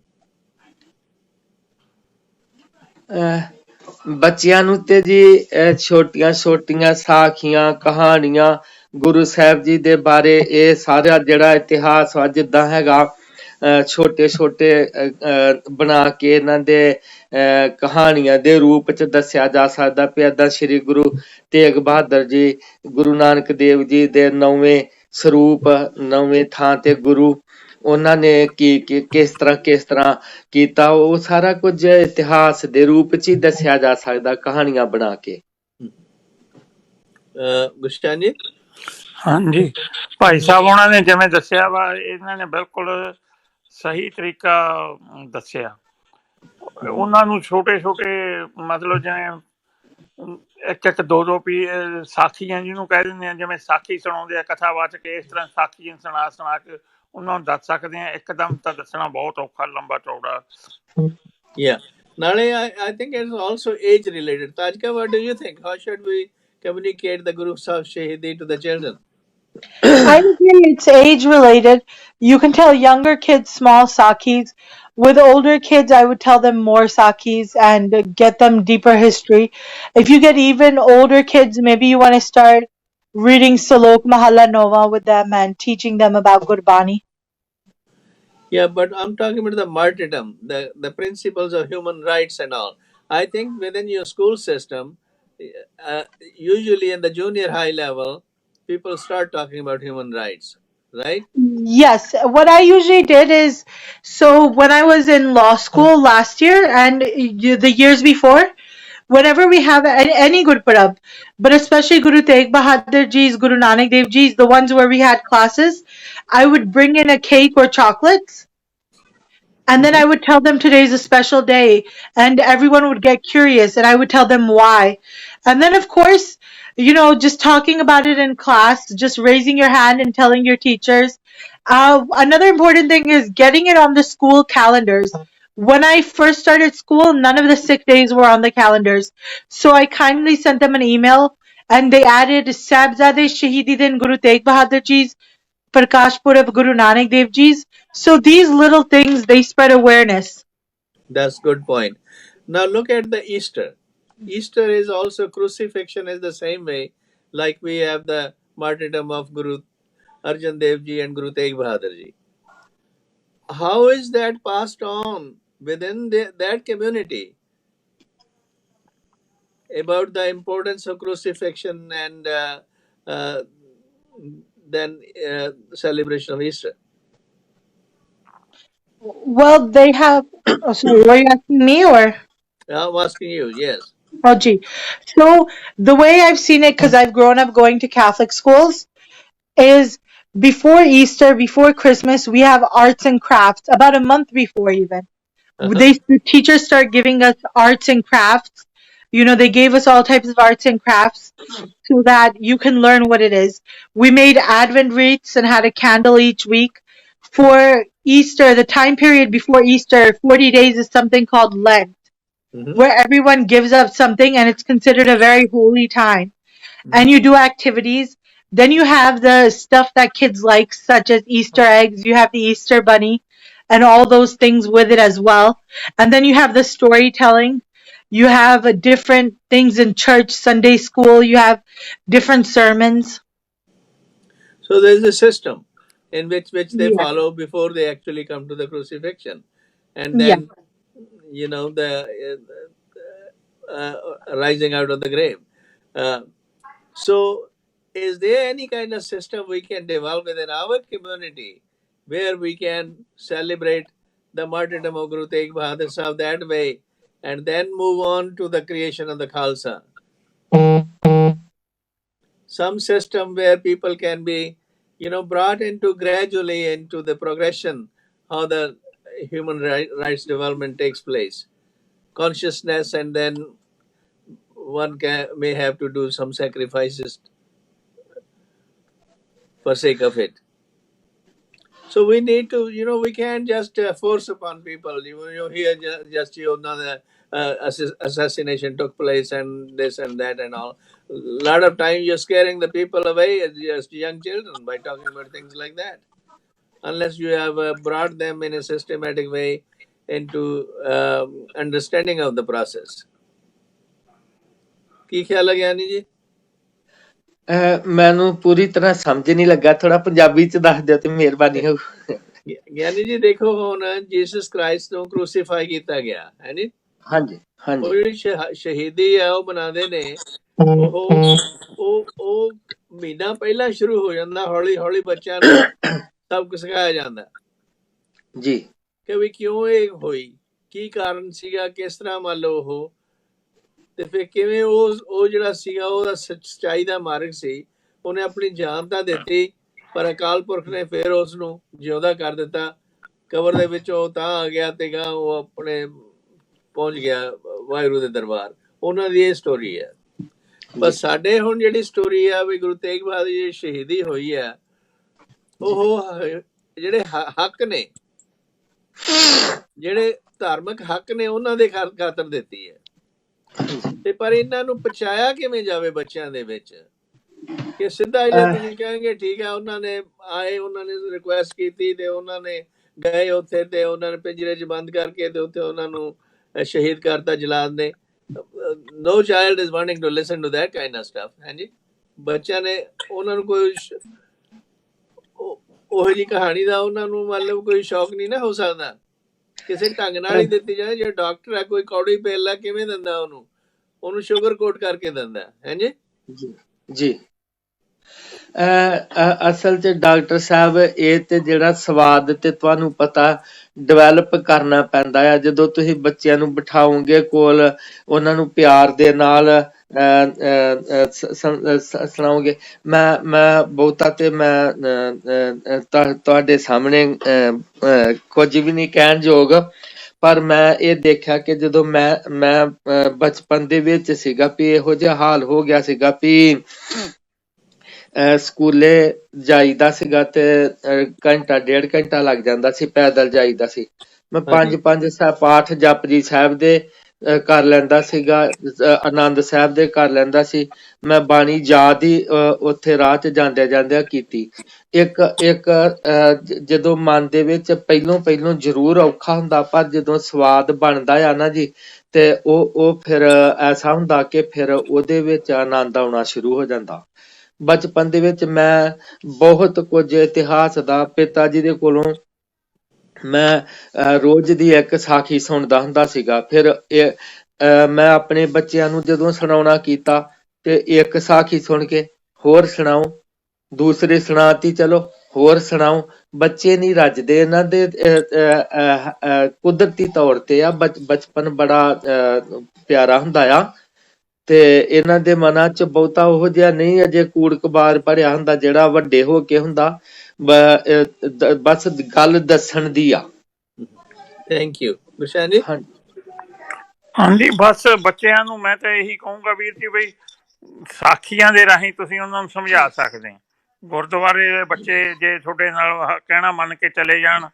ਬੱਚਿਆਂ ਨੂੰ ਤੇ ਜੀ ਛੋਟੀਆਂ ਛੋਟੀਆਂ ਸਾਖੀਆਂ ਕਹਾਣੀਆਂ ਗੁਰੂ ਸਾਹਿਬ ਜੀ ਦੇ ਬਾਰੇ ਇਹ ਸਾਰਾ ਜਿਹੜਾ ਇਤਿਹਾਸ ਵਾ ਜਿੱਦਾਂ ਹੈਗਾ ਛੋਟੇ ਛੋਟੇ ਬਣਾ ਕੇ ਇਹਨਾਂ ਦੇ ਕਹਾਣੀਆਂ ਦੇ ਰੂਪ ਚ ਦੱਸਿਆ ਜਾ ਸਕਦਾ ਪਿਆ ਏਦਾਂ ਸ੍ਰੀ ਗੁਰੂ ਤੇਗ ਬਹਾਦਰ ਜੀ ਗੁਰੂ ਨਾਨਕ ਦੇਵ ਜੀ ਦੇ 9ਵੇਂ ਸਰੂਪ 9ਵੇਂ ਥਾਂ ਤੇ ਗੁਰੂ ਉਹਨਾਂ ਨੇ ਕਿਸ ਤਰ੍ਹਾਂ ਕੀਤਾ ਉਹ ਸਾਰਾ ਕੁਝ ਇਤਿਹਾਸ ਦੇ ਰੂਪ ਚ ਹੀ ਦੱਸਿਆ ਜਾ ਸਕਦਾ ਕਹਾਣੀਆਂ ਬਣਾ ਕੇ ਗੁਸ਼ਤਾਨ ਜੀ ਹਾਂਜੀ ਭਾਈ ਸਾਹਿਬ ਉਹਨਾਂ ਨੇ ਜਿਵੇਂ ਦੱਸਿਆ ਵਾ ਇਹਨਾਂ ਨੇ ਬਿਲਕੁਲ ਸਹੀ ਤਰੀਕਾ ਦੱਸਿਆ ਉਹਨਾਂ ਨੂੰ ਛੋਟੇ ਛੋਟੇ ਮਤਲਬ ਜਿਵੇਂ ਇੱਕ ਦੋ ਸਾਖੀਆਂ ਜਿਹਨੂੰ ਕਹਿ ਦਿੰਦੇ ਆ ਜਿਵੇਂ ਸਾਖੀ ਸੁਣਾਉਂਦੇ ਆ ਕਥਾਵਾਚਕ ਇਸ ਤਰ੍ਹਾਂ ਸਾਖੀ ਸੁਣਾ ਕੇ ਉਹਨਾਂ ਨੂੰ ਦੱਸ ਸਕਦੇ ਆ ਇੱਕਦਮ ਤਾਂ ਦੱਸਣਾ ਬਹੁਤ ਔਖਾ ਲੰਬਾ ਚੌੜਾ yeah ਨਾਲੇ I think it's also age related Tajka what do you think how should we communicate the Guru Sahib Shahidi to the children I agree it's age related. You can tell younger kids small sakis. With older kids, I would tell them more sakis and get them deeper history. If you get even older kids, maybe you want to start reading Salok Mahalla Nova with them and teaching them about Gurbani. yeah but I'm talking about the martyrdom the principles of human rights and all I think within your school system usually in the junior high level people start talking about human rights right Yes, what I usually did is, so when I was in law school last year and the years before, whenever we have any Gurpurab, but especially Guru Tegh Bahadur Ji's, Guru Nanak Dev Ji's, the ones where we had classes, I would bring in a cake or chocolates. And then I would tell them today's a special day, and everyone would get curious, and I would tell them why. And then, of course, just talking about it in class, just raising your hand and telling your teachers. Another important thing is getting it on the school calendars. When I first started school, none of the sick days were on the calendars. So I kindly sent them an email, and they added Sabzade Shahidi Din Guru Tegh Bahadur Ji's Prakash Purab Guru Nanak Dev Ji's. So these little things, they spread awareness. that's good point now look at the Easter is also crucifixion is the same way like we have the martyrdom of Guru Arjan Dev Ji and Guru Tegh Bahadur Ji how is that passed on within that community about the importance of crucifixion and uh, then celebration of Easter? Well, they have. Oh, sorry, were you asking me or? I'm asking you. Yes. Oh, gee. So the way I've seen it, because I've grown up going to Catholic schools, is before Easter, before Christmas, we have arts and crafts. About a month before, even Uh-huh. the teachers start giving us arts and crafts. They gave us all types of arts and crafts so that you can learn what it is. We made Advent wreaths and had a candle each week. For Easter, the time period before Easter, 40 days is something called Lent, Mm-hmm. where everyone gives up something and it's considered a very holy time. And you do activities. Then you have the stuff that kids like, such as Easter eggs. You have the Easter bunny and all those things with it as well. And then you have the storytelling. You have different things in church, Sunday school. You have different sermons. So there's a system in which they Yeah. follow before they actually come to the crucifixion, and Yeah. then the rising out of the grave. So is there any kind of system we can develop within our community where we can celebrate the martyrdom of Guru Tegh Bahadur Sahib that way and then move on to the creation of the Khalsa? Some system where people can be, brought into gradually into the progression how the human rights development takes place, consciousness, and then one may have to do some sacrifices for sake of it. So we need to, we can't just force upon people. Here just another assassination took place and this and that and all. A lot of time you're scaring the people away as just young children by talking about things like that. Unless you have brought them in a systematic way into understanding of the process. ਕੀ ਖਿਆਲ ਹੈ ਗਿਆਨੀ ਜੀ? ਮੈਨੂੰ ਪੂਰੀ ਤਰ੍ਹਾਂ ਸਮਝ ਨਹੀਂ ਲੱਗਾ, ਥੋੜਾ ਪੰਜਾਬੀ ਚ ਦੱਸ ਦਿਓ ਤੇ ਮਿਹਰਬਾਨੀ ਹੋਊ। ਗਿਆਨੀ ਜੀ ਦੇਖੋ ਹੁਣ ਜੀਸਸ ਕ੍ਰਾਈਸਟ ਨੂੰ ਕ੍ਰੂਸੀਫਾਈ ਕੀਤਾ ਗਿਆ ਹੈ ਨੀ? ਹਾਂਜੀ ਹਾਂਜੀ। ਉਹ ਜਿਹੜੀ ਸ਼ਹੀਦੀ ਹੈ ਉਹ ਮਨਾਉਂਦੇ ਨੇ, ਉਹ ਮਹੀਨਾ ਪਹਿਲਾਂ ਸ਼ੁਰੂ ਹੋ ਜਾਂਦਾ, ਹੌਲੀ ਹੌਲੀ ਬੱਚਿਆਂ ਨੂੰ ਸਬਕ ਸਿਖਾਇਆ ਜਾਂਦਾ ਜੀ ਕਿ ਵੀ ਕਿਉਂ ਇਹ ਹੋਈ, ਕੀ ਕਾਰਨ ਸੀਗਾ, ਕਿਸ ਤਰ੍ਹਾਂ ਮੰਨ ਲਓ ਉਹ, ਤੇ ਫਿਰ ਕਿਵੇਂ ਉਹ ਜਿਹੜਾ ਸੀਗਾ ਉਹਦਾ ਸੱਚਾਈ ਦਾ ਮਾਰਗ ਸੀ, ਉਹਨੇ ਆਪਣੀ ਜਾਨ ਤਾਂ ਦਿੱਤੀ ਪਰ ਅਕਾਲ ਪੁਰਖ ਨੇ ਫਿਰ ਉਸ ਨੂੰ ਜਿਉਂਦਾ ਕਰ ਦਿੱਤਾ, ਕਬਰ ਦੇ ਵਿੱਚ ਉਹ ਤਾਂ ਆ ਗਿਆ ਤੇ ਗਾ ਉਹ ਆਪਣੇ ਪਹੁੰਚ ਗਿਆ ਵਾਹਿਗੁਰੂ ਦੇ ਦਰਬਾਰ। ਉਹਨਾਂ ਦੀ ਇਹ ਸਟੋਰੀ ਹੈ। ਪਰ ਸਾਡੇ ਹੁਣ ਜਿਹੜੀ ਸਟੋਰੀ ਆ ਵੀ ਗੁਰੂ ਤੇਗ ਬਹਾਦਰ ਜੀ ਸ਼ਹੀਦੀ ਹੋਈ ਹੈ, ਉਹ ਜਿਹੜੇ ਹੱਕ ਨੇ, ਜਿਹੜੇ ਧਾਰਮਿਕ ਹੱਕ ਨੇ, ਉਹਨਾਂ ਦੇ ਖਾਤਰ ਦਿੱਤੀ ਹੈ। ਤੇ ਪਰ ਇਹਨਾਂ ਨੂੰ ਪਹੁੰਚਾਇਆ ਕਿਵੇਂ ਜਾਵੇ ਬੱਚਿਆਂ ਦੇ ਵਿੱਚ, ਕਿ ਸਿੱਧਾ ਜੇ ਤੁਸੀਂ ਕਹਾਂਗੇ ਠੀਕ ਹੈ ਉਹਨਾਂ ਨੇ ਆਏ, ਉਹਨਾਂ ਨੇ ਰਿਕੁਐਸਟ ਕੀਤੀ ਤੇ ਉਹਨਾਂ ਨੇ ਗਏ ਉੱਥੇ ਤੇ ਉਹਨਾਂ ਨੇ ਪਿੰਜਰੇ 'ਚ ਬੰਦ ਕਰਕੇ ਤੇ ਉੱਥੇ ਉਹਨਾਂ ਨੂੰ ਸ਼ਹੀਦ ਕਰਤਾ ਜਲਾਦ ਨੇ। No child is wanting to listen to that kind of stuff. ਹਾਂਜੀ, ਬੱਚਿਆਂ ਨੇ ਉਹਨਾਂ ਨੂੰ ਕੋਈ ਉਹੋ ਜਿਹੀ ਕਹਾਣੀ ਦਾ ਉਹਨਾਂ ਨੂੰ ਮਤਲਬ ਕੋਈ ਸ਼ੌਕ ਨਹੀਂ ਨਾ ਹੋ ਸਕਦਾ, ਕਿਸੇ ਢੰਗ ਨਾਲ ਹੀ ਦਿੱਤੀ ਜਾਏ। ਜੇ ਡਾਕਟਰ ਹੈ ਕੋਈ ਕੌੜੀ ਪਿੱਲ ਕਿਵੇਂ ਦਿੰਦਾ ਉਹਨੂੰ ਸ਼ੂਗਰ ਕੋਟ ਕਰਕੇ ਦਿੰਦਾ ਹੈ ਜੀ। ਜੀ ਅਸਲ 'ਚ ਡਾਕਟਰ ਸਾਹਿਬ ਇਹ ਤੇ ਜਿਹੜਾ ਸਵਾਦ ਤੇ ਤੁਹਾਨੂੰ ਪਤਾ ਡਿਵੈਲਪ ਕਰਨਾ ਪੈਂਦਾ ਆ। ਜਦੋਂ ਤੁਸੀਂ ਬੱਚਿਆਂ ਨੂੰ ਬਿਠਾਓਗੇ ਕੋਲ, ਉਹਨਾਂ ਨੂੰ ਪਿਆਰ ਦੇ ਨਾਲ ਸੁਣਾਓਗੇ। ਮੈਂ ਬਹੁਤਾ ਤੇ ਮੈਂ ਤੁਹਾਡੇ ਸਾਹਮਣੇ ਕੁਝ ਵੀ ਨਹੀਂ ਕਹਿਣ ਯੋਗ, ਪਰ ਮੈਂ ਇਹ ਦੇਖਿਆ ਕਿ ਜਦੋਂ ਮੈਂ ਬਚਪਨ ਦੇ ਵਿੱਚ ਸੀਗਾ ਵੀ ਇਹੋ ਜਿਹਾ ਹਾਲ ਹੋ ਗਿਆ ਸੀਗਾ ਵੀ ਸਕੂਲੇ ਜਾਈਦਾ ਸੀਗਾ ਤੇ ਘੰਟਾ ਡੇਢ ਘੰਟਾ ਲੱਗ ਜਾਂਦਾ ਸੀ, ਪੈਦਲ ਜਾਈਦਾ ਸੀ। ਮੈਂ 5 ਪਾਠ ਜਪਜੀ ਸਾਹਿਬ ਦੇ ਕਰ ਲੈਂਦਾ ਸੀਗਾ, ਆਨੰਦ ਸਾਹਿਬ ਦੇ ਕਰ ਲੈਂਦਾ ਸੀ। ਮੈਂ ਬਾਣੀ ਯਾਦ ਹੀ ਉੱਥੇ ਰਾਹ 'ਚ ਜਾਂਦਿਆਂ ਕੀਤੀ। ਇੱਕ ਜਦੋਂ ਮਨ ਦੇ ਵਿੱਚ ਪਹਿਲੋਂ ਜ਼ਰੂਰ ਔਖਾ ਹੁੰਦਾ, ਪਰ ਜਦੋਂ ਸਵਾਦ ਬਣਦਾ ਆ ਨਾ ਜੀ, ਤੇ ਉਹ ਫਿਰ ਐਸਾ ਹੁੰਦਾ ਕਿ ਫਿਰ ਉਹਦੇ ਵਿੱਚ ਆਨੰਦ ਆਉਣਾ ਸ਼ੁਰੂ ਹੋ ਜਾਂਦਾ। ਬਚਪਨ ਦੇ ਵਿੱਚ ਮੈਂ ਬਹੁਤ ਕੁਝ ਇਤਿਹਾਸ ਦਾ ਪਿਤਾ ਜੀ ਦੇ ਕੋਲੋਂ ਮੈਂ ਰੋਜ਼ ਦੀ ਇੱਕ ਸਾਖੀ ਸੁਣਦਾ ਹੁੰਦਾ ਸੀਗਾ। ਫਿਰ ਮੈਂ ਆਪਣੇ ਬੱਚਿਆਂ ਨੂੰ ਜਦੋਂ ਸੁਣਾਉਣਾ ਕੀਤਾ ਤੇ ਇੱਕ ਸਾਖੀ ਸੁਣ ਕੇ ਹੋਰ ਸੁਣਾਓ, ਦੂਸਰੇ ਸੁਣਾਤੀ, ਚਲੋ ਹੋਰ ਸੁਣਾਓ। ਬੱਚੇ ਨਹੀਂ ਰੱਜਦੇ, ਇਹਨਾਂ ਦੇ ਕੁਦਰਤੀ ਤੌਰ ਤੇ ਆ। ਬਚਪਨ ਬੜਾ ਪਿਆਰਾ ਹੁੰਦਾ ਆ ਤੇ ਇਹਨਾਂ ਦੇ ਮਨਾਂ 'ਚ ਬਹੁਤਾ ਉਹੋ ਜਿਹਾ ਨਹੀਂ ਅਜੇ ਕੂੜ ਕਬਾਰ ਭਰਿਆ ਹੁੰਦਾ ਜਿਹੜਾ ਵੱਡੇ ਹੋ ਕੇ ਹੁੰਦਾ। ਬਸ ਗੱਲ ਦੱਸਣ ਦੀ ਆ। ਥੈਂਕ ਯੂ ਗੁਰਸ਼ਾਨ ਜੀ। ਹਾਂਜੀ, ਬਸ ਬੱਚਿਆਂ ਨੂੰ ਮੈਂ ਤਾਂ ਇਹੀ ਕਹੂੰਗਾ ਵੀਰ ਜੀ, ਬਈ ਸਾਖੀਆਂ ਦੇ ਰਾਹੀਂ ਤੁਸੀਂ ਉਹਨਾਂ ਨੂੰ ਸਮਝਾ ਸਕਦੇ। ਗੁਰਦੁਆਰੇ ਦੇ ਬੱਚੇ ਜੇ ਤੁਹਾਡੇ ਨਾਲ ਕਹਿਣਾ ਮੰਨ ਕੇ ਚਲੇ ਜਾਣ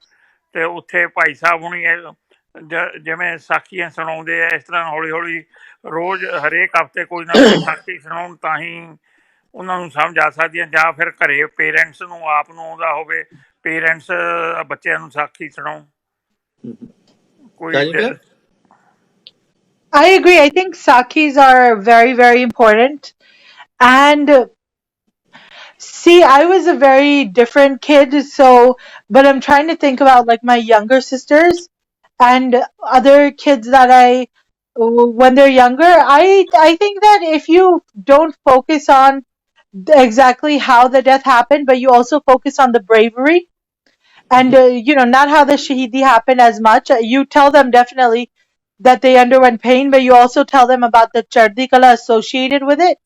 ਤੇ ਉੱਥੇ ਭਾਈ ਸਾਹਿਬ ਹੁਣੀ ਜਿਵੇਂ ਸਾਖੀਆਂ ਸੁਣਾਉਂਦੇ ਆ, ਇਸ ਤਰ੍ਹਾਂ ਹੌਲੀ ਹੌਲੀ ਰੋਜ਼ ਹਰੇਕ ਹਫ਼ਤੇ ਕੋਈ ਨਾ ਕੋਈ ਸਾਖੀ ਸੁਣਾਉਣ ਤਾਂ ਹੀ ਉਹਨਾਂ ਨੂੰ ਸਮਝ ਆ ਸਕਦੀ ਹੈ। ਜਾਂ ਫਿਰ ਘਰੇ ਪੇਰੈਂਟਸ ਨੂੰ ਆਪ ਨੂੰ ਆਉਂਦਾ ਹੋਵੇ, ਪੇਰੈਂਟਸ ਬੱਚਿਆਂ ਨੂੰ ਸਾਖੀ ਸੁਣਾਉ ਕੋਈ। I agree. I think sakhis are very, very important. And see, I was a very different kid, but I'm trying to think about like my younger sisters and other kids that when they're younger. I think that if you don't focus on exactly how the death happened, but you also focus on the bravery and not how the shahidi happened as much. You tell them definitely that they underwent pain, but you also tell them about the chardi kala associated with it.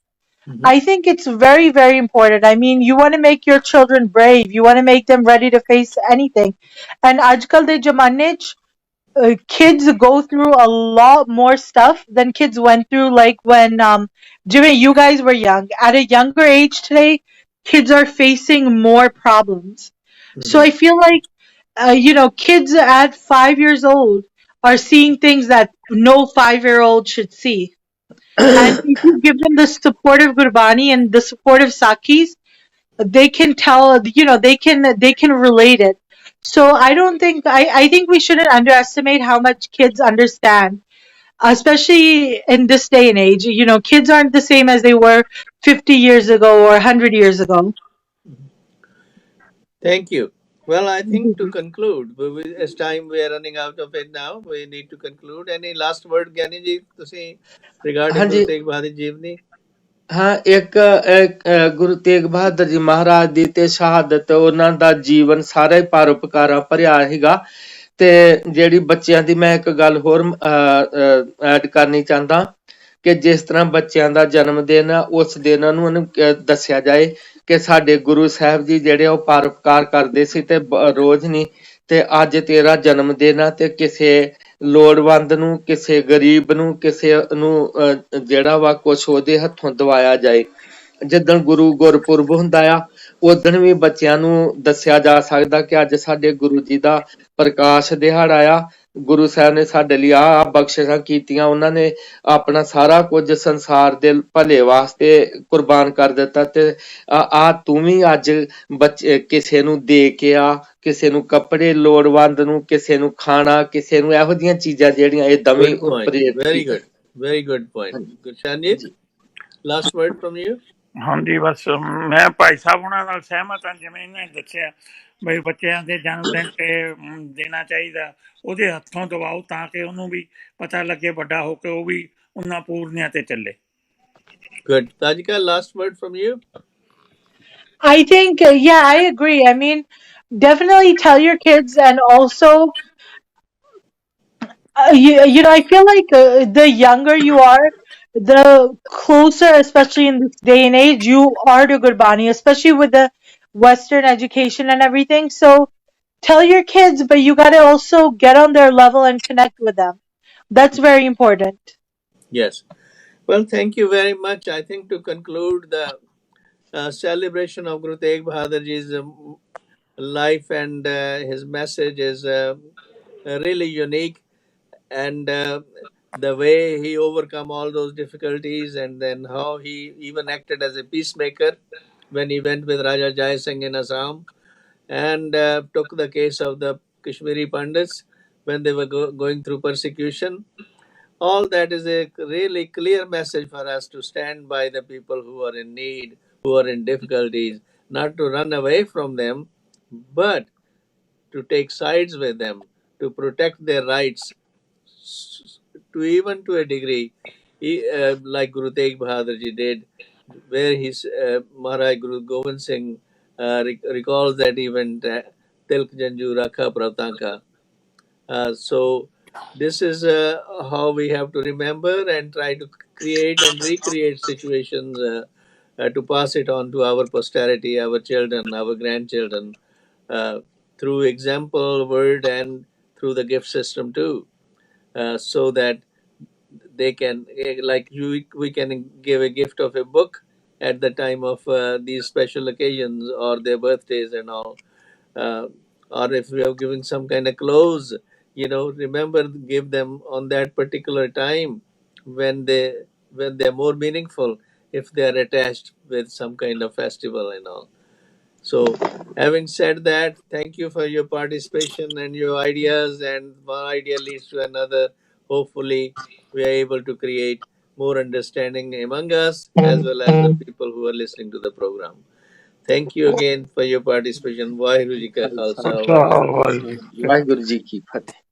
I think it's very, very important. I mean, you want to make your children brave. You want to make them ready to face anything. And ajkal de zamane ch, kids go through a lot more stuff than kids went through, like when Jimmy, you guys were young. At a younger age today, kids are facing more problems. So I feel like kids at 5 years old are seeing things that no 5-year-old should see. And if you give them the support of Gurbani and the support of Sakis, they can tell, they can relate it. So I think we shouldn't underestimate how much kids understand, especially in this day and age. Kids aren't the same as they were 50 years ago or 100 years ago. Thank you. Well, I think to conclude, as time we are running out of it now, we need to conclude. Any last word, Gyani ji, ਤੁਸੀਂ regarding ਹਾਂਜੀ Guru Tegh Bahadur Jeevani? ਹਾਂ ਇੱਕ ਗੁਰੂ ਤੇਗ ਬਹਾਦਰ ਜੀ ਮਹਾਰਾਜ ਦੀ ਤੇ ਸ਼ਹਾਦਤ ਉਹਨਾਂ ਦਾ ਜੀਵਨ ਸਾਰਾ ਹੀ ਪਰਉਪਕਾਰਾਂ ਭਰਿਆ ਹੈਗਾ ਤੇ ਜਿਹੜੀ ਬੱਚਿਆਂ ਦੀ ਮੈਂ ਇੱਕ ਗੱਲ ਹੋਰ ਐਡ ਕਰਨੀ ਚਾਹੁੰਦਾ ਕਿ ਜਿਸ ਤਰ੍ਹਾਂ ਬੱਚਿਆਂ ਦਾ ਜਨਮ ਦਿਨ ਆ ਉਸ ਦਿਨ ਉਹਨੂੰ ਦੱਸਿਆ ਜਾਏ ਕਿ ਸਾਡੇ ਗੁਰੂ ਸਾਹਿਬ ਜੀ ਜਿਹੜੇ ਉਹ ਪਰਉਪਕਾਰ ਕਰਦੇ ਸੀ ਤੇ ਰੋਜ਼ ਨਹੀਂ ਤੇ ਅੱਜ ਤੇਰਾ ਜਨਮ ਦਿਨ ਆ ਤੇ ਕਿਸੇ ਲੋੜਵੰਦ ਨੂੰ ਕਿਸੇ ਗਰੀਬ ਨੂੰ ਕਿਸੇ ਨੂੰ ਜਿਹੜਾ ਵਾ ਕੁਛ ਉਹਦੇ ਹੱਥੋਂ ਦਵਾਇਆ ਜਾਏ ਜਿੱਦਣ ਗੁਰੂ ਗੁਰਪੁਰਬ ਹੁੰਦਾ ਆ ਉਦਣ ਵੀ ਬੱਚਿਆਂ ਨੂੰ ਦੱਸਿਆ ਜਾ ਸਕਦਾ ਕਿ ਅੱਜ ਸਾਡੇ ਗੁਰੂ ਜੀ ਦਾ ਪ੍ਰਕਾਸ਼ ਦਿਹਾੜਾ ਆ ਗੁਰੂ ਸਾਹਿਬ ਨੇ ਸਾਡੇ ਲਈ ਆ ਬਖਸ਼ਿਸ਼ਾਂ ਕੀਤੀਆਂ ਉਹਨਾਂ ਨੇ ਆਪਣਾ ਸਾਰਾ ਕੁਝ ਸੰਸਾਰ ਦੇ ਭਲੇ ਵਾਸਤੇ ਕੁਰਬਾਨ ਕਰ ਦਿੱਤਾ ਤੇ ਆ ਤੂੰ ਵੀ ਅੱਜ ਬੱਚੇ ਕਿਸੇ ਨੂੰ ਦੇ ਕੇ ਆ ਕਿਸੇ ਨੂੰ ਕੱਪੜੇ ਲੋੜਵੰਦ ਨੂੰ ਕਿਸੇ ਨੂੰ ਖਾਣਾ ਕਿਸੇ ਨੂੰ ਇਹੋ ਜਿਹੀਆਂ ਚੀਜ਼ਾਂ ਜਿਹੜੀਆਂ ਇਹ ਦਵੇਂ very good point. Gurshanjit, last word from you. ਹਾਂਜੀ ਬਸ ਮੈਂ ਭਾਈ ਸਾਹਿਬ ਉਹਨਾਂ ਨਾਲ ਸਹਿਮਤ ਹਾਂ ਜਿਵੇਂ ਇਹਨੇ ਦੱਸਿਆ ਬਈ ਬੱਚਿਆਂ ਦੇ ਜਨਮ ਦਿਨ ਤੇ ਦੇਣਾ ਚਾਹੀਦਾ ਉਹਦੇ ਹੱਥੋਂ ਦਵਾਓ ਤਾਂ ਕਿ ਉਹਨੂੰ ਵੀ ਪਤਾ ਲੱਗੇ ਵੱਡਾ ਹੋ ਕੇ ਉਹ ਵੀ ਉਹਨਾਂ ਪੂਰਨਿਆਂ ਤੇ ਚੱਲੇ Good. Tajika, last word from you. I think, I agree. I mean, definitely tell your kids, and also, I feel like the younger you are, the closer, especially in this day and age, you are to Gurbani, especially with the Western education and everything. So tell your kids, but you gotta also get on their level and connect with them. That's very important. Yes. Well, thank you very much. I think to conclude the celebration of Guru Tegh Bahadur Ji's life and his message is really unique, and the way he overcome all those difficulties, and then how he even acted as a peacemaker when he went with Raja Jai Singh in Assam and took the case of the Kashmiri Pandits when they were going through persecution. All that is a really clear message for us to stand by the people who are in need, who are in difficulties, not to run away from them, but to take sides with them, to protect their rights, to even to a degree, like Guru Tegh Bahadur Ji did, where his Maharaj Guru Gobind Singh recalls that event, Tilk Janju Rakha Pratanka. So this is how we have to remember and try to create and recreate situations to pass it on to our posterity, our children, our grandchildren, through example, word, and through the gift system too, so that they can, we can give a gift of a book at the time of these special occasions or their birthdays and all. Or if we are giving some kind of clothes, remember, give them on that particular time when they're more meaningful, if they are attached with some kind of festival and all. So having said that, thank you for your participation and your ideas, and one idea leads to another. Hopefully we are able to create more understanding among us as well as the people who are listening to the program. Thank you again for your participation. Vaheguru Ji Ka Khalsa, Vaheguru Ji Ki Fateh. Waheguru ji Ki Fateh